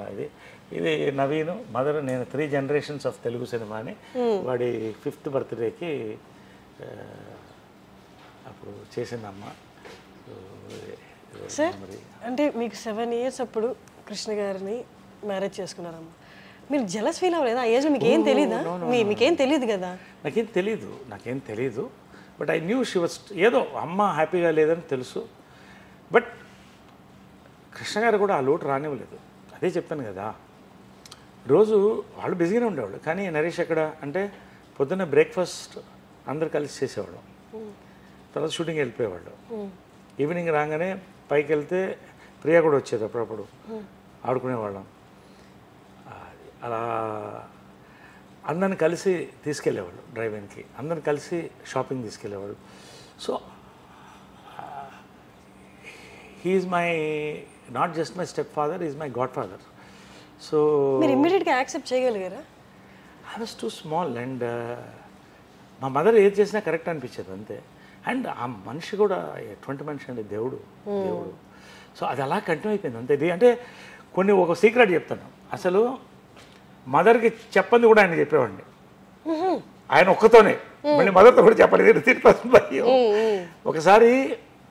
ఇది నవీన్ మదర్, నేను 3 generations ఆఫ్ తెలుగు సినిమాని వాడి 5th birthdayకి అప్పుడు చేసిందమ్మ. సార్ అంటే మీకు 7 years అప్పుడు కృష్ణ గారిని మ్యారేజ్ చేసుకున్నారమ్మ. మీరు జెలస్ ఫీల్ అవ్వలేదా? ఆ ఏజ్ మీకు ఏం తెలీదా? మీకేం తెలియదు కదా? నాకేం తెలీదు. But I knew she was, ఏదో అమ్మ హ్యాపీగా లేదని తెలుసు. బట్ కృష్ణ గారు కూడా ఆ లోటు రానివ్వలేదు. అదే చెప్పాను కదా, రోజు వాళ్ళు బిజీగానే ఉండేవాళ్ళు. కానీ నరేష్ ఎక్కడ అంటే పొద్దున్న బ్రేక్ఫాస్ట్ అందరు కలిసి చేసేవాడు, తర్వాత షూటింగ్ వెళ్ళిపోయేవాళ్ళు. ఈవినింగ్ రాగానే పైకి వెళ్తే ప్రియా కూడా వచ్చేది, అప్పుడప్పుడు ఆడుకునేవాళ్ళం. అలా అందరిని కలిసి తీసుకెళ్ళేవాళ్ళు డ్రైవింగ్కి, అందరిని కలిసి షాపింగ్ తీసుకెళ్ళేవాళ్ళు. So he is my not just my stepfather, is my godfather. So మీరు ఇమ్మీడియట్గా యాక్సెప్ట్ చేయగలిగారా? I was too small and మా మదర్ ఏది చేసినా కరెక్ట్ అనిపించేది అంతే. అండ్ ఆ మనిషి కూడా ఎటువంటి మనిషి అండి, దేవుడు. సో అది అలా కంటిన్యూ అయిపోయింది అంతే. ఇది అంటే ఒక సీక్రెట్ చెప్తాను. అసలు మదర్కి చెప్పంది కూడా ఆయన చెప్పేవాడిని, ఆయన ఒక్కతోనే. మళ్ళీ మదర్తో కూడా చెప్పలేదు. ఒకసారి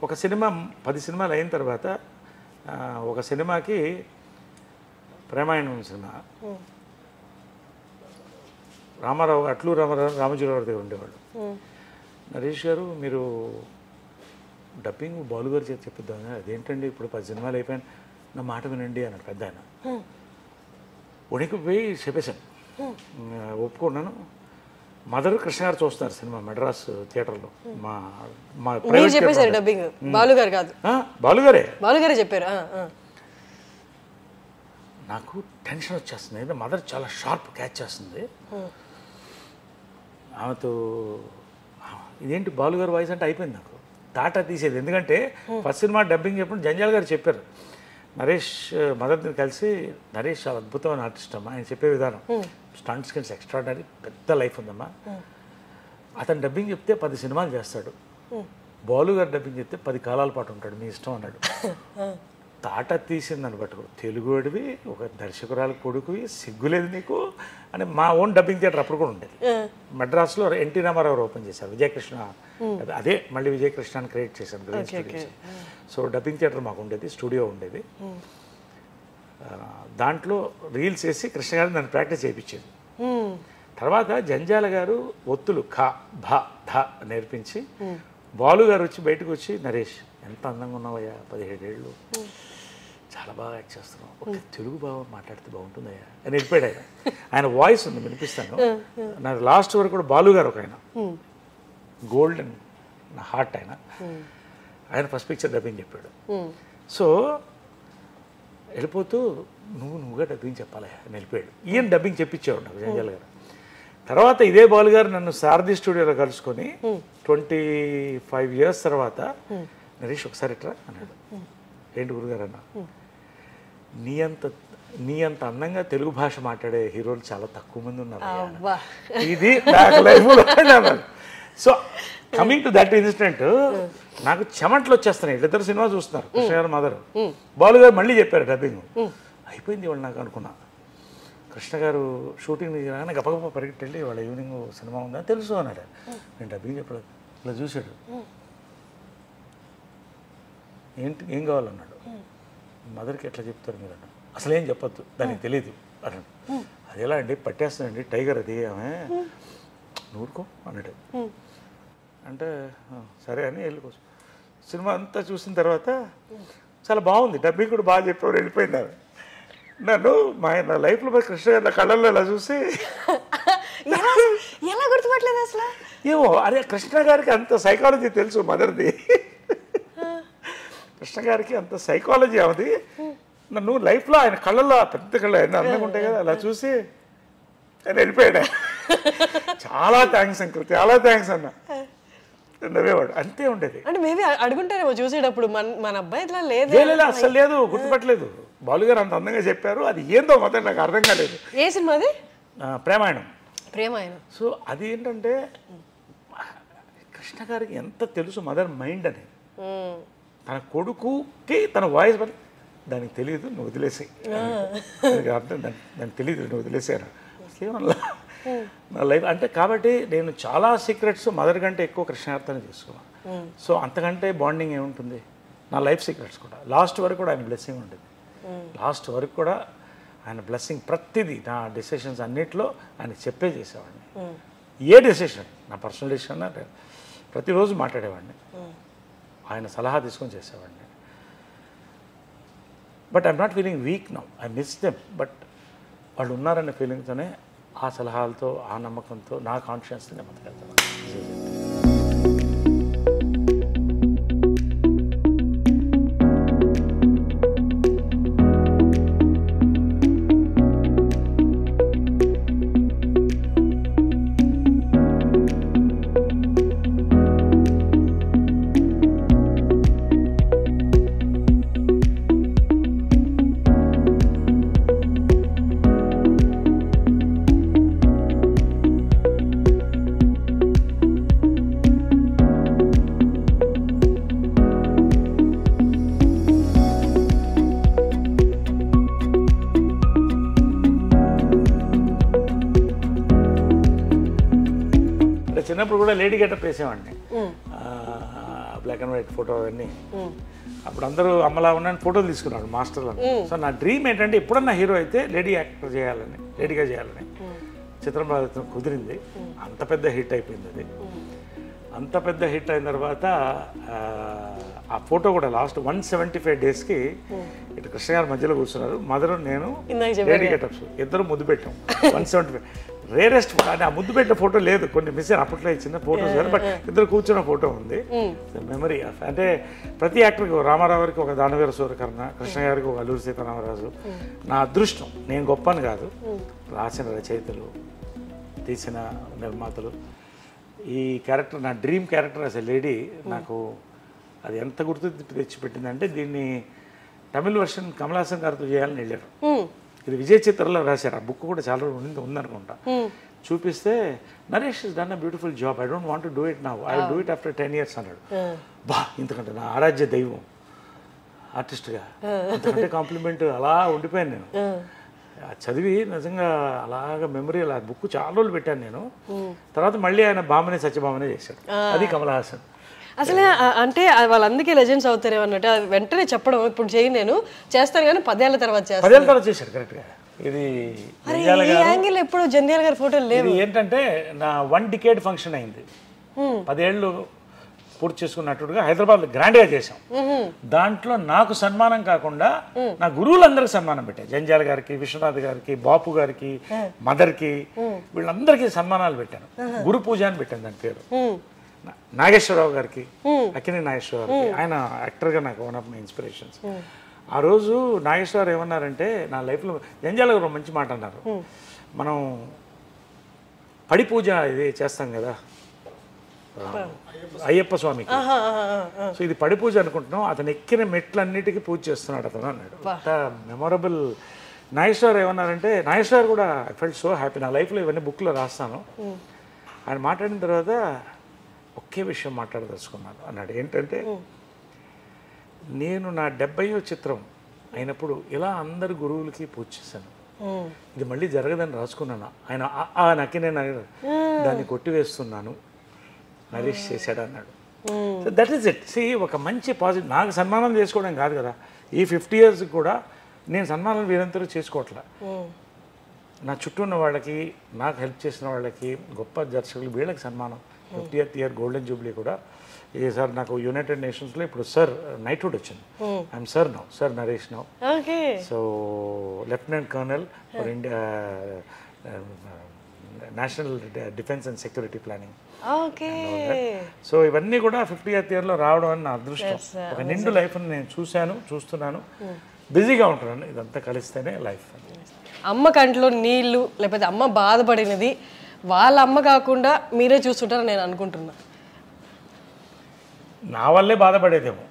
ఒక సినిమా 10 సినిమాలు అయిన తర్వాత ఒక సినిమాకి ప్రేమాయణం సినిమా, అట్లూరు రామోజీరావు దగ్గర ఉండేవాళ్ళు. నరేష్ గారు మీరు డబ్బింగ్ బాలు గారు చేతి చెప్పిద్దాం. అదేంటండి ఇప్పుడు 10 సినిమాలు అయిపోయాను, నా మాట వినండి అన్నాడు పెద్ద ఆయన. ఉనికి పోయి చెప్పేశాను, ఒప్పుకున్నాను. మదర్ కృష్ణ గారు చూస్తున్నారు సినిమా మెడ్రాస్ థియేటర్లో. మా చెప్పేశారు డబ్బింగ్, బాలు గారు కాదు, బాలుగారే చెప్పారు. నాకు టెన్షన్ వచ్చేస్తుంది. మదర్ చాలా షార్ప్ క్యాచ్ చేస్తుంది. ఆమెతో ఇదేంటి బాలుగారు వాయిస్ అంటే అయిపోయింది నాకు, టాటా తీసేది. ఎందుకంటే ఫస్ట్ సినిమా డబ్బింగ్ చెప్పినప్పుడు జంజాల్ గారు చెప్పారు, నరేష్ మదర్ని కలిసి, నరేష్ చాలా అద్భుతమైన ఆర్టిస్ట్ అమ్మా, ఆయన చెప్పే విధానం స్టంట్ స్కిల్స్ ఎక్స్ట్రాడనరీ, పెద్ద లైఫ్ ఉందమ్మా. అతను డబ్బింగ్ చెప్తే 10 సినిమాలు చేస్తాడు, బాలు గారు డబ్బింగ్ చెప్తే 10 కాలాల పాటు ఉంటాడు, మీ ఇష్టం అన్నాడు. తాట తీసిందని పట్టుకో, తెలుగు వాడివి, ఒక దర్శకురాలు కొడుకువి, సిగ్గులేదు నీకు అని. మా ఓన్ డబ్బింగ్ థియేటర్ అప్పుడు కూడా ఉండేది మెడ్రాస్లో. ఎన్టీ రామారావు ఓపెన్ చేశారు, విజయకృష్ణ, అదే మళ్ళీ విజయకృష్ణని క్రియేట్ చేశాను green studios. So dubbing theatre మాకు ఉండేది, స్టూడియో ఉండేది. దాంట్లో రీల్స్ వేసి కృష్ణ గారిని నన్ను ప్రాక్టీస్ చేయించేది. తర్వాత జంజాల గారు ఒత్తులు ఖ భ ధ నేర్పించి, బాలు గారు వచ్చి బయటకు వచ్చి, నరేష్ ఎంత అందంగా ఉన్నావయ్యా, 17 ఏళ్ళు, చాలా బాగా యాక్ట్ చేస్తున్నావు, ఒక తెలుగు బాగా మాట్లాడితే బాగుంటుందయ్యా అని వెళ్ళిపోయాడు ఆయన. ఆయన వాయిస్ ఉంది, వినిపిస్తాను. నా లాస్ట్ వరకు కూడా బాలు గారు ఒక ఆయన గోల్డెన్ నా హార్ట్, ఆయన ఫస్ట్ పిక్చర్ డబ్బింగ్ చెప్పాడు. సో వెళ్ళిపోతూ నువ్వుగా డబ్బింగ్ చెప్పాలయ్యా అని వెళ్ళిపోయాడు. ఈయన డబ్బింగ్ చెప్పించేవాడు నాకు జంజాల్ గారు. తర్వాత ఇదే బాలు గారు నన్ను సారథి స్టూడియోలో కలుసుకొని 25 years తర్వాత, నరేష్ ఒకసారి ఇట్రా అన్నాడు. ఏంటి గురుగారు అన్న, నీ అంత అందంగా తెలుగు భాష మాట్లాడే హీరోలు చాలా తక్కువ మంది ఉన్నారు, ఇది నాకు లైఫ్లో. So coming to that incident, నాకు చెమట్లు వచ్చేస్తున్నాయి. ఇద్దరు సినిమా చూస్తున్నారు, కృష్ణ గారు మదర్, బాలు గారు మళ్ళీ చెప్పారు డబ్బింగ్. అయిపోయింది వాళ్ళు నాకు అనుకున్నా. కృష్ణ గారు షూటింగ్ రాగానే గప్పగప్ప పరిగెట్టి వెళ్ళి, వాళ్ళ ఈవినింగ్ సినిమా ఉందని తెలుసు అన్నాడు. నేను డబ్బింగ్ చెప్పలేదు, ఇలా చూశాడు. ఏం కావాలన్నాడు. మదర్కి ఎట్లా చెప్తారు మీరు అన్నాడు. అసలు ఏం చెప్పొద్దు, దానికి తెలియదు అన్నాడు. అది ఎలా అండి, పట్టేస్తుందండి టైగర్ అది, ఆమె నూరుకో అన్నాడు. అంటే సరే అని వెళ్ళిపోవచ్చు. సినిమా అంతా చూసిన తర్వాత చాలా బాగుంది, డబ్బింగ్ కూడా బాగా చెప్పేవారు, వెళ్ళిపోయినారు. నన్ను నా లైఫ్లో కృష్ణ గారి కళ్ళల్లో ఇలా చూసి ఎలా గుర్తుపట్టలేదు అసలు. ఏమో అరే, కృష్ణ గారికి అంత సైకాలజీ తెలుసు మదర్ది. కృష్ణ గారికి అంత సైకాలజీ అవది. నన్ను లైఫ్లో ఆయన కళ్ళల్లో పెద్ద కళ్ళు ఆయన అందంగా ఉంటాయి కదా, అలా చూసి ఆయన వెళ్ళిపోయాడు. చాలా థ్యాంక్స్ అంకుల్, చాలా థ్యాంక్స్ అన్న. నవ్వేవాడు, అంతే ఉండేది. అంటే మేబీ అడుగుంటారేమో చూసేటప్పుడు మన అబ్బాయి ఇట్లా లేదు, అసలు లేదు, గుర్తుపట్టలేదు. బాలుగారు అంత అందంగా చెప్పారు, అది ఏందో మొత్తం నాకు అర్థం కాలేదు. ఏ సినిమాది? ప్రేమాయణం. సో అది ఏంటంటే కృష్ణ గారికి ఎంత తెలుసు మదర్ మైండ్ అని. తన కొడుకుకి తన వాయిస్ దానికి తెలియదు, నువ్వు వదిలేసాయి, అర్థం దానికి తెలియదు, నువ్వు వదిలేసాను కేవలం నా లైఫ్ అంటే. కాబట్టి నేను చాలా సీక్రెట్స్ మదర్ కంటే ఎక్కువ కృష్ణ గారితోనే తీసుకున్నాను. సో అంతకంటే బాండింగ్ ఏముంటుంది. నా లైఫ్ సీక్రెట్స్ కూడా లాస్ట్ వరకు కూడా ఆయన బ్లెస్సింగ్ ఉండేది. లాస్ట్ వరకు కూడా ఆయన బ్లెస్సింగ్ ప్రతిదీ, నా డెసిషన్స్ అన్నిట్లో ఆయన చెప్పే చేసేవాడిని. ఏ డెసిషన్, నా పర్సనల్ డెసిషన్ ప్రతిరోజు మాట్లాడేవాడిని, ఆయన సలహా తీసుకొని చేసేవాడిని. But I'm not feeling week now, I miss them. But వాళ్ళు ఉన్నారనే ఫీలింగ్తోనే, ఆ సలహాలతో, ఆ నమ్మకంతో, నా కాన్షియన్స్తో నేను బతకెళ్తాను. చిన్నప్పుడు కూడా లేడీ గెటప్ వేసేవాడిని, బ్లాక్ అండ్ వైట్ ఫోటో అవన్నీ. అప్పుడు అందరూ అమ్మలా ఉన్నాను ఫోటోలు తీసుకున్నాడు మాస్టర్లను. సో నా డ్రీమ్ ఏంటంటే ఎప్పుడన్నా హీరో అయితే లేడీగా చేయాలని. చిత్రం కుదిరింది, అంత పెద్ద హిట్ అయిపోయింది అది. అంత పెద్ద హిట్ అయిన తర్వాత ఆ ఫోటో కూడా లాస్ట్ 175 daysకి ఇటు కృష్ణ గారి మధ్యలో కూర్చున్నారు, మదరు నేను, లేడీ గెటప్స్ ఇద్దరు ముద్దు పెట్టాం. 175 రేరెస్ట్ ఫోటో అంటే, ఆ ముద్దు పెట్టిన ఫోటో లేదు, కొన్ని మిస్ అయిన అప్పట్లో ఇచ్చిన ఫోటోస్, బట్ ఇద్దరు కూర్చున్న ఫోటో ఉంది. మెమరీ అంటే ప్రతి యాక్టర్కి, రామారావు గారికి ఒక దానవీర సూరకర్ణ, కృష్ణ గారికి ఒక అల్లూరి సీతారామరాజు. నా అదృష్టం, నేను గొప్పని కాదు, రాసిన రచయితలు, తీసిన నిర్మాతలు. ఈ క్యారెక్టర్ నా డ్రీమ్ క్యారెక్టర్ అసలు లేడీ నాకు అది ఎంత గుర్తు తెచ్చిపెట్టిందంటే, దీన్ని తమిళ వర్షన్ కమల్ హాసన్ గారితో చేయాలని వెళ్ళారు. ఇది విజయ్ చిత్రలో రాశారు, ఆ బుక్ కూడా చాలా ఉందనుకుంటా. చూపిస్తే Naresh is done a beautiful job, I don't want to do it now, I will do it after 10 years అన్నాడు. బా, ఇంతకంటే నా ఆరాధ్య దైవం ఆర్టిస్ట్గా అంతకంటే కాంప్లిమెంట్ అలా ఉండిపోయాను నేను. చదివి నిజంగా అలాగా మెమరీ, అలా బుక్ చాలా రోజులు పెట్టాను నేను. తర్వాత మళ్ళీ ఆయన బామనే సత్యభామనే చేశాడు, అది కమల్ హాసన్. అసలు అంటే వాళ్ళందరికీ లెజెండ్స్ అవుతారు అన్నట్టు వెంటనే చెప్పడం, ఇప్పుడు చేయను నేను చేస్తాను కానీ 10 ఏళ్ల తర్వాత చేస్తాను. 10 ఏళ్ల తర్వాత చేశాడు కరెక్ట్గా. ఇది యాంగిల్ ఎప్పుడు జంధ్యాల గారి ఫోటోలు లేవు. ఏంటంటే నా 1 decade ఫంక్షన్ అయింది, 10 ఏళ్ళు పూర్తి చేసుకున్నట్టుగా హైదరాబాద్ గ్రాండ్గా చేశాం. దాంట్లో నాకు సన్మానం కాకుండా నా గురువులందరికీ సన్మానం పెట్టాను. జంధ్యాల గారికి, విశ్వనాథ్ గారికి, బాపు గారికి, మదర్కి, వీళ్ళందరికీ సన్మానాలు పెట్టాను. గురు పూజ అని పెట్టాను దాని పేరు. నాగేశ్వరరావు గారికి, అక్కినే నాగేశ్వరరావు గారికి, ఆయన యాక్టర్గా నాకు వన్ ఆఫ్ మై ఇన్స్పిరేషన్స్. ఆ రోజు నాగేశ్వరరావు ఏమన్నారంటే, నా లైఫ్లో జంధ్యాల గారు మంచి మాట అన్నారు, మనం పడి పూజ ఇది చేస్తాం కదా అయ్యప్ప స్వామికి, సో ఇది పడి పూజ అనుకుంటున్నాం, అతను ఎక్కిన మెట్లన్నిటికీ పూజ చేస్తున్నాడు అతను అన్నాడు. మెమొరబుల్. నాగేశ్వరరావు ఏమన్నారంటే, నాగేశ్వరరావు కూడా ఐ ఫెల్ట్ సో హ్యాపీ, నా లైఫ్లో ఇవన్నీ బుక్లో రాస్తాను. ఆయన మాట్లాడిన తర్వాత ఒకే విషయం మాట్లాడదలుచుకున్నాను అన్నాడు. ఏంటంటే, నేను నా 70వ చిత్రం అయినప్పుడు ఇలా అందరు గురువులకి పూజ చేశాను, ఇది మళ్ళీ జరగదని రాసుకున్నాను. ఆయన నక్కినే దాన్ని కొట్టివేస్తున్నాను, నరేష్ చేశాడు అన్నాడు. So that is it. See, ఒక మంచి పాజిటివ్, నాకు సన్మానం చేసుకోవడం కాదు కదా, ఈ 50 years కూడా నేను సన్మానం వీరంతరూ చేసుకోవట్లే. నా చుట్టూ ఉన్న వాళ్ళకి, నాకు హెల్ప్ చేసిన వాళ్ళకి, గొప్ప దర్శకులు, వీళ్ళకి సన్మానం. 50th year గోల్డెన్ జూబ్లీ కూడా ఇది సార్. నాకు యునైటెడ్ నేషన్స్లో ఇప్పుడు సార్ నైట్హుడ్ వచ్చింది. I'm sir now, sir Naresh now. So lieutenant colonel for India, national defence and security planning. So ఇవన్నీ కూడా 50th yearలో రావడం అని నా అదృష్టం. ఒక నిండు లైఫ్ని నేను చూస్తున్నాను, బిజీగా ఉంటున్నాను. ఇదంతా కలిస్తేనే లైఫ్. అమ్మ కంట్లో నీళ్ళు, లేకపోతే అమ్మ బాధపడినది వాళ్ళ అమ్మ కాకుండా మీరే చూస్తుంటారని నేను అనుకుంటున్నా. నా వల్లే బాధపడేదేమో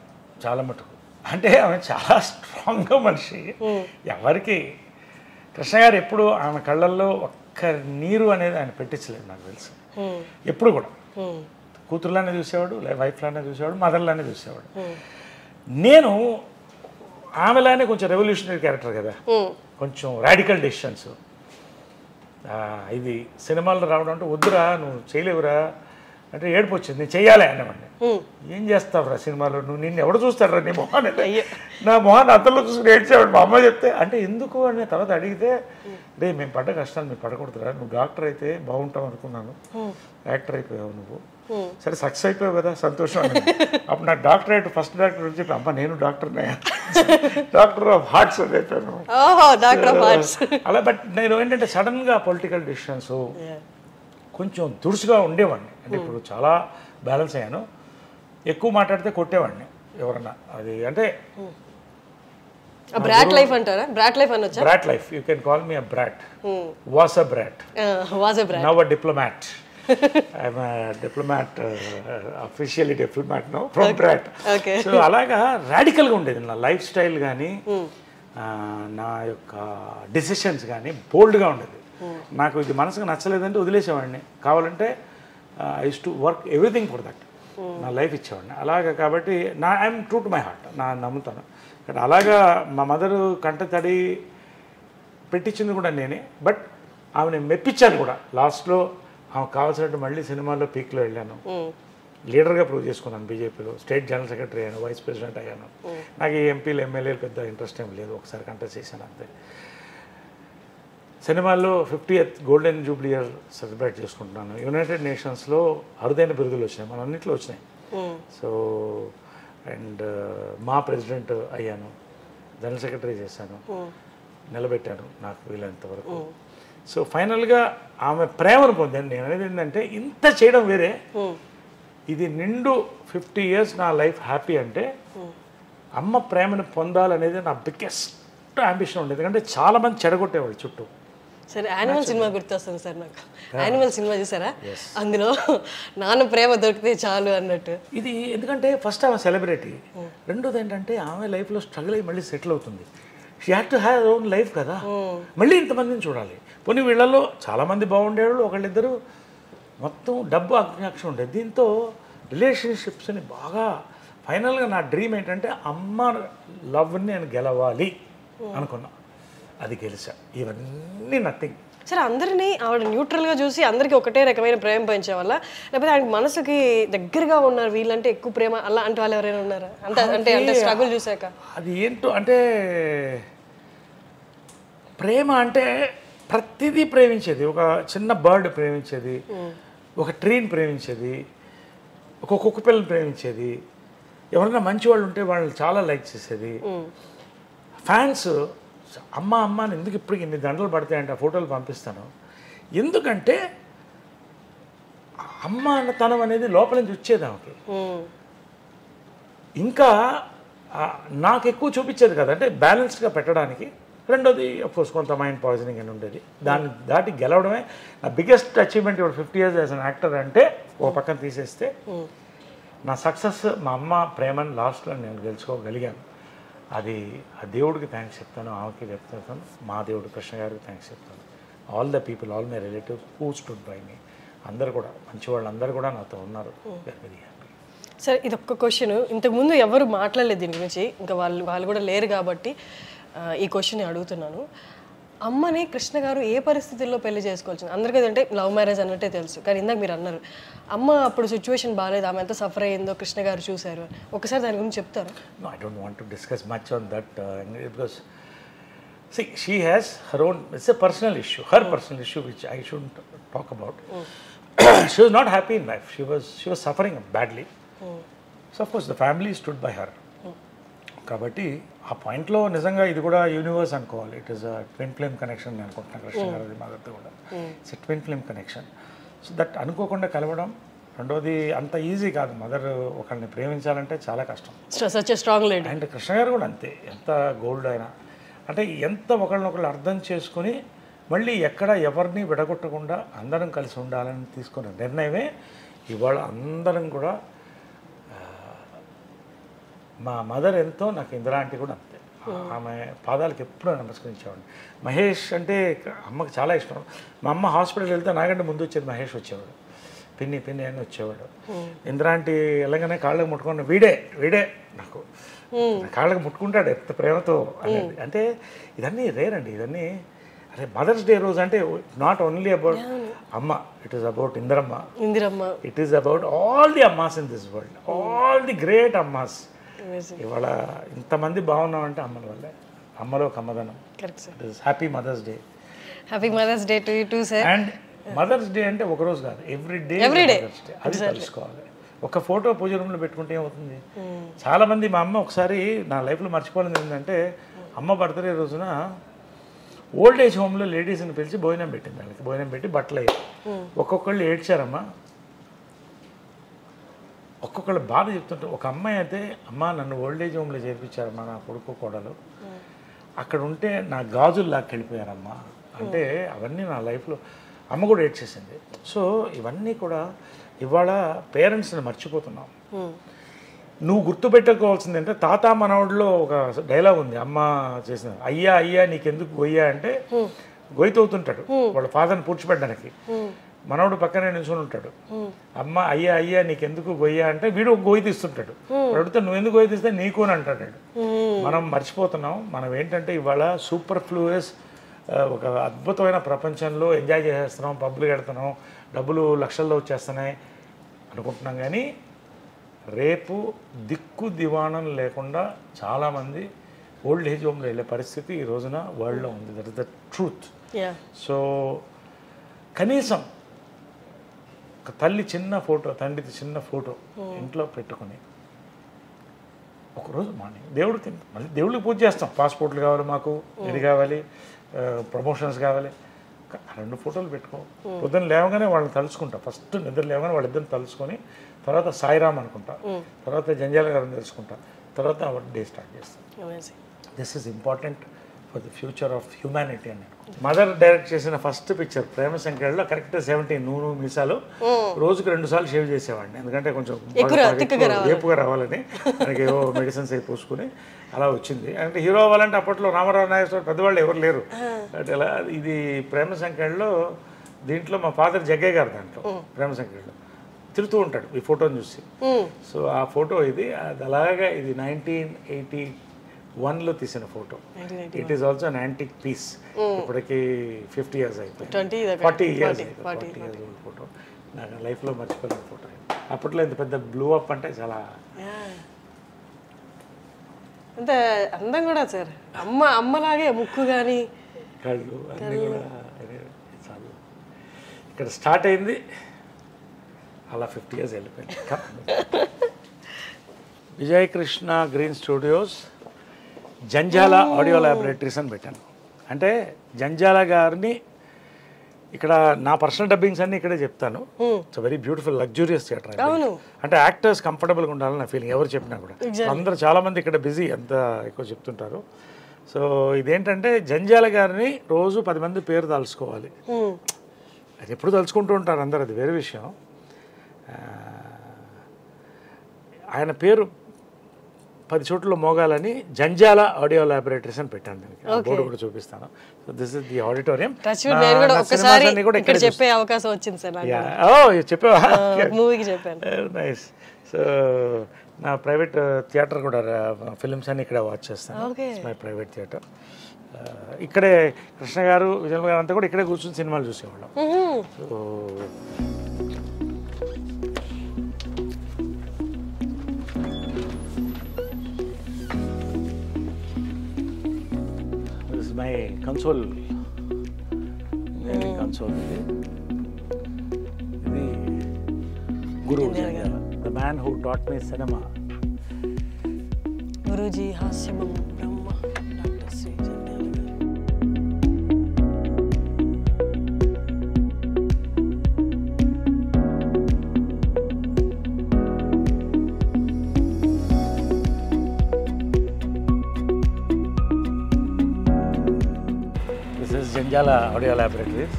చాలా మటుకు. అంటే ఆమె చాలా స్ట్రాంగ్గా మనిషి. ఎవరికి కృష్ణ గారు ఎప్పుడు ఆమె కళ్ళల్లో ఒక్క నీరు అనేది ఆయన పెట్టించలేదు నాకు తెలుసు. ఎప్పుడు కూడా కూతురులానే చూసేవాడు, వైఫ్లానే చూసేవాడు, మదర్లానే చూసేవాడు. నేను ఆమెలానే కొంచెం రెవల్యూషనరీ క్యారెక్టర్ కదా, కొంచెం రాడికల్ డెసిషన్స్. ఇది సినిమాల్లో రావడం అంటే వద్దురా నువ్వు చేయలేవురా అంటే ఏడుపు వచ్చింది, నేను చెయ్యాలి అనేవాడిని. ఏం చేస్తావురా సినిమాలో, నువ్వు నిన్ను ఎవడు చూస్తాడు రా నీ మొహాన్ని, నా మొహాన్ని అతల్లో చూసుకుని ఏడ్చేవాడు. మా అమ్మ చెప్తే అంటే ఎందుకు అని తర్వాత అడిగితే, రే మేము పడ్డ కష్టాలు మీరు పడకూడదురా, నువ్వు డాక్టర్ అయితే బాగుంటావు అనుకున్నాను, యాక్టర్ అయిపోయావు నువ్వు, సరే సక్సెస్ అయిపోయావు కదా సంతోషం అని. అప్పుడు నాకు డాక్టరేట్ ఫస్ట్ డాక్టర్ వచ్చి అమ్మ నేను డాక్టర్నే, డాక్టర్ ఆఫ్ హార్ట్స్ అని అయిపోయాను అలా. బట్ నేను ఏంటంటే సడన్గా పొలిటికల్ డిసిషన్స్ కొంచెం దురుసుగా ఉండేవాడిని. అంటే ఇప్పుడు చాలా బ్యాలెన్స్ అయ్యాను. ఎక్కువ మాట్లాడితే కొట్టేవాడిని ఎవరన్నా. అది అంటే బ్రాట్ లైఫ్ అంటారా? బ్రాట్ లైఫ్ అనొచ్చా? Brat life, you can call me a brat. Was a brat, now a diplomat. I'm diplomat, officially diplomat now from brat. So అలాగా రాడికల్గా ఉండేది నా లైఫ్ స్టైల్ కానీ, నా యొక్క డెసిషన్స్ కానీ బోల్డ్గా ఉండేది. నాకు ఇది మనసుకు నచ్చలేదంటే వదిలేసేవాడిని. కావాలంటే I use to work everything for that, నా లైఫ్ ఇచ్చేవాడిని అలాగా. కాబట్టి I'm true to my heart, నా నమ్ముతాను. బట్ అలాగా మా మదరు కంట తడి పెట్టించింది కూడా నేనే. బట్ ఆమెను మెప్పించాను కూడా. లాస్ట్లో ఆమెకు కావాల్సినట్టు మళ్ళీ సినిమాల్లో పీక్లో వెళ్ళాను, లీడర్గా ప్రూవ్ చేసుకున్నాను. బీజేపీలో స్టేట్ జనరల్ సెక్రటరీ అయ్యాను, వైస్ ప్రెసిడెంట్ అయ్యాను. నాకు ఈ ఎంపీలు ఎమ్మెల్యేలు పెద్ద ఇంట్రెస్ట్ ఏం లేదు, ఒకసారి కంటెస్ట్ చేశాను అంతే. సినిమాల్లో 50th golden Jubilee year celebrate చేసుకుంటున్నాను. యునైటెడ్ నేషన్స్లో అరుదైన బిరుదులు వచ్చినాయి, మన అన్నింటిలో వచ్చినాయి. సో అండ్ మా ప్రెసిడెంట్ అయ్యాను, జనరల్ సెక్రటరీ చేశాను, నిలబెట్టాను నాకు వీలైనంత వరకు. సో ఫైనల్గా ఆమె ప్రేమను పొందాను. నేను అనేది ఏంటంటే ఇంత చేయడం వేరే, ఇది నిండు 50 years నా లైఫ్ హ్యాపీ అంటే అమ్మ ప్రేమను పొందాలనేది నా బిగ్గెస్ట్ అంబిషన్ ఉండేది. ఎందుకంటే చాలామంది చెడగొట్టేవాళ్ళు చుట్టూ. సరే, యానిమల్ సినిమా గుర్తొస్తుంది సార్ నాకు. యానిమల్ సినిమా చూసారా? అందులో నాన్న ప్రేమ దొరికితే చాలు అన్నట్టు. ఇది ఎందుకంటే ఫస్ట్ ఆమె సెలబ్రిటీ, రెండోది ఏంటంటే ఆమె లైఫ్లో స్ట్రగుల్ అయ్యి మళ్ళీ సెటిల్ అవుతుంది. She had to have own life కదా, మళ్ళీ ఇంతమందిని చూడాలి. పోనీ వీళ్ళల్లో చాలామంది బాగుండేవాళ్ళు, ఒకళ్ళిద్దరు మొత్తం డబ్బు ఆకాంక్ష ఉండేది. దీంతో రిలేషన్షిప్స్ని బాగా ఫైనల్గా నా డ్రీమ్ ఏంటంటే అమ్మ లవ్ని నేను గెలవాలి అనుకున్నా, అది గెలిచా. ఇవన్నీ నథింగ్. సరే, అందరినీ ఆవిడ న్యూట్రల్గా చూసి అందరికీ ఒకటే రకమైన ప్రేమ పెంచే వల్ల, లేకపోతే ఆయనకి మనసుకి దగ్గరగా ఉన్నారు వీళ్ళంటే ఎక్కువ ప్రేమ అలా అంటే వాళ్ళు ఎవరైనా ఉన్నారా? అంటే స్ట్రగుల్ చూసాక అది ఏంటో అంటే ప్రేమ అంటే ప్రతిదీ ప్రేమించేది. ఒక చిన్న బర్డ్ ప్రేమించేది, ఒక ట్రీని ప్రేమించేది, ఒక కుక్క పిల్లని ప్రేమించేది, ఎవరైనా మంచి వాళ్ళు ఉంటే వాళ్ళని చాలా లైక్ చేసేది. ఫ్యాన్స్ అమ్మ అమ్మ అని ఎందుకు ఇప్పటికి ఇన్ని దండలు పడతాయంటే ఆ ఫోటోలు పంపిస్తాను. ఎందుకంటే అమ్మ అన్నతనం అనేది లోపల నుంచి వచ్చేది ఆమెకి. ఇంకా నాకు ఎక్కువ చూపించేది కదా, అంటే బ్యాలెన్స్డ్గా పెట్టడానికి. రెండోది అఫ్కోర్స్ కొంత మైండ్ పాయిజనింగ్ అని ఉండేది. దాన్ని దాటి గెలవడమే నా బిగ్గెస్ట్ అచీవ్మెంట్. ఇప్పుడు 50 years యాజ్ అన్ యాక్టర్ అంటే ఒక పక్కన తీసేస్తే నా సక్సెస్ మా అమ్మ ప్రేమను లాస్ట్లో నేను గెలుచుకోగలిగాను. అది ఆ దేవుడికి థ్యాంక్స్ చెప్తాను, ఆమెకి చెప్తాను, మా దేవుడు కృష్ణ గారికి థ్యాంక్స్ చెప్తాను. All the people, all my relatives who stood by me, అందరు కూడా మంచి వాళ్ళు అందరూ కూడా నాతో ఉన్నారు. Very happy. సరే, ఇది ఒక్క క్వశ్చన్. ఇంతకుముందు ఎవరు మాట్లాడలేదు దీని గురించి, ఇంకా వాళ్ళు కూడా లేరు కాబట్టి ఈ క్వశ్చన్ అడుగుతున్నాను. అమ్మని కృష్ణ గారు ఏ పరిస్థితుల్లో పెళ్లి చేసుకోవచ్చు? అందరికీ అంటే లవ్ మ్యారేజ్ అన్నట్టే తెలుసు, కానీ ఇందాక మీరు అన్నారు అమ్మ అప్పుడు సిచ్యువేషన్ బాగాలేదు, ఆమె ఎంత సఫర్ అయ్యిందో కృష్ణ గారు చూశారు. ఒకసారి దాని గురించి చెప్తారా? No, I don't want to discuss much on that because see, she has her own, it's a personal issue, her personal issue which I shouldn't talk about. She was not happy in life. She was suffering badly. So of course the family stood by her. కాబట్టి ఆ పాయింట్లో నిజంగా ఇది కూడా universe అనుకోవాలి. It is a twin flame connection నేను అనుకుంటున్నాను కృష్ణ గారి మదర్తో కూడా. It's twin flame connection. So that అనుకోకుండా కలవడం. రెండోది అంత ఈజీ కాదు, మదర్ ఒకరిని ప్రేమించాలంటే చాలా కష్టం. Strong lady. అండ్ కృష్ణ గారు కూడా అంతే, ఎంత గోల్డ్ అయినా అంటే ఎంత ఒకళ్ళనొకళ్ళు అర్థం చేసుకుని మళ్ళీ ఎక్కడ ఎవరిని విడగొట్టకుండా అందరం కలిసి ఉండాలని తీసుకున్న నిర్ణయమే ఇవాళ అందరం కూడా మా మదర్ ఎంతో, నాకు ఇందిరా ఆంటీ కూడా అంతే. ఆమె పాదాలకు ఎప్పుడూ నమస్కరించేవాడిని. మహేష్ అంటే అమ్మకి చాలా ఇష్టం. మా అమ్మ హాస్పిటల్కి వెళ్తే నాకంటే ముందు వచ్చేది మహేష్ వచ్చేవాడు, పిన్ని పిన్ని అని వచ్చేవాడు. ఇందిరా ఆంటీ వెళ్ళగానే కాళ్ళకి ముట్టుకుని వీడే నాకు కాళ్ళకి ముట్టుకుంటాడు ఎంత ప్రేమతో అనేది. అంటే ఇదన్నీ రేర్ అండి. ఇదన్నీ అరే మదర్స్ డే రోజు అంటే not only about amma, it is about Indiramma, it is about all the అమ్మాస్ in this world, all the great అమ్మాస్. ఇవాళ ఇంతమంది బాగున్నామంటే అమ్మల వల్లే, అమ్మలో కమ్మదనం. Happy mother's day. Happy mother's day to you too sir. And mother's day అంటే ఒక రోజు కాదు, ఎవ్రీ డే మదర్స్ డే. అది తెలుసుకోవాలి. ఒక ఫోటో పూజ రూమ్లో పెట్టుకుంటే ఏమవుతుంది? చాలామంది, మా అమ్మ ఒకసారి నా లైఫ్లో మర్చిపోలేదు ఏంటంటే, అమ్మ బర్త్డే రోజున ఓల్డ్ ఏజ్ హోమ్లో లేడీస్ని పిలిచి భోజనం పెట్టింది. వాళ్ళకి భోజనం పెట్టి బట్టలు అయ్యి ఒక్కొక్కళ్ళు ఏడ్చారమ్మా. ఒక్కొక్కళ్ళు బాధ చెప్తుంటే, ఒక అమ్మాయి అయితే అమ్మ నన్ను ఓల్డ్ ఏజ్ హోమ్లో చేర్పించారమ్మా నా కొడుకు కోడలు, అక్కడ ఉంటే నా గాజులు లాక్కెళ్ళిపోయారమ్మా అంటే. అవన్నీ నా లైఫ్లో అమ్మ కూడా ఏడ్చేసింది. సో ఇవన్నీ కూడా ఇవాళ పేరెంట్స్ని మర్చిపోతున్నాం. నువ్వు గుర్తుపెట్టుకోవాల్సింది అంటే, తాత మనవడిలో ఒక డైలాగ్ ఉంది అమ్మ చేసిన, అయ్యా అయ్యా నీకెందుకు గొయ్యా అంటే గొయ్యతవుతుంటాడు వాళ్ళ ఫాదర్ని పూడ్చిపెట్టడానికి. మనవడు పక్కనే నిల్చుని ఉంటాడు. అమ్మ అయ్యా అయ్యా నీకెందుకు గొయ్యా అంటే వీడు గొయ్యి తీస్తుంటాడు. అడిగితే నువ్వు ఎందుకు గొయ్యి తీస్తే నీకు అని అంటాడు. మనం మర్చిపోతున్నాం. మనం ఏంటంటే ఇవాళ సూపర్ ఫ్లూయస్ ఒక అద్భుతమైన ప్రపంచంలో ఎంజాయ్ చేసేస్తున్నాం, పబ్బులు కడుతున్నాం, డబ్బులు లక్షల్లో వచ్చేస్తున్నాయి అనుకుంటున్నాం. కానీ రేపు దిక్కు దివాణం లేకుండా చాలామంది ఓల్డ్ ఏజ్ హోమ్లో వెళ్ళే పరిస్థితి ఈ రోజున వరల్డ్లో ఉంది. That is the truth. So కనీసం ఒక తల్లి చిన్న ఫోటో, తండ్రిది చిన్న ఫోటో ఇంట్లో పెట్టుకుని ఒకరోజు మార్నింగ్ దేవుడికి, మళ్ళీ దేవుడికి పూజ చేస్తాం. పాస్పోర్ట్లు కావాలి మాకు, ఇది కావాలి, ప్రమోషన్స్ కావాలి, 2 ఫోటోలు పెట్టుకో. పొద్దున్న లేవగానే వాళ్ళని తలుచుకుంటా. ఫస్ట్ నిద్ర లేవగానే వాళ్ళిద్దరిని తలుచుకొని, తర్వాత సాయిరామ్ అనుకుంటా, తర్వాత జంజాల గారిని తెలుసుకుంటా, తర్వాత డే స్టార్ట్ చేస్తాం. This is important for the future of humanity అని. మదర్ డైరెక్ట్ చేసిన ఫస్ట్ పిక్చర్ ప్రేమ సంఖ్యలో కరెక్ట్ 17 నూనె మీసాలు రోజుకు 2 సార్లు షేవ్ చేసేవాడిని. ఎందుకంటే కొంచెం ఏపుగా రావాలని, మనకి ఏవో మెడిసిన్స్ అవి పూసుకుని అలా వచ్చింది. అంటే హీరో అవ్వాలంటే అప్పట్లో రామారావు నాగేశ్వర పెద్దవాళ్ళు ఎవరు లేరు. అంటే ఎలా ఇది ప్రేమ సంఖ్యలో, దీంట్లో మా ఫాదర్ జగ్గయ్య గారు దాంట్లో ప్రేమ సంఖ్యలో తిరుగుతూ ఉంటాడు ఈ ఫోటోని చూసి. సో ఆ ఫోటో ఇది, అది అలాగా ఇది 1981లో తీసిన photo. It is also an antique piece. ఇప్పటికి 50 years అయిపోయింది, 40 years ఓల్డ్ ఫోటో. నాకు లైఫ్లో మర్చిపోలేని ఫోటో. అప్పట్లో ఇంత పెద్ద బ్లూ అప్ అంటే చాలా అంత అందం కూడా సార్. అమ్మలాగే ముక్కు కానీ కళ్ళు అన్నీ కూడా చాలు. ఇక్కడ స్టార్ట్ అయింది, అలా 50 years వెళ్ళిపోయింది. Vijayakrishna green studios Janjala audio laboratories అని పెట్టాను. అంటే జంజాల గారిని ఇక్కడ నా పర్సనల్ డబ్బింగ్స్ అన్ని ఇక్కడే చెప్తాను. It's very beautiful luxurious theatre. అంటే యాక్టర్స్ కంఫర్టబుల్గా ఉండాలని నా ఫీలింగ్. ఎవరు చెప్పినా కూడా అందరూ చాలామంది ఇక్కడ బిజీ అంత ఎక్కువ చెప్తుంటారు. సో ఇదేంటంటే జంజాల గారిని రోజు 10 మంది పేరు తలుచుకోవాలి. అది ఎప్పుడు తలుచుకుంటూ ఉంటారు అందరు, అది వేరే విషయం. ఆయన పేరు 10 చోట్ల మోగాలని జంజాల ఆడియో ల్యాబొరేటరీస్ అని పెట్టాను. దానికి బోర్డు కూడా చూపిస్తాను. So this is the auditorium. చెప్పే అవకాశం వచ్చింది సార్. చెప్పావా? మూవీకి చెప్పాను. నైస్. సో నా ప్రైవేట్ థియేటర్ కూడా ఫిలిమ్స్ అన్ని ఇక్కడ వాచ్ చేస్తాను. My private theatre. ఇక్కడే కృష్ణ గారు, విజయ్ గారు అంతా కూడా ఇక్కడే కూర్చొని సినిమాలు చూసేవాళ్ళం. So my console, console. ఇది guru Janjala, the man who taught me సినిమా. గురూజీ హాస్యమం బ్రహ్మ డాక్టర్ శ్రీ జంజాల గారు. జంజాల ఆడియో ల్యాబొరేటరీస్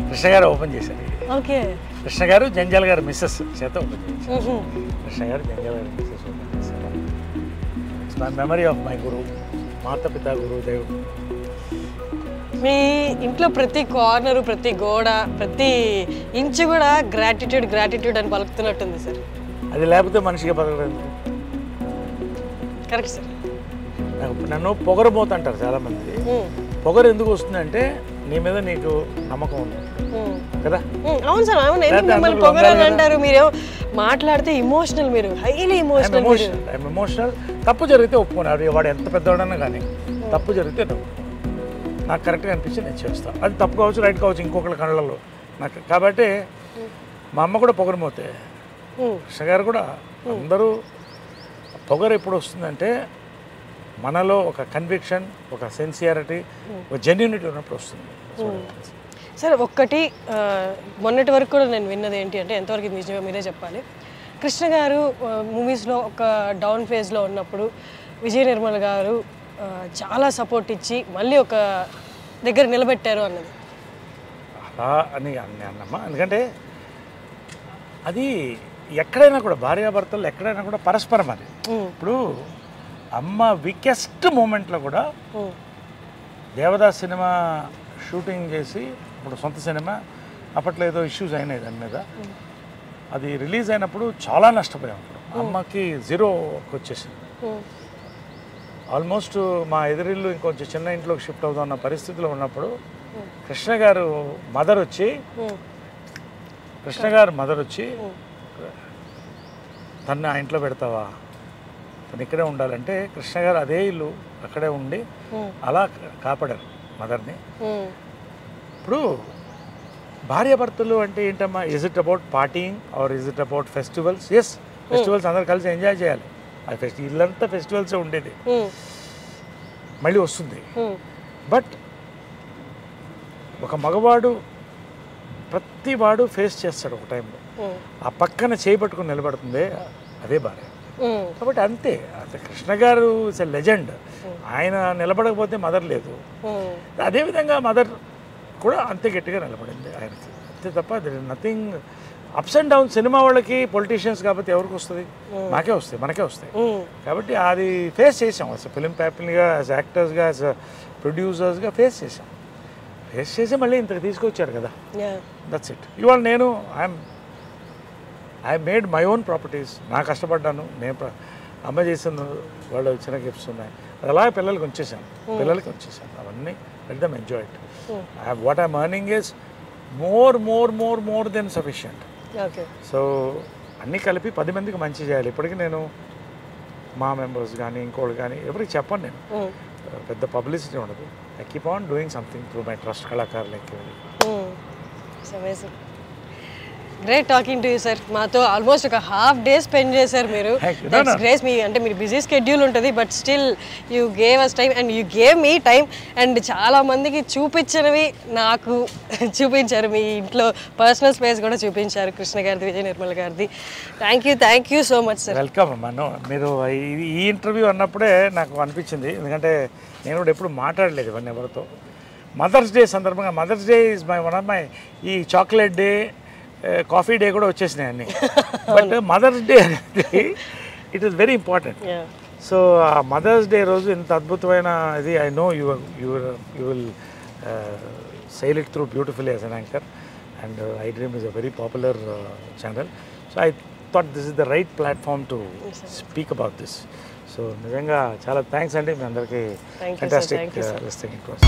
కృష్ణ గారు ఓపెన్ చేశారు. ఓకే. కృష్ణ గారు జంజాల గారు మిస్సెస్ చేత ఓపెన్ చేశారు. కృష్ణ గారు జంజాల గారు మిస్సెస్ ఓపెన్ చేశారు. మై మెమరీ ఆఫ్ మై గురు, మాతపిత గురుదేవ్. మీ ఇంట్లో ప్రతి కార్నరు, ప్రతి గోడ, ప్రతి ఇంచు కూడా గ్రాటిట్యూడ్ అని పలుకుతున్నట్టుంది సార్. అది లేకపోతే మనిషిగా బతకడం. Correct sir. నన్ను పొగరబోతు అంటారు చాలామంది. పొగరు ఎందుకు వస్తుందంటే నీ మీద నీకు నమ్మకం ఉంది కదా. అవును సార్, అవును. మిమ్మల్ని పొగరని అంటారు, మీరు మాట్లాడితే ఇమోషనల్, మీరు హైలీ ఎమోషనల్. తప్పు జరిగితే ఒప్పుకోను. వాడు ఎంత పెద్దవాడన్నా కానీ తప్పు జరిగితే నాకు కరెక్ట్గా అనిపించి నేను చేస్తాను. అది తప్పు కావచ్చు, రైట్ కావచ్చు, ఇంకొకరి కళ్ళల్లో నాకు. కాబట్టి మా అమ్మ కూడా పొగరమోతే, కృష్ణ గారు కూడా. అందరూ పొగరు ఎప్పుడు వస్తుందంటే మనలో ఒక కన్విక్షన్, ఒక సిన్సియారిటీ, ఒక జెన్యూనిటీ ఉన్నప్పుడు వస్తుంది. సార్ ఒక్కటి మొన్నటి వరకు కూడా నేను విన్నది ఏంటి అంటే, ఎంతవరకు ఇది నిజమే మీరే చెప్పాలి. కృష్ణ గారు మూవీస్లో ఒక డౌన్ ఫేజ్లో ఉన్నప్పుడు విజయ నిర్మల్ గారు చాలా సపోర్ట్ ఇచ్చి మళ్ళీ ఒక దగ్గర నిలబెట్టారు అన్నది. అలా అని అన్నమ్మా. ఎందుకంటే అది ఎక్కడైనా కూడా భార్యాభర్తలు ఎక్కడైనా కూడా పరస్పరం. అది ఇప్పుడు అమ్మ వీకెస్ట్ మూమెంట్లో కూడా దేవదాస్ సినిమా షూటింగ్ చేసి, ఇప్పుడు సొంత సినిమా, అప్పట్లో ఏదో ఇష్యూస్ అయినాయి దాని మీద. అది రిలీజ్ అయినప్పుడు చాలా నష్టపోయాం. అమ్మకి జీరోకి వచ్చేసింది. ఆల్మోస్ట్ మా ఎదురిల్లు ఇంకొంచెం చిన్న ఇంట్లోకి షిఫ్ట్ అవుతున్న పరిస్థితిలో ఉన్నప్పుడు కృష్ణ గారు మదర్ వచ్చి తను ఆ ఇంట్లో పెడతావా, తను ఇక్కడే ఉండాలంటే కృష్ణ గారు అదే ఇల్లు అక్కడే ఉండి అలా కాపాడారు మదర్ని. ఇప్పుడు భార్యాభర్తలు అంటే ఏంటమ్మా, is it about partying or is it about festivals? Yes, festivals అందరు కలిసి ఎంజాయ్ చేయాలి. అది ఇల్లంతా ఫెస్టివల్సే ఉండేది, మళ్ళీ వస్తుంది. బట్ ఒక మగవాడు ప్రతి వాడు ఫేస్ చేస్తాడు ఒక టైంలో. ఆ పక్కన చేపట్టుకుని నిలబడుతుంది అదే భార్య. కాబట్టి అంతే. కృష్ణ గారు ఇస్ ఎ లెజెండ్. ఆయన నిలబడకపోతే మదర్ లేదు. అదేవిధంగా మదర్ కూడా అంతే గట్టిగా నిలబడింది ఆయనకి, అంతే తప్ప nothing. Ups and down cinema వాళ్ళకి, పొలిటీషియన్స్ కాబట్టి ఎవరికి వస్తుంది? మాకే వస్తాయి, మనకే వస్తాయి. కాబట్టి అది ఫేస్ చేసాం. యాజ్ ఫిలిం ప్యాపిల్గా, యాజ్ యాక్టర్స్గా, యాజ్ ప్రొడ్యూసర్స్గా ఫేస్ చేసి మళ్ళీ ఇంతకు తీసుకొచ్చారు కదా. That's it. ఇవాళ నేను I made my own properties. నా కష్టపడ్డాను. నేను అమ్మ చేసిన వాళ్ళు చిన్న గిఫ్ట్స్ ఉన్నాయి, అది అలా పిల్లలకి ఉంచేసాను. అవన్నీ let them enjoy it. What I'm earning is more than sufficient. So అన్నీ కలిపి 10 మందికి మంచి చేయాలి. ఇప్పటికీ నేను మా మెంబర్స్ కానీ ఇంకోళ్ళు కానీ ఎవరికి చెప్పను. నేను పెద్ద పబ్లిసిటీ ఉండదు. I keep on doing something through my trust కళాకారులకి. Great talking to you sir. మాతో ఆల్మోస్ట్ ఒక హాఫ్ డే స్పెండ్ చేశారు మీరు. That's great. మీ అంటే మీరు బిజీ స్కెడ్యూల్ ఉంటుంది, but still you gave us time and you gave me time. And చాలా మందికి చూపించినవి నాకు చూపించారు. మీ ఇంట్లో పర్సనల్ స్పేస్ కూడా చూపించారు కృష్ణ గారిది, విజయ నిర్మల్ గారిది. Thank you so much sir. Welcome అమ్మా. మీరు ఈ ఇంటర్వ్యూ అన్నప్పుడే నాకు అనిపించింది, ఎందుకంటే నేను కూడా ఎప్పుడు మాట్లాడలేదు ఇవన్నీ ఎవరితో. మదర్స్ డే సందర్భంగా, mother's day is one of my, ఈ చాక్లెట్ డే, కాఫీ డే కూడా వచ్చేసినాయి అన్నీ. బట్ మదర్స్ డే అనేది it is very important. So ఆ మదర్స్ డే రోజు ఇంత అద్భుతమైన ఇది, I know you will sail it through beautifully as an anchor, and iDream is a very popular channel. So I thought this is the right platform to speak about this. So నిజంగా చాలా thanks అండి మీ అందరికీ. Fantastic listing it was.